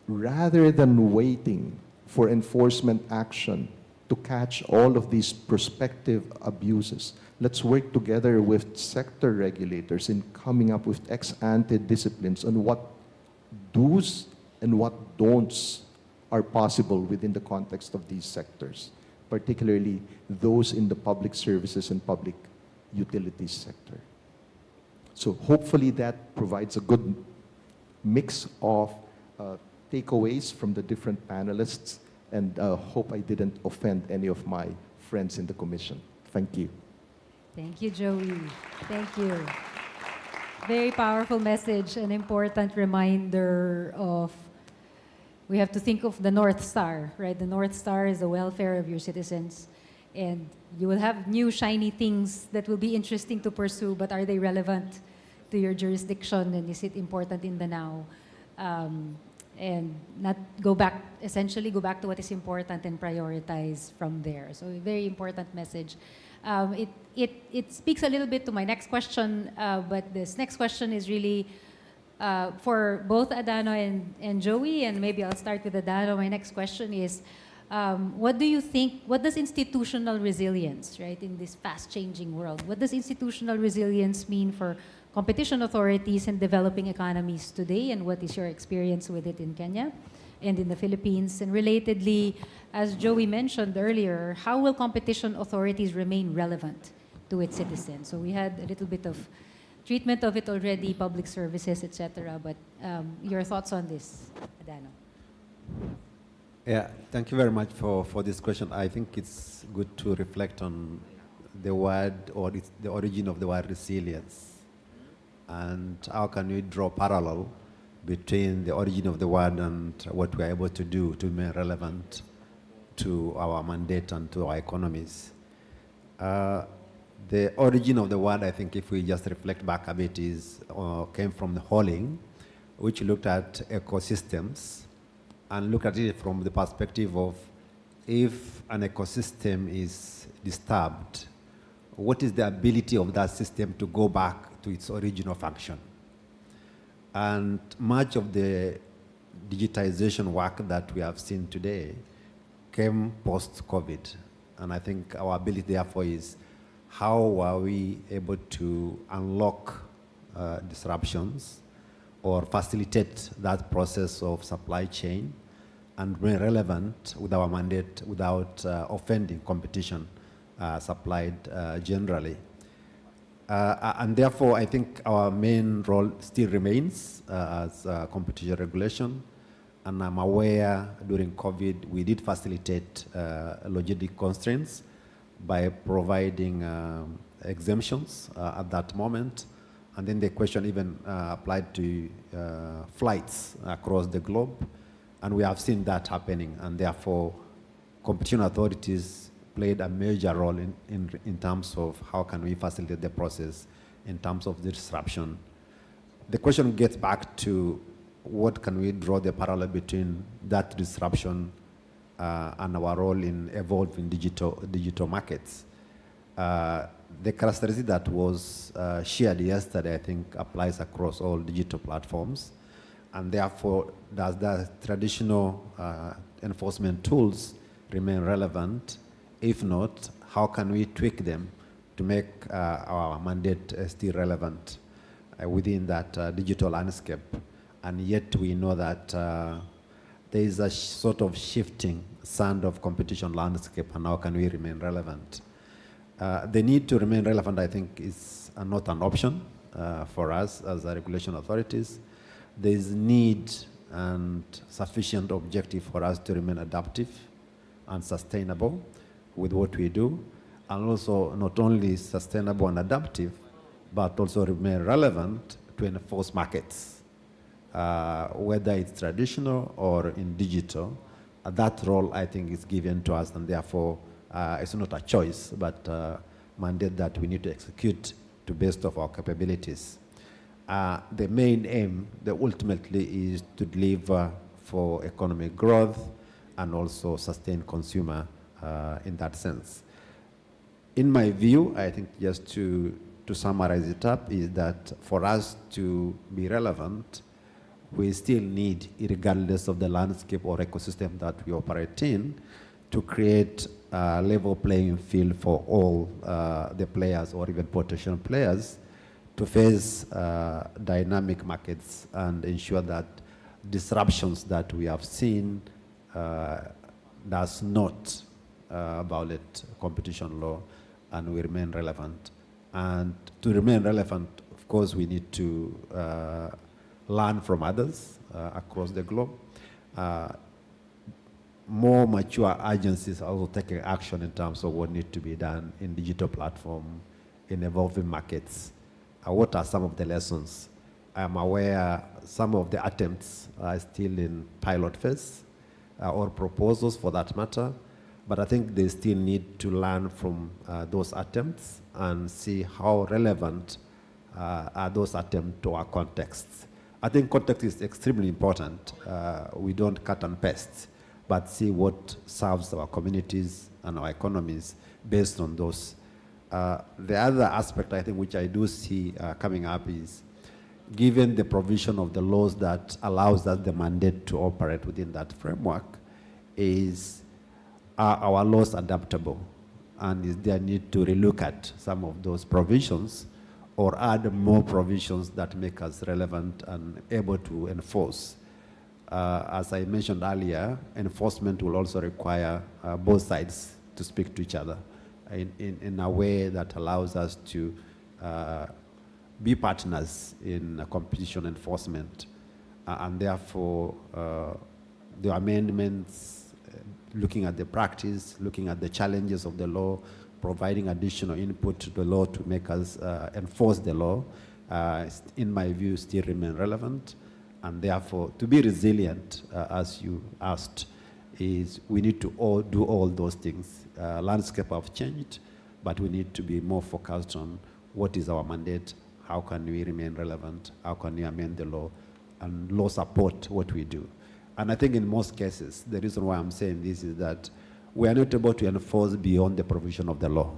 rather than waiting for enforcement action to catch all of these prospective abuses, let's work together with sector regulators in coming up with ex-ante disciplines on what do's and what don'ts are possible within the context of these sectors, particularly those in the public services and public utilities sector. So hopefully that provides a good mix of takeaways from the different panelists, and hope I didn't offend any of my friends in the Commission. Thank you. Thank you, Joey. Thank you. Very powerful message, an important reminder of, we have to think of the North Star, right? The North Star is the welfare of your citizens. And you will have new shiny things that will be interesting to pursue, but are they relevant to your jurisdiction, and is it important in the now? And not go back, essentially go back to what is important and prioritize from there. So a very important message. It speaks a little bit to my next question, but this next question is really for both Adano and Joey, and maybe I'll start with Adano. My next question is, what do you think, what does institutional resilience, right, in this fast-changing world, what does institutional resilience mean for competition authorities and developing economies today, and what is your experience with it in Kenya and in the Philippines? And relatedly, as Joey mentioned earlier, how will competition authorities remain relevant to its citizens? So we had a little bit of treatment of it already, public services, etc. But your thoughts on this, Adano? Yeah, thank you very much for this question. I think it's good to reflect on the word, or the origin of the word resilience, and how can we draw parallel between the origin of the word and what we are able to do to remain relevant to our mandate and to our economies. The origin of the word, I think, if we just reflect back a bit, came from the Holling, which looked at ecosystems and looked at it from the perspective of, if an ecosystem is disturbed, what is the ability of that system to go back to its original function? And much of the digitization work that we have seen today came post-COVID. And I think our ability, therefore, is how are we able to unlock disruptions or facilitate that process of supply chain and remain relevant with our mandate without offending competition supplied generally. And therefore, I think our main role still remains as competition regulation. And I'm aware during COVID, we did facilitate logistic constraints by providing exemptions at that moment. And then the question even applied to flights across the globe. And we have seen that happening. And therefore, competition authorities played a major role in terms of how can we facilitate the process in terms of the disruption. The question gets back to what can we draw the parallel between that disruption and our role in evolving digital markets. The characteristic that was shared yesterday, I think, applies across all digital platforms. And therefore, does the traditional enforcement tools remain relevant? If not, how can we tweak them to make our mandate still relevant within that digital landscape? And yet we know that there is a sort of shifting sand of competition landscape, and how can we remain relevant? The need to remain relevant, I think, is not an option for us as regulation authorities. There is need and sufficient objective for us to remain adaptive and sustainable with what we do, and also not only sustainable and adaptive, but also remain relevant to enforce markets, whether it's traditional or in digital. That role, I think, is given to us, and therefore it's not a choice, but a mandate that we need to execute to best of our capabilities. The main aim, ultimately, is to deliver for economic growth and also sustain consumer in that sense. In my view, I think, just to summarize it up, is that for us to be relevant, we still need, regardless of the landscape or ecosystem that we operate in, to create a level playing field for all the players, or even potential players, to face dynamic markets and ensure that disruptions that we have seen does not violate competition law, and we remain relevant. And to remain relevant, of course, we need to learn from others across the globe. More mature agencies are also taking action in terms of what needs to be done in digital platform, in evolving markets. What are some of the lessons? I'm aware some of the attempts are still in pilot phase, or proposals for that matter. But I think they still need to learn from those attempts and see how relevant are those attempts to our contexts. I think context is extremely important. We don't cut and paste, but see what serves our communities and our economies based on those. The other aspect I think which I do see coming up is, given the provision of the laws that allows us the mandate to operate within that framework, are our laws adaptable? And is there a need to relook at some of those provisions or add more provisions that make us relevant and able to enforce? As I mentioned earlier, enforcement will also require both sides to speak to each other in a way that allows us to be partners in competition enforcement. And therefore, the amendments, looking at the practice, looking at the challenges of the law, providing additional input to the law to make us enforce the law, in my view, still remain relevant. And therefore, to be resilient, as you asked, is we need to do all those things. Landscape have changed, but we need to be more focused on what is our mandate, how can we remain relevant, how can we amend the law, and law support what we do. And I think in most cases, the reason why I'm saying this is that we are not able to enforce beyond the provision of the law.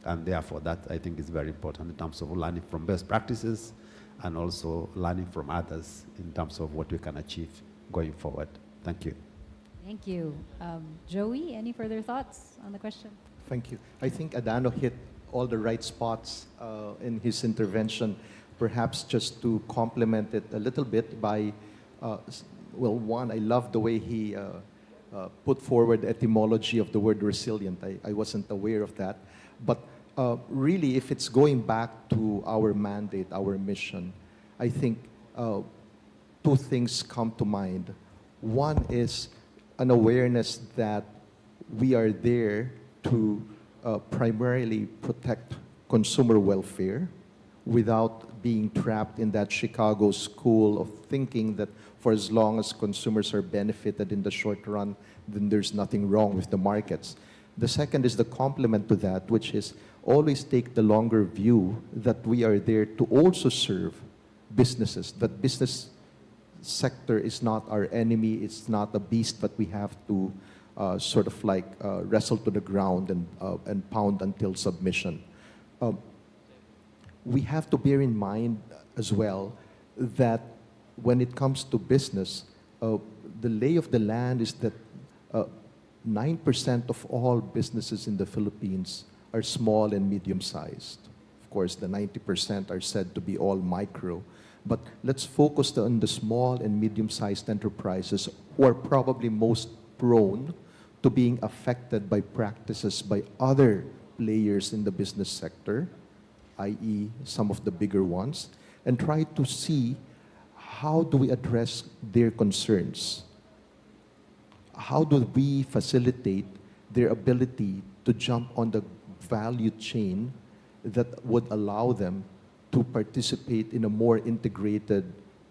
And therefore, that I think is very important in terms of learning from best practices and also learning from others in terms of what we can achieve going forward. Thank you. Thank you. Joey, any further thoughts on the question? Thank you. I think Adano hit all the right spots in his intervention. Perhaps just to complement it a little bit by, well, one, I love the way he put forward etymology of the word resilient. I wasn't aware of that. But really, if it's going back to our mandate, our mission, I think two things come to mind. One is an awareness that we are there to primarily protect consumer welfare without being trapped in that Chicago school of thinking that for as long as consumers are benefited in the short run, then there's nothing wrong with the markets. The second is the complement to that, which is always take the longer view that we are there to also serve businesses, that business sector is not our enemy, it's not a beast that we have to sort of like wrestle to the ground and pound until submission. We have to bear in mind as well that when it comes to business, the lay of the land is that 9% of all businesses in the Philippines are small and medium-sized. Of course, the 90% are said to be all micro. But let's focus on the small and medium-sized enterprises who are probably most prone to being affected by practices by other players in the business sector, i.e. some of the bigger ones, and try to see how do we address their concerns? How do we facilitate their ability to jump on the value chain that would allow them to participate in a more integrated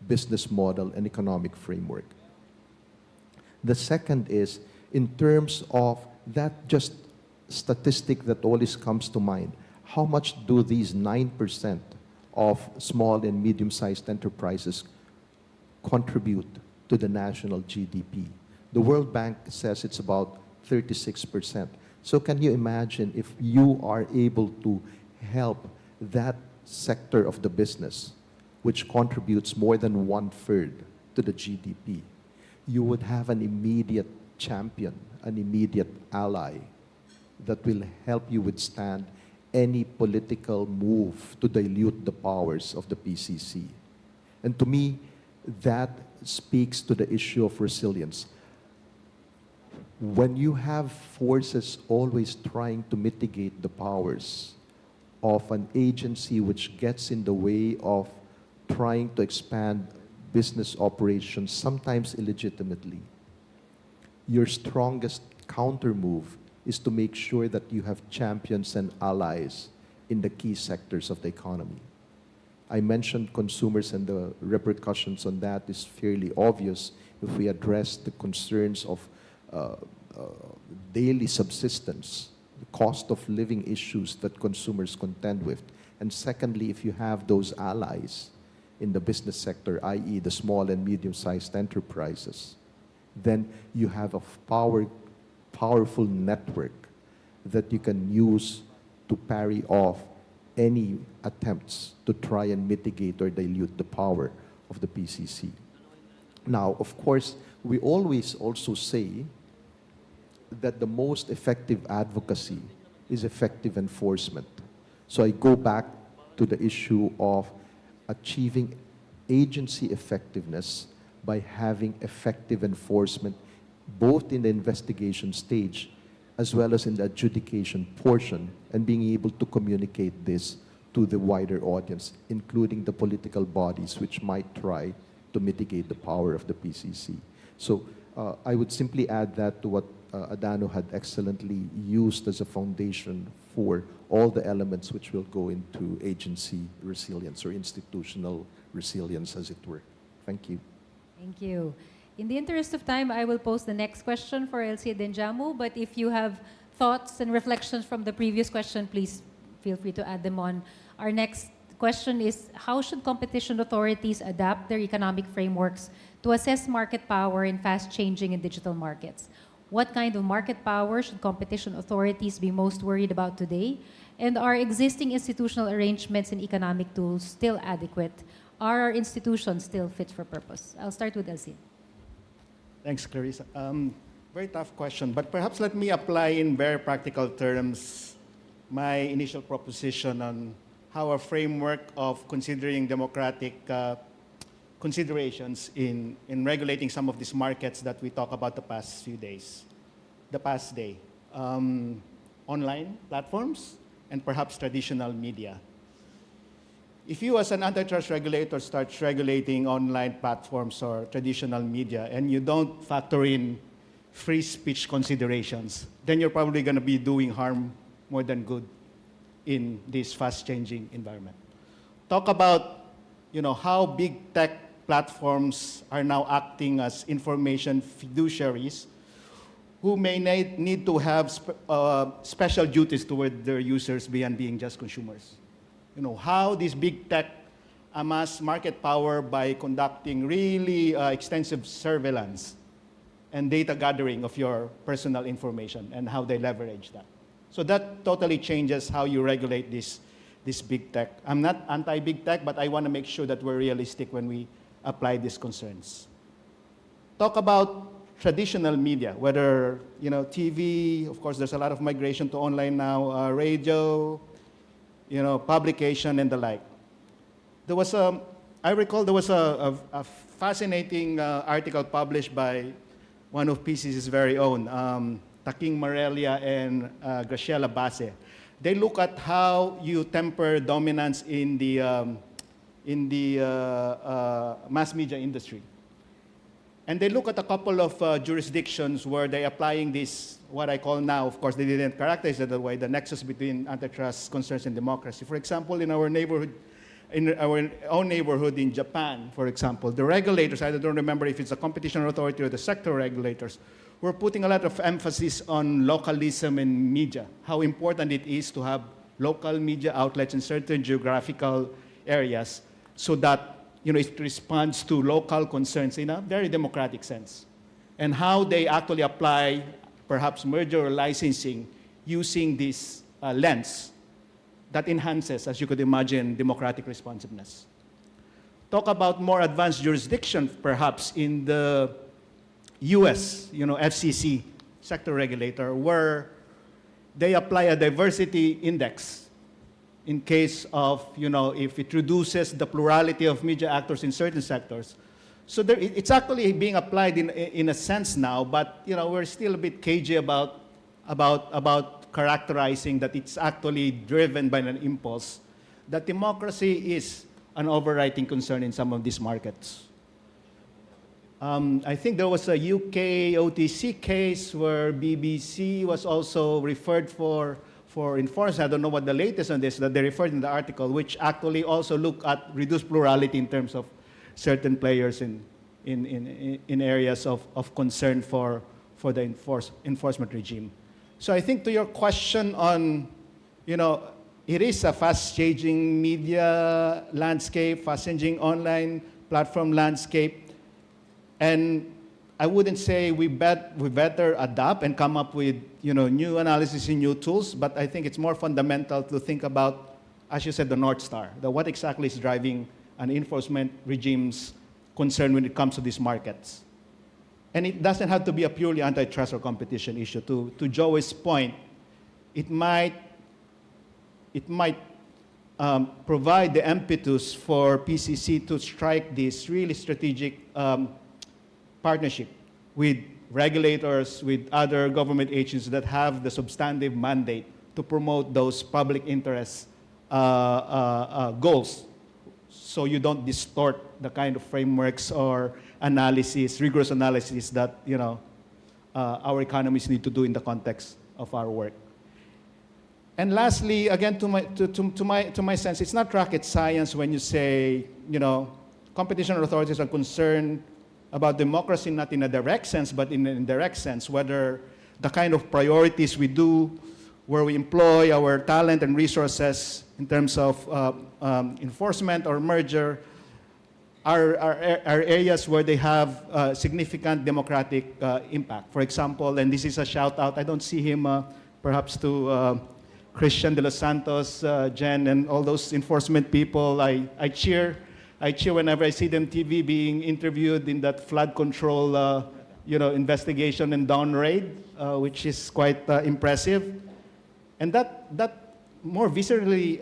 business model and economic framework? The second is, in terms of that just statistic that always comes to mind, how much do these 9% of small and medium-sized enterprises contribute to the national GDP? The World Bank says it's about 36%. So can you imagine if you are able to help that sector of the business, which contributes more than 1/3 to the GDP, you would have an immediate champion, an immediate ally that will help you withstand any political move to dilute the powers of the PCC. And to me, that speaks to the issue of resilience. When you have forces always trying to mitigate the powers of an agency which gets in the way of trying to expand business operations, sometimes illegitimately, your strongest counter move is to make sure that you have champions and allies in the key sectors of the economy. I mentioned consumers, and the repercussions on that is fairly obvious if we address the concerns of daily subsistence, the cost of living issues that consumers contend with. And secondly, if you have those allies in the business sector, i.e. the small and medium-sized enterprises, then you have a powerful network that you can use to parry off any attempts to try and mitigate or dilute the power of the PCC. Now, of course, we always also say that the most effective advocacy is effective enforcement. So I go back to the issue of achieving agency effectiveness by having effective enforcement both in the investigation stage as well as in the adjudication portion, and being able to communicate this to the wider audience, including the political bodies which might try to mitigate the power of the PCC. So I would simply add that to what Adano had excellently used as a foundation for all the elements which will go into agency resilience or institutional resilience, as it were. Thank you. Thank you. In the interest of time, I will pose the next question for Elsie Denjamu, but if you have thoughts and reflections from the previous question, please feel free to add them on. Our next question is, how should competition authorities adapt their economic frameworks to assess market power in fast-changing and digital markets? What kind of market power should competition authorities be most worried about today? And are existing institutional arrangements and economic tools still adequate? Are our institutions still fit for purpose? I'll start with Elsie. Thanks, Clarissa. Very tough question, but perhaps let me apply in very practical terms my initial proposition on how a framework of considering democratic considerations in regulating some of these markets that we talk about the past few days, the past day. Online platforms and perhaps traditional media. If you as an antitrust regulator starts regulating online platforms or traditional media and you don't factor in free speech considerations, then you're probably going to be doing harm more than good in this fast-changing environment. Talk about, how big tech platforms are now acting as information fiduciaries who may need to have special duties toward their users beyond being just consumers. How these big tech amass market power by conducting really extensive surveillance and data gathering of your personal information and how they leverage that. So that totally changes how you regulate this big tech. I'm not anti-big tech, but I want to make sure that we're realistic when we apply these concerns. Talk about traditional media, whether TV, of course there's a lot of migration to online now, radio, publication and the like. I recall there was a fascinating article published by one of PCC's very own, Taking Morelia and Graciela Base. They look at how you temper dominance in the mass media industry. And they look at a couple of jurisdictions where they're applying this, what I call now, of course they didn't characterize it that way, the nexus between antitrust concerns and democracy. For example, in our own neighborhood in Japan, for example, the regulators, I don't remember if it's the competition authority or the sector regulators, were putting a lot of emphasis on localism in media, how important it is to have local media outlets in certain geographical areas so that it responds to local concerns in a very democratic sense. And how they actually apply perhaps merger or licensing using this lens that enhances, as you could imagine, democratic responsiveness. Talk about more advanced jurisdiction, perhaps in the US, FCC, sector regulator, where they apply a diversity index in case of, if it reduces the plurality of media actors in certain sectors. So it's actually being applied in a sense now, but we're still a bit cagey about characterizing that it's actually driven by an impulse, that democracy is an overriding concern in some of these markets. I think there was a UK OTC case where BBC was also referred for enforcement. I don't know what the latest on this, that they referred in the article, which actually also look at reduced plurality in terms of certain players in areas of concern for for the enforcement regime. So I think to your question on, it is a fast-changing media landscape, fast-changing online platform landscape, and I wouldn't say we better adapt and come up with new analysis and new tools, but I think it's more fundamental to think about, as you said, the North Star, what exactly is driving an enforcement regime's concern when it comes to these markets. And it doesn't have to be a purely antitrust or competition issue. To Joey's point, it might provide the impetus for PCC to strike this really strategic partnership with regulators, with other government agencies that have the substantive mandate to promote those public interest goals, so you don't distort the kind of frameworks or analysis, rigorous analysis that our economists need to do in the context of our work. And lastly, again, to my sense, it's not rocket science when you say, competition authorities are concerned about democracy not in a direct sense, but in an indirect sense, whether the kind of priorities we do, where we employ our talent and resources in terms of enforcement or merger, are areas where they have significant democratic impact. For example, and this is a shout out, I don't see him perhaps to Christian de los Santos, Jen, and all those enforcement people. I cheer whenever I see them TV being interviewed in that flood control investigation and down raid, which is quite impressive. And that more viscerally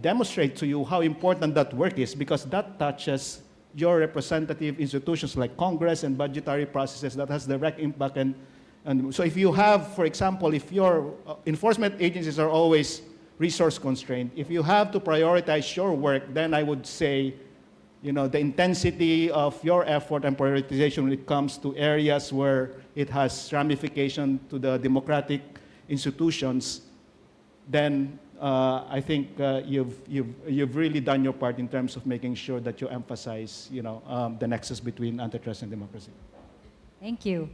demonstrate to you how important that work is, because that touches your representative institutions like Congress and budgetary processes that has direct impact. And so if you have, for example, if your enforcement agencies are always resource constrained, if you have to prioritize your work, then I would say, the intensity of your effort and prioritization when it comes to areas where it has ramification to the democratic institutions, then I think you've really done your part in terms of making sure that you emphasize, the nexus between antitrust and democracy. Thank you.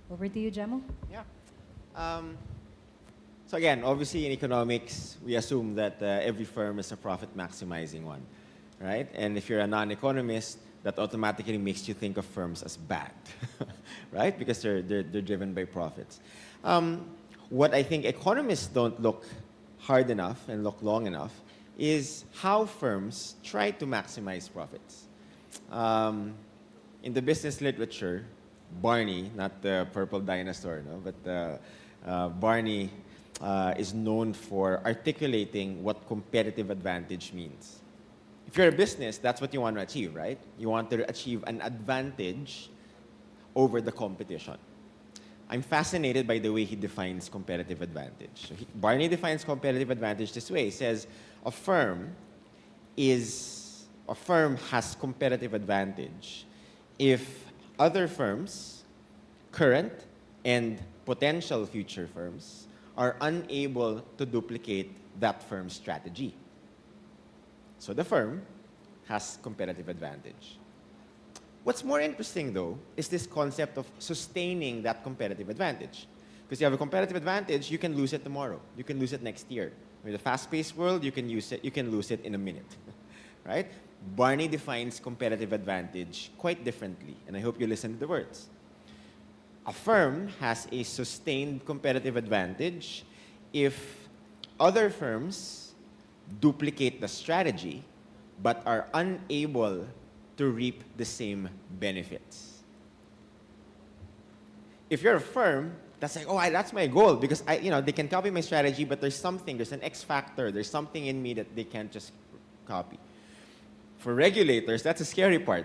Over to you, Jamo. Yeah. So again, obviously in economics, we assume that every firm is a profit-maximizing one, right? And if you're a non-economist, that automatically makes you think of firms as bad, right? Because they're driven by profits. What I think economists don't look hard enough and look long enough is how firms try to maximize profits. In the business literature, Barney, not the purple dinosaur, no, but Barney is known for articulating what competitive advantage means. If you're a business, that's what you want to achieve, right? You want to achieve an advantage over the competition. I'm fascinated by the way he defines competitive advantage. So Barney defines competitive advantage this way. He says a firm has competitive advantage if other firms, current and potential future firms, are unable to duplicate that firm's strategy. So the firm has competitive advantage. What's more interesting, though, is this concept of sustaining that competitive advantage. Because you have a competitive advantage, you can lose it tomorrow. You can lose it next year. In a fast-paced world, you can lose it in a minute, right? Barney defines competitive advantage quite differently, and I hope you listen to the words. A firm has a sustained competitive advantage if other firms duplicate the strategy but are unable to reap the same benefits. If you're a firm that's like, oh, that's my goal because they can copy my strategy, but there's an X factor, there's something in me that they can't just copy. For regulators, that's a scary part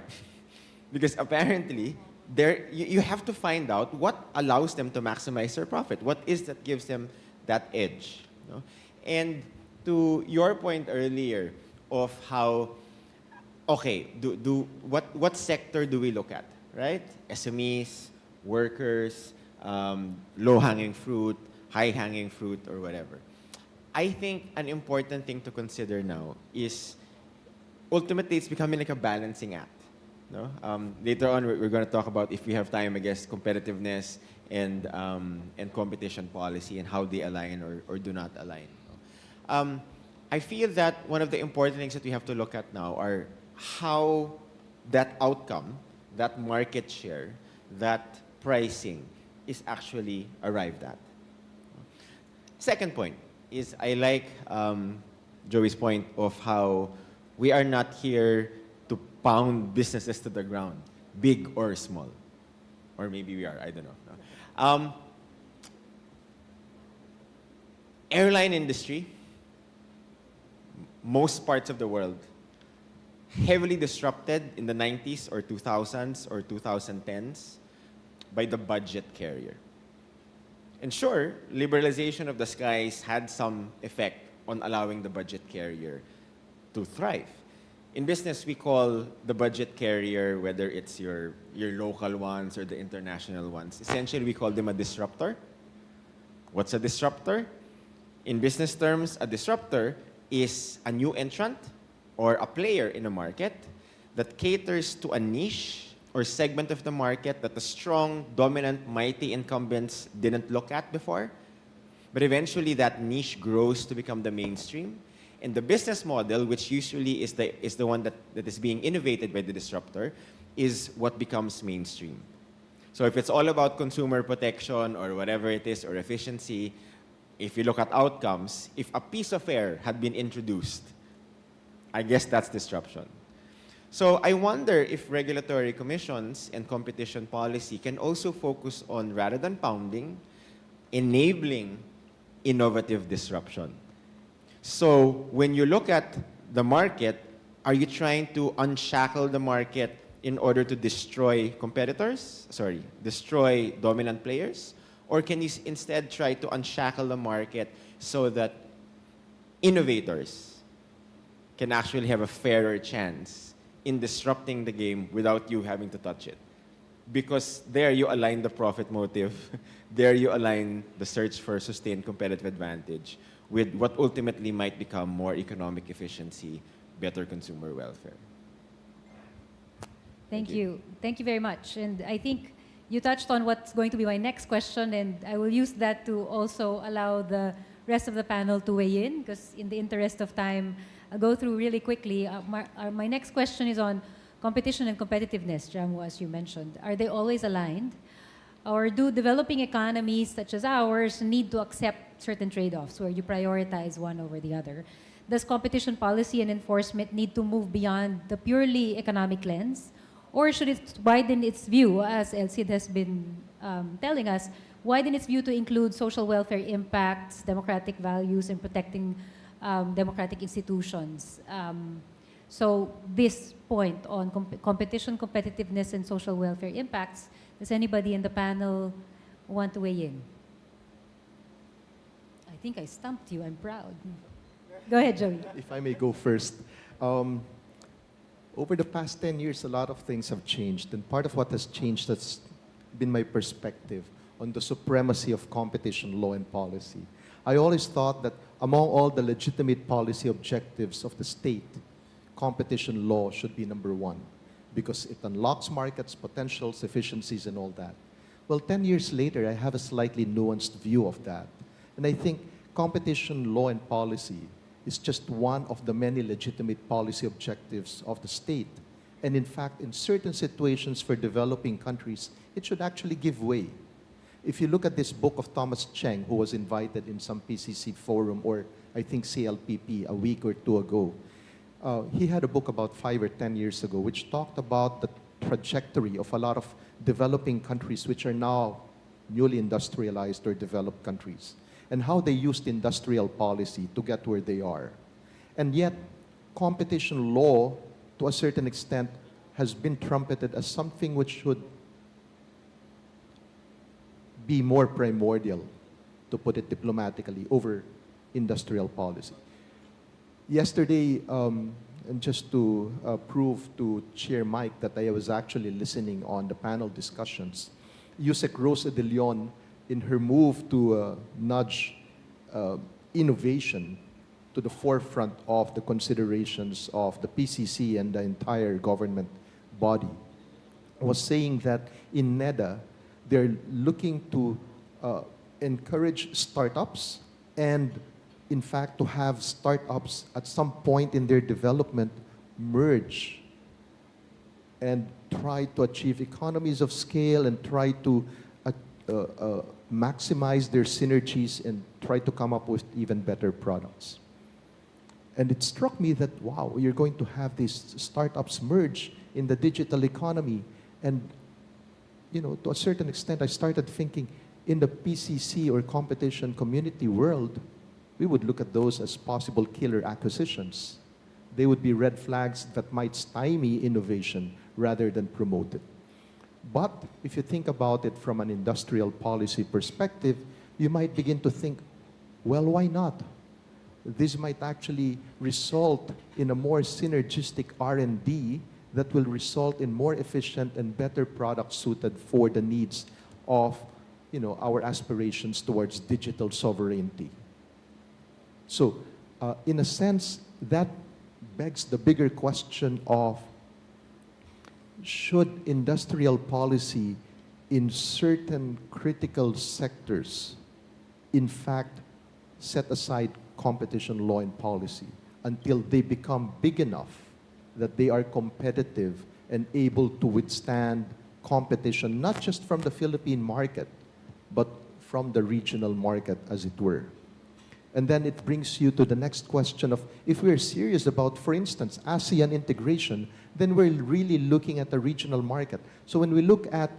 because apparently you have to find out what allows them to maximize their profit. What is that gives them that edge? And to your point earlier of how, okay, what sector do we look at, right? SMEs, workers, low-hanging fruit, high-hanging fruit, or whatever. I think an important thing to consider now is ultimately it's becoming like a balancing act. No? Later on, we're going to talk about, if we have time, I guess, competitiveness and competition policy and how they align or do not align. I feel that one of the important things that we have to look at now are how that outcome, that market share, that pricing is actually arrived at. Second point is I like Joey's point of how we are not here to pound businesses to the ground, big or small. Or maybe we are, I don't know. Airline industry, most parts of the world, heavily disrupted in the 90s or 2000s or 2010s by the budget carrier. And sure, liberalization of the skies had some effect on allowing the budget carrier to thrive. In business, we call the budget carrier, whether it's your local ones or the international ones, essentially we call them a disruptor. What's a disruptor? In business terms, a disruptor is a new entrant or a player in a market that caters to a niche or segment of the market that the strong, dominant, mighty incumbents didn't look at before. But eventually that niche grows to become the mainstream. And the business model, which usually is the one that is being innovated by the disruptor, is what becomes mainstream. So if it's all about consumer protection or whatever it is, or efficiency, if you look at outcomes, if a piece of air had been introduced, I guess that's disruption. So I wonder if regulatory commissions and competition policy can also focus on, rather than pounding, enabling innovative disruption. So when you look at the market, are you trying to unshackle the market in order to destroy competitors? Destroy dominant players? Or can you instead try to unshackle the market so that innovators can actually have a fairer chance in disrupting the game without you having to touch it? Because there you align the profit motive, there you align the search for sustained competitive advantage with what ultimately might become more economic efficiency, better consumer welfare. Thank you. Thank you very much. And I think you touched on what's going to be my next question, and I will use that to also allow the rest of the panel to weigh in, because in the interest of time, I'll go through really quickly. My next question is on competition and competitiveness, Jamu, as you mentioned. Are they always aligned? Or do developing economies such as ours need to accept certain trade-offs where you prioritize one over the other? Does competition policy and enforcement need to move beyond the purely economic lens? Or should it widen its view, as Elcid has been telling us, widen its view to include social welfare impacts, democratic values, and protecting democratic institutions? So this point on competition, competitiveness, and social welfare impacts, does anybody in the panel want to weigh in? I think I stumped you. I'm proud. Go ahead, Joey. If I may go first. Over the past 10 years, a lot of things have changed. And part of what has changed has been my perspective on the supremacy of competition law and policy. I always thought that among all the legitimate policy objectives of the state, competition law should be number one because it unlocks markets, potentials, efficiencies, and all that. Well, 10 years later, I have a slightly nuanced view of that. And I think competition law and policy is just one of the many legitimate policy objectives of the state. And in fact, in certain situations for developing countries, it should actually give way. If you look at this book of Thomas Cheng, who was invited in some PCC forum, or I think CLPP a week or two ago, he had a book about 5 or 10 years ago, which talked about the trajectory of a lot of developing countries, which are now newly industrialized or developed countries, and how they used industrial policy to get where they are. And yet, competition law, to a certain extent, has been trumpeted as something which should be more primordial, to put it diplomatically, over industrial policy. Yesterday, and just to prove to Chair Mike that I was actually listening on the panel discussions, Yusek Rosa de Leon, in her move to nudge innovation to the forefront of the considerations of the PCC and the entire government body, was saying that in NEDA, They're looking to encourage startups and, in fact, to have startups at some point in their development merge and try to achieve economies of scale and try to maximize their synergies and try to come up with even better products. And it struck me that, wow, you're going to have these startups merge in the digital economy. And, you know, to a certain extent, I started thinking in the PCC or competition community world, we would look at those as possible killer acquisitions. They would be red flags that might stymie innovation rather than promote it. But if you think about it from an industrial policy perspective, you might begin to think, well, why not? This might actually result in a more synergistic R&D that will result in more efficient and better products suited for the needs of, you know, our aspirations towards digital sovereignty. So, in a sense, that begs the bigger question of, should industrial policy in certain critical sectors, in fact, set aside competition law and policy until they become big enough that they are competitive and able to withstand competition, not just from the Philippine market, but from the regional market, as it were. And then it brings you to the next question of, if we're serious about, for instance, ASEAN integration, then we're really looking at the regional market. So when we look at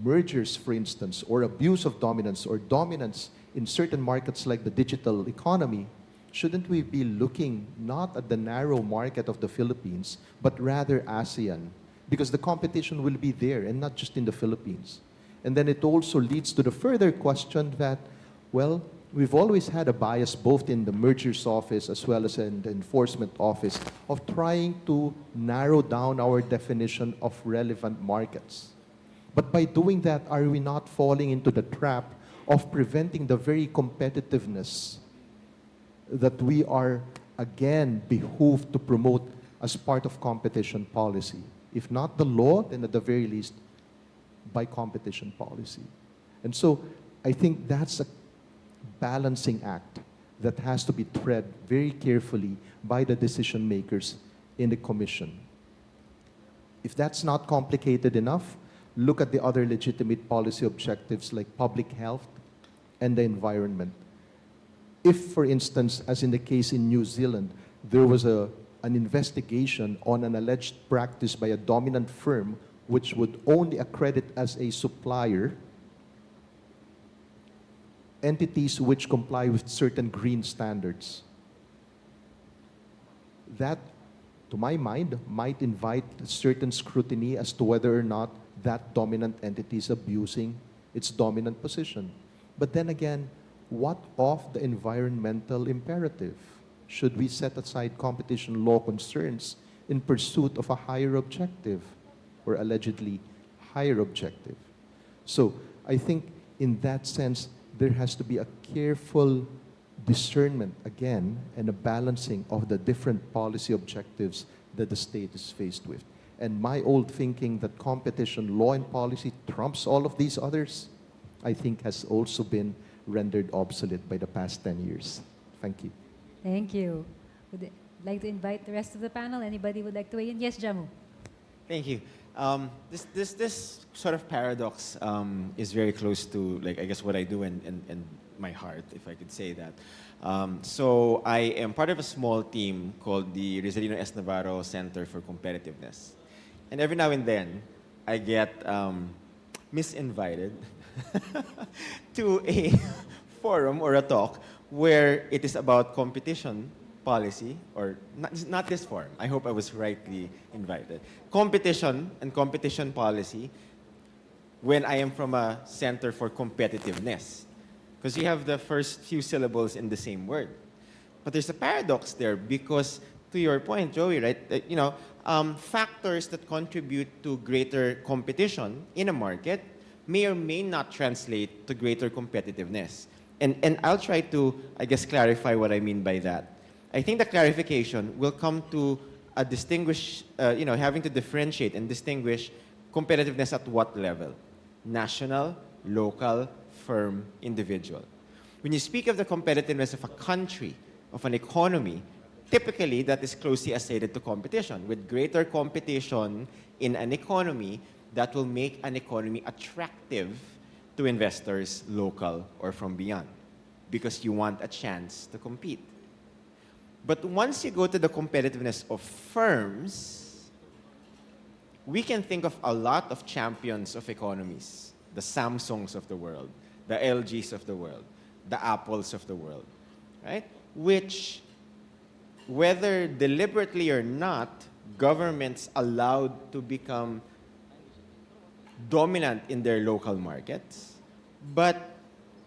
mergers, for instance, or abuse of dominance or dominance in certain markets like the digital economy, shouldn't we be looking not at the narrow market of the Philippines, but rather ASEAN? Because the competition will be there and not just in the Philippines. And then it also leads to the further question that, well, we've always had a bias both in the mergers office as well as in the enforcement office of trying to narrow down our definition of relevant markets. But by doing that, are we not falling into the trap of preventing the very competitiveness that we are, again, behooved to promote as part of competition policy? If not the law, then at the very least, by competition policy. And so I think that's a balancing act that has to be tread very carefully by the decision makers in the Commission. If that's not complicated enough, look at the other legitimate policy objectives like public health and the environment. If, for instance, as in the case in New Zealand, there was an investigation on an alleged practice by a dominant firm which would only accredit as a supplier entities which comply with certain green standards. That, to my mind, might invite certain scrutiny as to whether or not that dominant entity is abusing its dominant position. But then again, what of the environmental imperative? Should we set aside competition law concerns in pursuit of a higher objective, or allegedly higher objective? So I think in that sense, there has to be a careful discernment, again, and a balancing of the different policy objectives that the state is faced with. And my old thinking that competition law and policy trumps all of these others, I think has also been rendered obsolete by the past 10 years. Thank you. Thank you. Would you like to invite the rest of the panel? Anybody would like to weigh in? Yes, Jamu. Thank you. This sort of paradox is very close to, like, I guess what I do and my heart, if I could say that. So I am part of a small team called the Rizalino S. Navarro Center for Competitiveness. And every now and then, I get misinvited to a forum or a talk where it is about competition policy, or not this forum. I hope I was rightly invited. Competition and competition policy when I am from a center for competitiveness. Because you have the first few syllables in the same word. But there's a paradox there because, to your point, Joey, right? That, you know, factors that contribute to greater competition in a market may or may not translate to greater competitiveness. And I'll try to, I guess, clarify what I mean by that. I think the clarification will come to a having to differentiate and distinguish competitiveness at what level. national, local, firm, individual. When you speak of the competitiveness of a country, of an economy, typically that is closely associated to competition. With greater competition in an economy, that will make an economy attractive to investors, local or from beyond, because you want a chance to compete. But once you go to the competitiveness of firms, we can think of a lot of champions of economies, the Samsungs of the world, the LGs of the world, the Apples of the world, right? Which, whether deliberately or not, governments allowed to become dominant in their local markets, but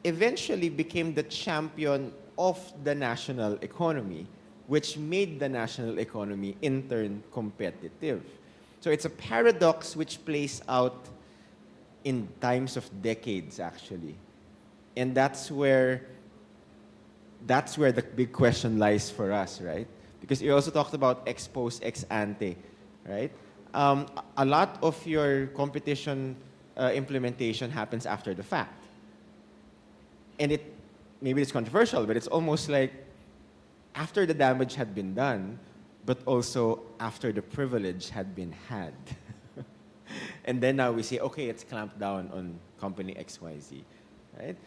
eventually became the champion of the national economy, which made the national economy in turn competitive. So it's a paradox which plays out in times of decades, actually. And that's where the big question lies for us, right? Because you also talked about ex post, ex ante, right? A lot of your competition implementation happens after the fact. And maybe it's controversial, but it's almost like after the damage had been done, but also after the privilege had been had. And then now we say, okay, it's clamped down on company XYZ, right?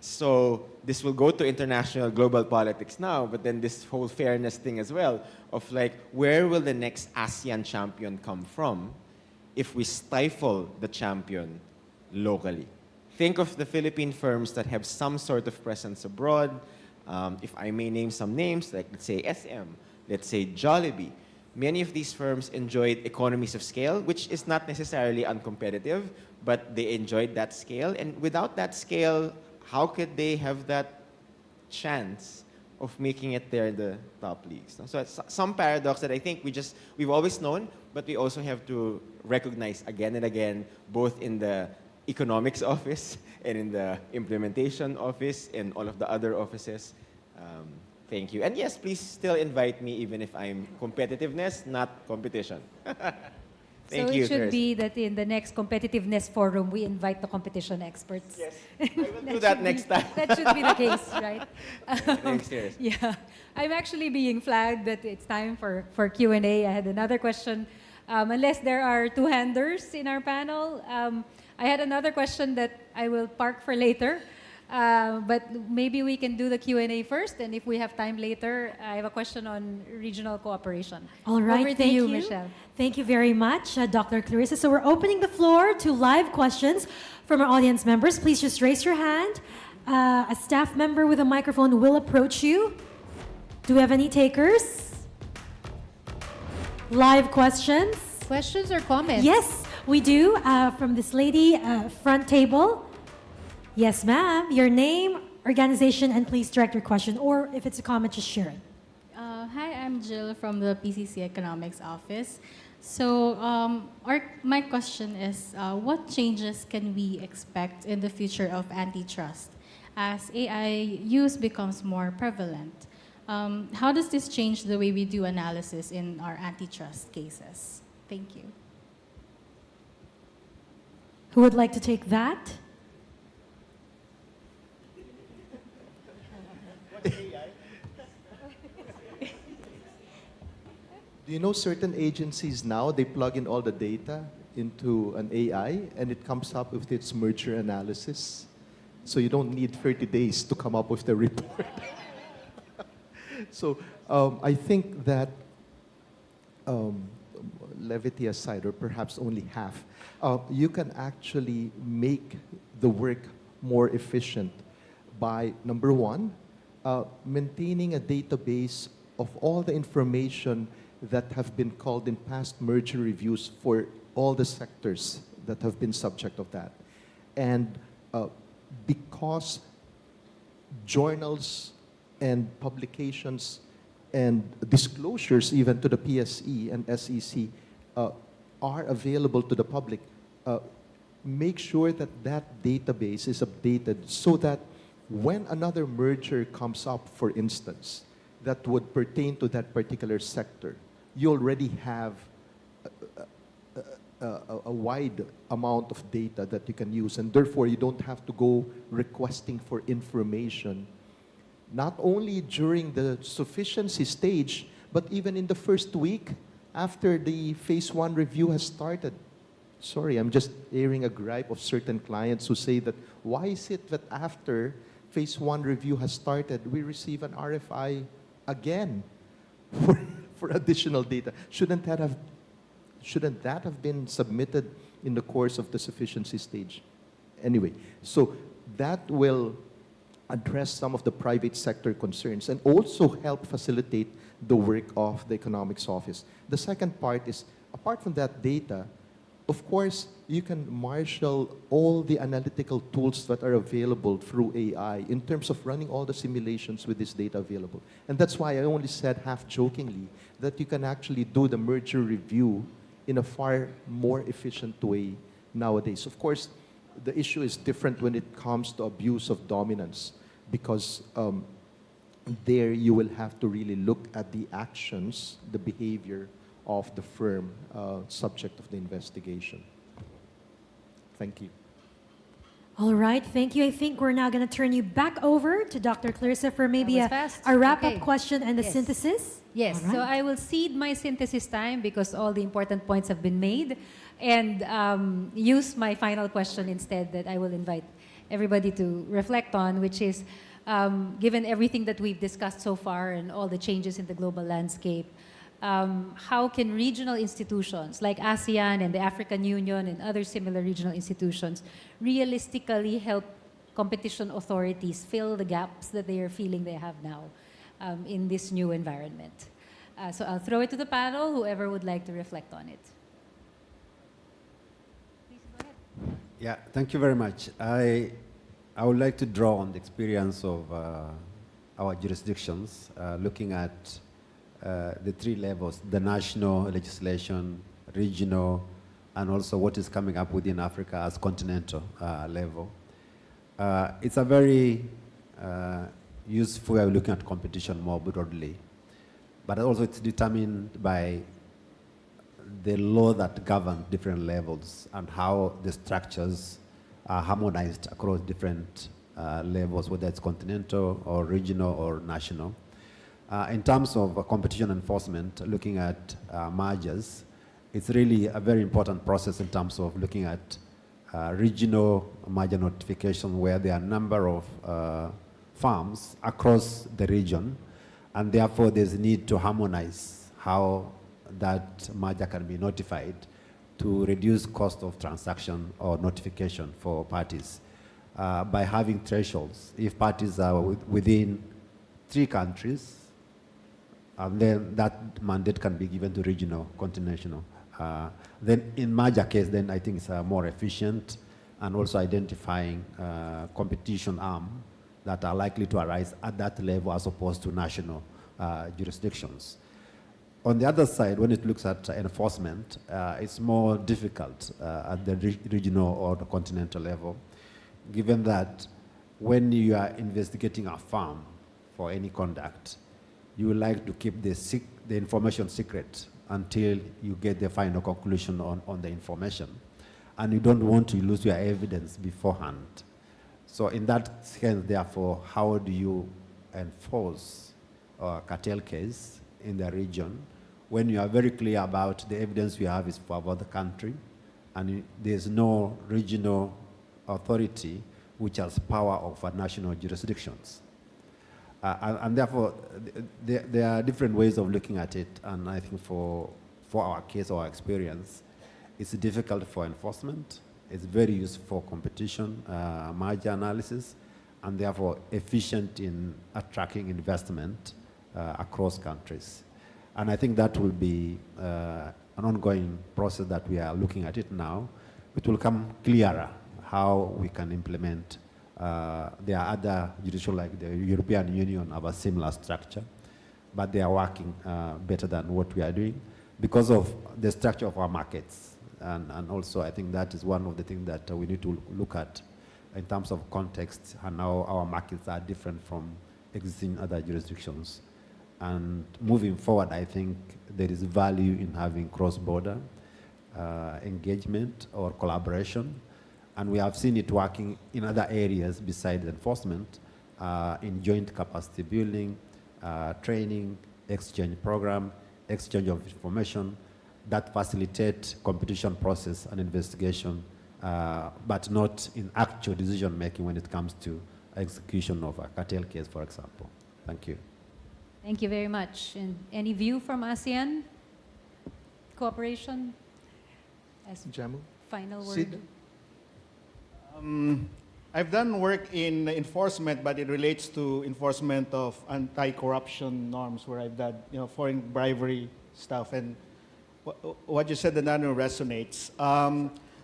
So this will go to international global politics now, but then this whole fairness thing as well of like, where will the next ASEAN champion come from if we stifle the champion locally? Think of the Philippine firms that have some sort of presence abroad. If I may name some names, like let's say SM, let's say Jollibee. Many of these firms enjoyed economies of scale, which is not necessarily uncompetitive, but they enjoyed that scale. And without that scale, how could they have that chance of making it there in the top leagues? So it's some paradox that I think we've always known, but we also have to recognize again and again, both in the economics office and in the implementation office and all of the other offices. Thank you. And yes, please still invite me even if I'm competitiveness, not competition. Thank so you. it should Chris. be that in the next competitiveness forum, we invite the competition experts. Yes, I will do that next time. That should be the case, right? Thanks, Chris. Yeah. I'm actually being flagged that it's time for Q&A. I had another question. Unless there are two-handers in our panel, I had another question that I will park for later. But maybe we can do the Q&A first, and if we have time later, I have a question on regional cooperation. All right, Over to thank you, Michelle. Thank you very much, Dr. Clarissa. So we're opening the floor to live questions from our audience members. Please just raise your hand. A staff member with a microphone will approach you. Do we have any takers? Live questions? Questions or comments? Yes, we do. From this lady, front table. Yes, ma'am. Your name, organization, and please direct your question. Or if it's a comment, just share it. Hi, I'm Jill from the PCC Economics Office. So my question is, what changes can we expect in the future of antitrust as AI use becomes more prevalent? How does this change the way we do analysis in our antitrust cases? Thank you. Who would like to take that? Do you know certain agencies now, they plug in all the data into an AI and it comes up with its merger analysis? So you don't need 30 days to come up with the report. So I think that, levity aside, or perhaps only half, you can actually make the work more efficient by, number one, maintaining a database of all the information that have been called in past merger reviews for all the sectors that have been subject of that. And because journals and publications and disclosures even to the PSE and SEC are available to the public, make sure that that database is updated so that when another merger comes up, for instance, that would pertain to that particular sector, you already have a wide amount of data that you can use, and therefore you don't have to go requesting for information, not only during the sufficiency stage, but even in the first week after the phase 1 review has started. Sorry, I'm just airing a gripe of certain clients who say that, why is it that after phase 1 review has started, we receive an RFI again for additional data? Shouldn't that have been submitted in the course of the sufficiency stage? Anyway, so that will address some of the private sector concerns and also help facilitate the work of the economics office. The second part is, apart from that data, of course, you can marshal all the analytical tools that are available through AI in terms of running all the simulations with this data available. And that's why I only said half-jokingly that you can actually do the merger review in a far more efficient way nowadays. Of course, the issue is different when it comes to abuse of dominance, because there you will have to really look at the actions, the behavior of the firm subject of the investigation. Thank you. All right, thank you. I think we're now going to turn you back over to Dr. Clarissa for maybe That a, was fast. a wrap-up Okay. question and the Yes. synthesis. Yes, All so right. I will cede my synthesis time because all the important points have been made, and use my final question instead that I will invite everybody to reflect on, which is, given everything that we've discussed so far and all the changes in the global landscape, how can regional institutions like ASEAN and the African Union and other similar regional institutions realistically help competition authorities fill the gaps that they are feeling they have now in this new environment? So I'll throw it to the panel, whoever would like to reflect on it. Please go ahead. Yeah, thank you very much. I would like to draw on the experience of our jurisdictions, looking at the three levels: the national legislation, regional, and also what is coming up within Africa as continental level. It's a very useful way of looking at competition more broadly, but also it's determined by the law that govern different levels and how the structures are harmonized across different levels, whether it's continental or regional or national. In terms of competition enforcement, looking at mergers, it's really a very important process in terms of looking at regional merger notification, where there are a number of firms across the region, and therefore there's a need to harmonize how that merger can be notified to reduce cost of transaction or notification for parties by having thresholds. If parties are within 3 countries, then that mandate can be given to regional, continental. Then in merger case, then I think it's more efficient, and also identifying competition arm that are likely to arise at that level as opposed to national jurisdictions. On the other side, when it looks at enforcement, it's more difficult at the regional or the continental level, given that when you are investigating a firm for any conduct, you would like to keep the information secret until you get the final conclusion on the information. And you don't want to lose your evidence beforehand. So in that sense, therefore, how do you enforce a cartel case in the region when you are very clear about the evidence you have is for about the country, and there's no regional authority which has power over national jurisdictions? And therefore, there are different ways of looking at it, and I think for our case, our experience, it's difficult for enforcement, it's very useful for competition, merger analysis, and therefore efficient in attracting investment across countries. And I think that will be an ongoing process that we are looking at it now. It will come clearer how we can implement. There are other judicial, like the European Union, have a similar structure, but they are working better than what we are doing because of the structure of our markets. And also, I think that is one of the things that we need to look at in terms of context and how our markets are different from existing other jurisdictions. And moving forward, I think there is value in having cross-border engagement or collaboration. And we have seen it working in other areas besides enforcement, in joint capacity building, training, exchange program, exchange of information that facilitate competition process and investigation, but not in actual decision making when it comes to execution of a cartel case, for example. Thank you. Thank you very much. And any view from ASEAN cooperation as Jamu? final word? Sid? I've done work in enforcement, but it relates to enforcement of anti-corruption norms, where I've done, foreign bribery stuff. And what you said, Nano, resonates.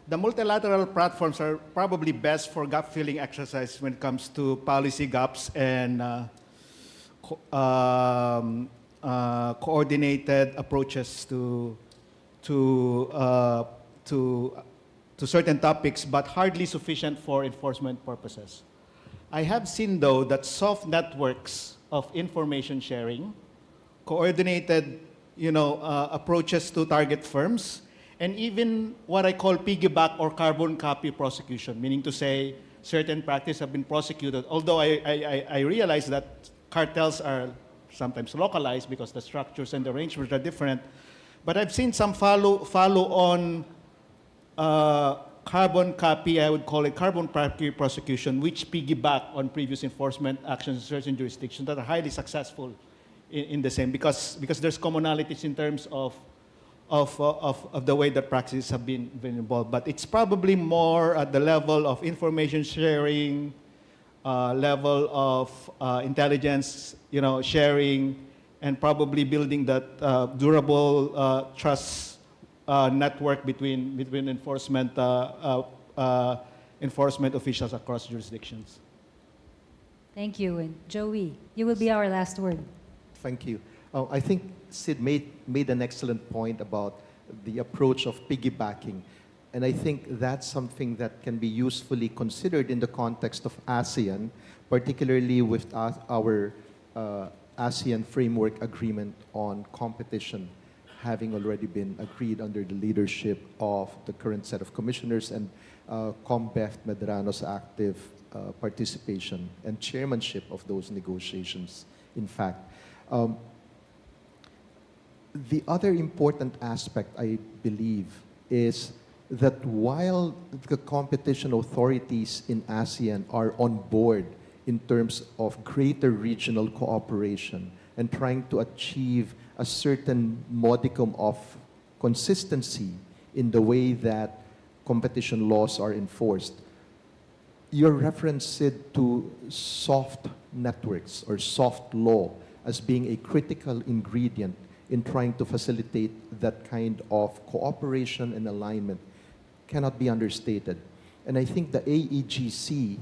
The multilateral platforms are probably best for gap-filling exercise when it comes to policy gaps and coordinated approaches to certain topics, but hardly sufficient for enforcement purposes. I have seen, though, that soft networks of information sharing, coordinated, approaches to target firms, and even what I call piggyback or carbon copy prosecution, meaning to say certain practices have been prosecuted, although I realize that cartels are sometimes localized because the structures and the arrangements are different. But I've seen some follow-on carbon copy, I would call it carbon copy prosecution, which piggyback on previous enforcement actions in certain jurisdictions that are highly successful in the same, because there's commonalities in terms of the way that practices have been involved. But it's probably more at the level of information sharing, level of intelligence, sharing, and probably building that durable trust network between enforcement officials across jurisdictions. Thank you. And Joey, you will be our last word. Thank you. I think Sid made an excellent point about the approach of piggybacking. And I think that's something that can be usefully considered in the context of ASEAN, particularly with our ASEAN Framework Agreement on Competition having already been agreed under the leadership of the current set of commissioners and COMBEF Medrano's active participation and chairmanship of those negotiations, in fact. The other important aspect, I believe, is that while the competition authorities in ASEAN are on board in terms of greater regional cooperation and trying to achieve a certain modicum of consistency in the way that competition laws are enforced, your reference, Sid, to soft networks or soft law as being a critical ingredient in trying to facilitate that kind of cooperation and alignment cannot be understated. And I think the AEGC,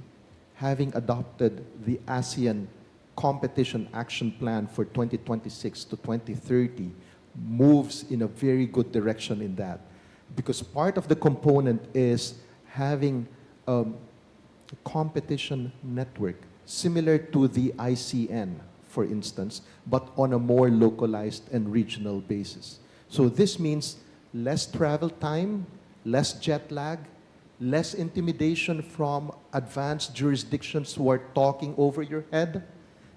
having adopted the ASEAN Competition Action Plan for 2026 to 2030, moves in a very good direction in that. Because part of the component is having a competition network similar to the ICN, for instance, but on a more localized and regional basis. So this means less travel time, less jet lag, less intimidation from advanced jurisdictions who are talking over your head.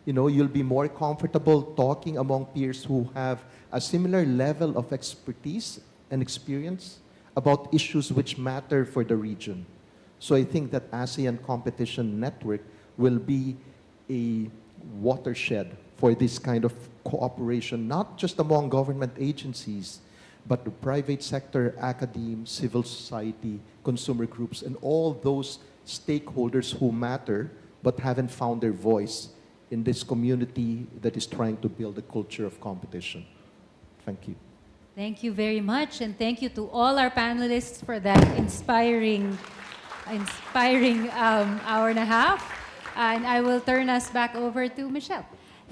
You'll be more comfortable talking among peers who have a similar level of expertise and experience about issues which matter for the region. So I think that ASEAN Competition Network will be a watershed for this kind of cooperation, not just among government agencies, but the private sector, academe, civil society, consumer groups, and all those stakeholders who matter but haven't found their voice in this community that is trying to build a culture of competition. Thank you. Thank you very much, and thank you to all our panelists for that inspiring hour and a half. And I will turn us back over to Michelle.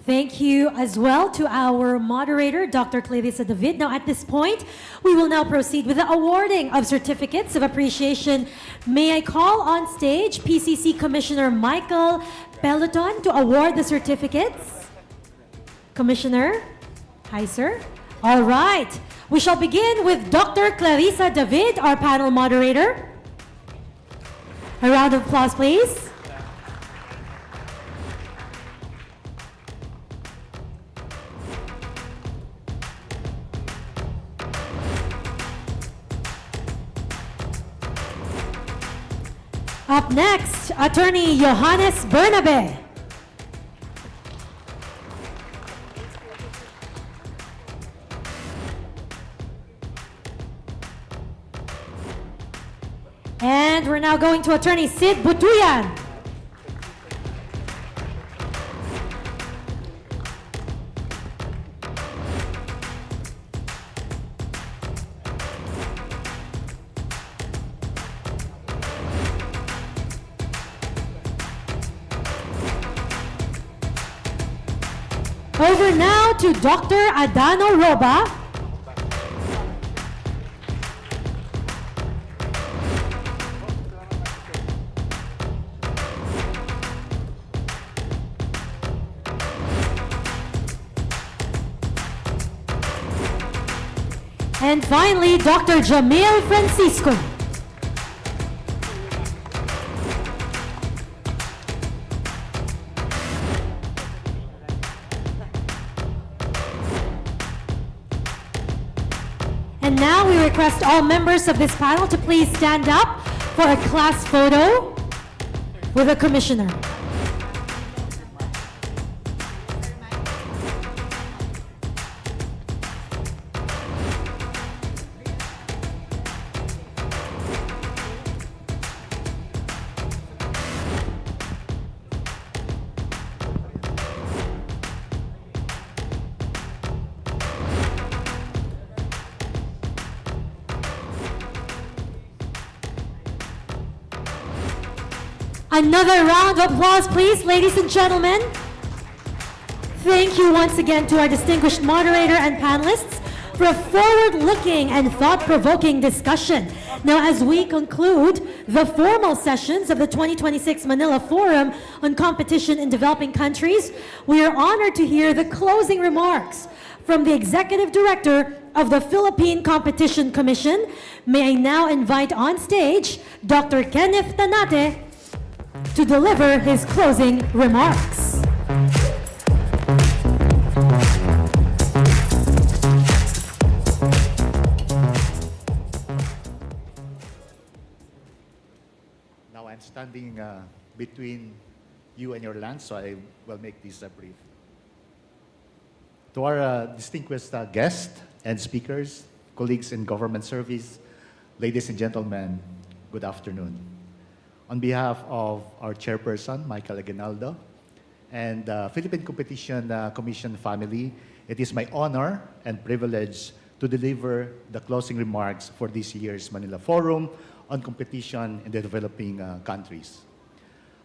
Thank you as well to our moderator, Dr. Clarissa David. Now, at this point, we will now proceed with the awarding of certificates of appreciation. May I call on stage PCC Commissioner Michael Peloton to award the certificates? Commissioner? Hi, sir. All right. We shall begin with Dr. Clarissa David, our panel moderator. A round of applause, please. Up next, Attorney Johannes Bernabe. And we're now going to Attorney Sid Butuyan. Over now to Dr. Adano Roba. And finally, Dr. Jamil Francisco. And now we request all members of this panel to please stand up for a class photo with the commissioner. Another round of applause, please, ladies and gentlemen. Thank you once again to our distinguished moderator and panelists for a forward-looking and thought-provoking discussion. Now, as we conclude the formal sessions of the 2026 Manila Forum on Competition in Developing Countries, we are honored to hear the closing remarks from the Executive Director of the Philippine Competition Commission. May I now invite on stage Dr. Kenneth Tanate to deliver his closing remarks. Now I'm standing between you and your land, so I will make this brief. To our distinguished guests and speakers, colleagues in government service, ladies and gentlemen, good afternoon. On behalf of our chairperson, Michael Aguinaldo, and the Philippine Competition Commission family, it is my honor and privilege to deliver the closing remarks for this year's Manila Forum on Competition in the Developing Countries.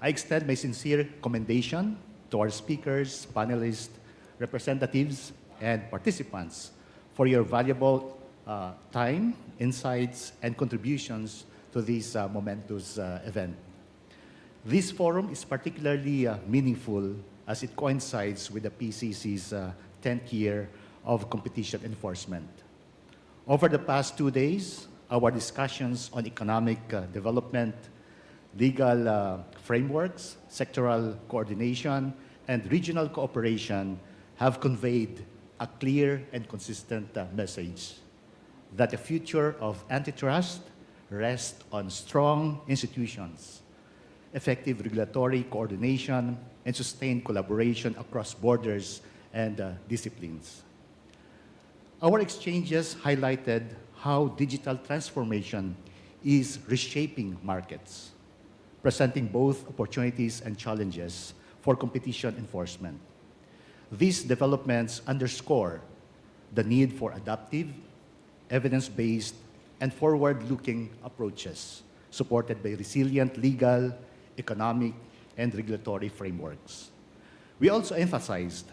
I extend my sincere commendation to our speakers, panelists, representatives, and participants for your valuable time, insights, and contributions to this momentous event. This forum is particularly meaningful as it coincides with the PCC's 10th year of competition enforcement. Over the past 2 days, our discussions on economic development, legal frameworks, sectoral coordination, and regional cooperation have conveyed a clear and consistent message that the future of antitrust rests on strong institutions, effective regulatory coordination, and sustained collaboration across borders and disciplines. Our exchanges highlighted how digital transformation is reshaping markets, presenting both opportunities and challenges for competition enforcement. These developments underscore the need for adaptive, evidence-based, and forward-looking approaches supported by resilient legal, economic, and regulatory frameworks. We also emphasized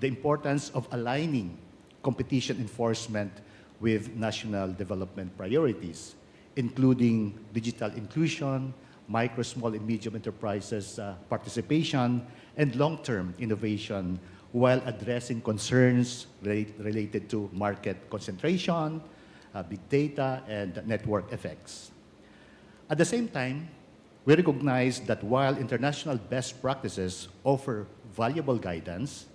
the importance of aligning competition enforcement with national development priorities, including digital inclusion, micro, small, and medium enterprises participation, and long-term innovation while addressing concerns related to market concentration, big data, and network effects. At the same time, we recognize that while international best practices offer valuable guidance,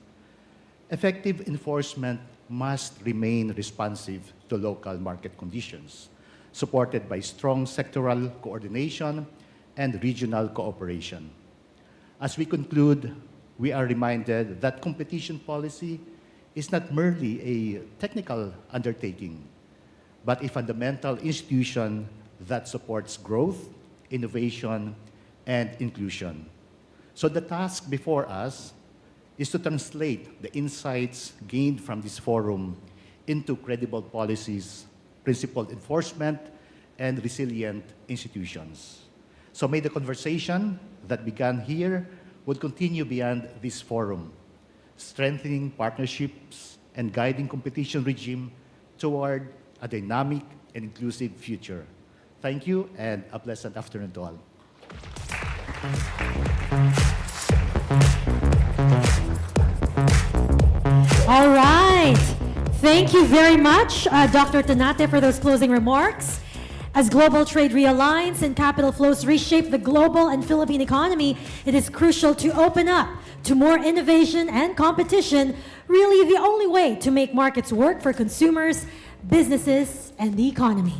effective enforcement must remain responsive to local market conditions, supported by strong sectoral coordination and regional cooperation. As we conclude, we are reminded that competition policy is not merely a technical undertaking, but a fundamental institution that supports growth, innovation, and inclusion. So the task before us is to translate the insights gained from this forum into credible policies, principled enforcement, and resilient institutions. So may the conversation that began here would continue beyond this forum, strengthening partnerships and guiding competition regime toward a dynamic and inclusive future. Thank you, and a pleasant afternoon to all. All right. Thank you very much, Dr. Tanate, for those closing remarks. As global trade realigns and capital flows reshape the global and Philippine economy, it is crucial to open up to more innovation and competition, really the only way to make markets work for consumers, businesses, and the economy.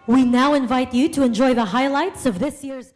We now invite you to enjoy the highlights of this year's